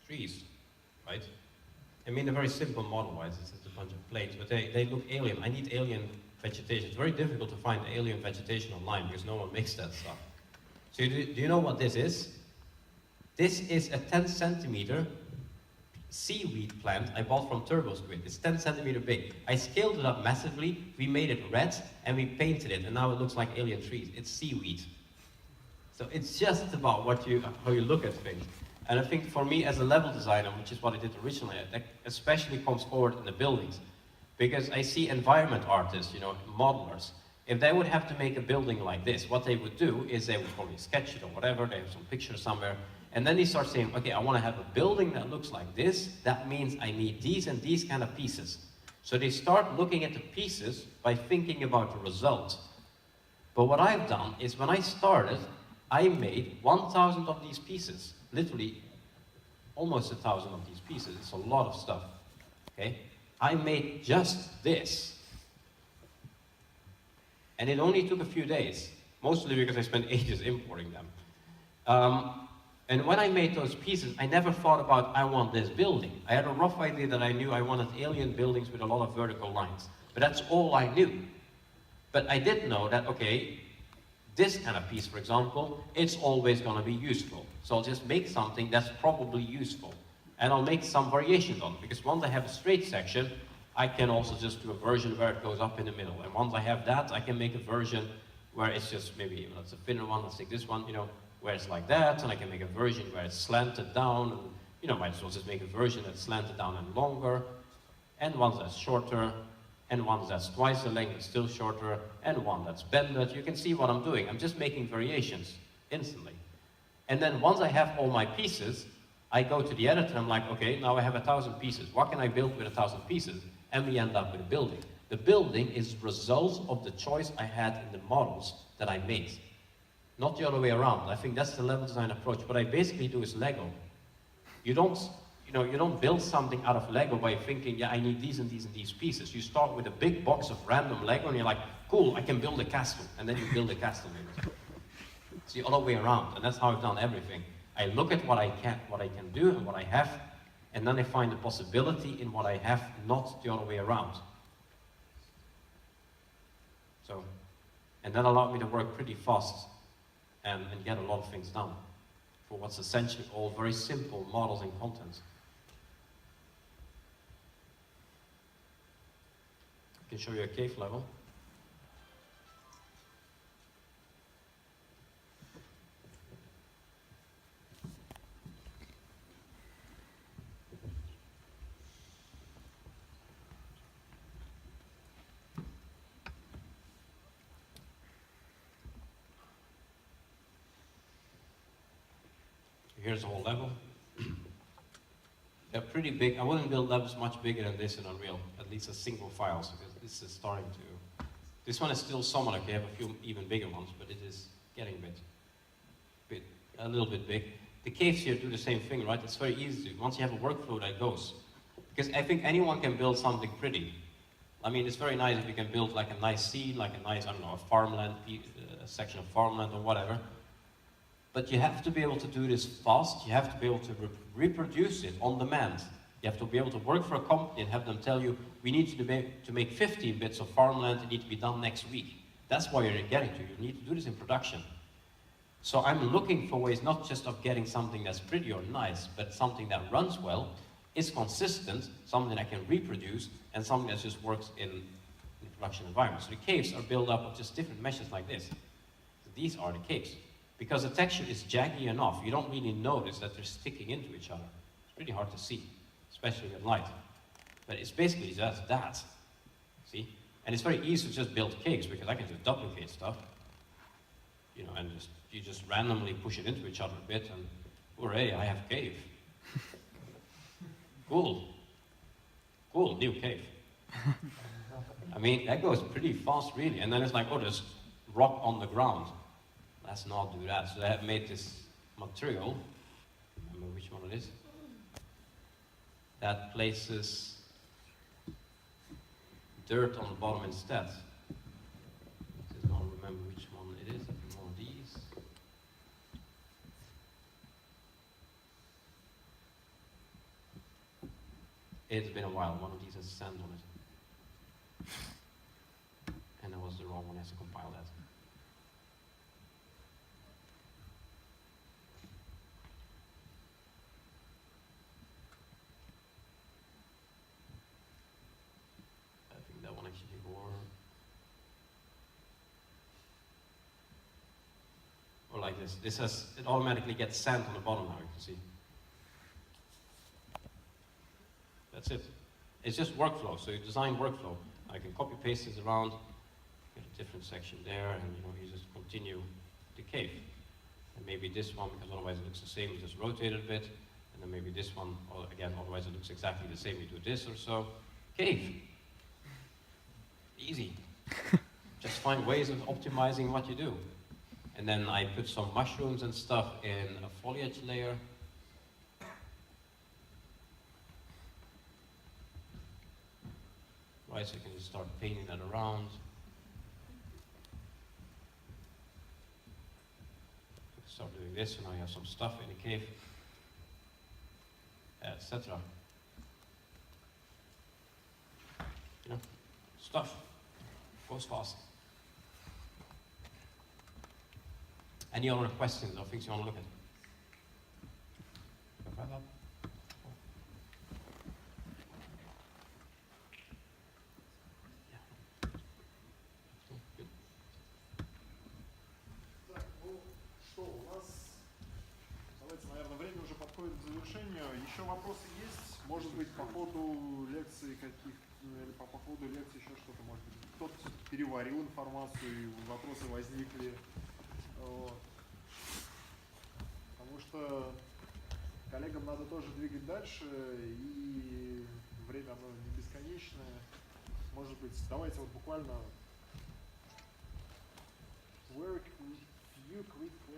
Trees, right? I mean, they're very simple model-wise. It's just a bunch of planes, but they look alien. I need alien vegetation. It's very difficult to find alien vegetation online because no one makes that stuff. So do you know what this is? This is a 10 centimeter seaweed plant I bought from Turbo Squid. It's 10 centimeter big. I scaled it up massively. We made it red and we painted it, and now it looks like alien trees. It's seaweed. So it's just about how you look at things. And I think for me as a level designer, which is what I did originally, that especially comes forward in the buildings. Because I see environment artists, modelers. If they would have to make a building like this, what they would do is they would probably sketch it or whatever, they have some pictures somewhere, and then they start saying, okay, I want to have a building that looks like this, that means I need these and these kind of pieces. So they start looking at the pieces by thinking about the result. But what I've done is when I started, I made 1,000 of these pieces. Literally, almost 1,000 of these pieces. It's a lot of stuff, okay? I made just this. And it only took a few days, mostly because I spent ages importing them. And when I made those pieces, I never thought about, I want this building. I had a rough idea that I knew I wanted alien buildings with a lot of vertical lines. But that's all I knew. But I did know that, okay, this kind of piece, for example, it's always going to be useful. So I'll just make something that's probably useful. And I'll make some variations on it, because once I have a straight section, I can also just do a version where it goes up in the middle. And once I have that, I can make a version where it's just maybe, let's a thinner one, let's take this one, where it's like that, and I can make a version where it's slanted down, and, might as well just make a version that's slanted down and longer, and one that's shorter, and one that's twice the length, but still shorter, and one that's bended. You can see what I'm doing. I'm just making variations instantly. And then once I have all my pieces, I go to the editor and I'm like, okay, now I have 1,000 pieces. What can I build with 1,000 pieces? And we end up with a building. The building is the result of the choice I had in the models that I made. Not the other way around. I think that's the level design approach. What I basically do is Lego. You don't build something out of Lego by thinking, yeah, I need these and these and these pieces. You start with a big box of random Lego and you're like, cool, I can build a castle. And then you build a castle with it. It's the other way around, and that's how I've done everything. I look at what I can do and what I have, and then I find a possibility in what I have, not the other way around. So, and that allowed me to work pretty fast and get a lot of things done for what's essentially all very simple models and contents. I can show you a cave level. Here's the whole level. They're pretty big. I wouldn't build levels much bigger than this in Unreal, at least a single file, so this is starting to... This one is still somewhat okay. I have a few even bigger ones, but it is getting a little bit big. The caves here do the same thing, right? It's very easy to, once you have a workflow that goes. Because I think anyone can build something pretty. I mean, it's very nice if you can build like a nice scene, like a nice, I don't know, a farmland, a section of farmland or whatever. But you have to be able to do this fast. You have to be able to reproduce it on demand. You have to be able to work for a company and have them tell you, we need you to make 15 bits of farmland that need to be done next week. That's why you're getting to. You need to do this in production. So I'm looking for ways not just of getting something that's pretty or nice, but something that runs well, is consistent, something that I can reproduce, and something that just works in a production environment. So the caves are built up of just different meshes like this. So these are the caves. Because the texture is jaggy enough, you don't really notice that they're sticking into each other. It's pretty hard to see, especially with light. But it's basically just that, see? And it's very easy to just build caves because I can just duplicate stuff, you know, and you just randomly push it into each other a bit and hooray, I have a cave. Cool. Cool, new cave. I mean, that goes pretty fast really. And then it's like, oh, there's rock on the ground. Let's not do that. So they have made this material, I remember which one it is, that places dirt on the bottom instead. I don't remember which one it is. One of these. It's been a while. One of these has sand on it. And that was the wrong one. I have to compile that. I think that one actually or like this. This has, it automatically gets sand on the bottom now, you can see. That's it. It's just workflow. So you design workflow. I can copy paste this around, get a different section there, and you know, you just continue the cave. And maybe this one, because otherwise it looks the same, you just rotate it a bit. And then maybe this one, or again, otherwise it looks exactly the same, you do this or so. Cave. Easy. Just find ways of optimizing what you do. And then I put some mushrooms and stuff in a foliage layer. Right, so you can just start painting that around. Start doing this, and now you have some stuff in the cave, etc. You know, stuff goes fast. Any other questions or things you want to look at? Так, ну что, у нас, давайте, наверное, время уже подходит к завершению. Еще вопросы есть? Может быть, по ходу лекции или по ходу лекции еще что-то, может быть, кто-то переварил информацию, и вопросы возникли. Вот. Потому что коллегам надо тоже двигать дальше, и время оно не бесконечное. Может быть, давайте вот буквально few quick questions.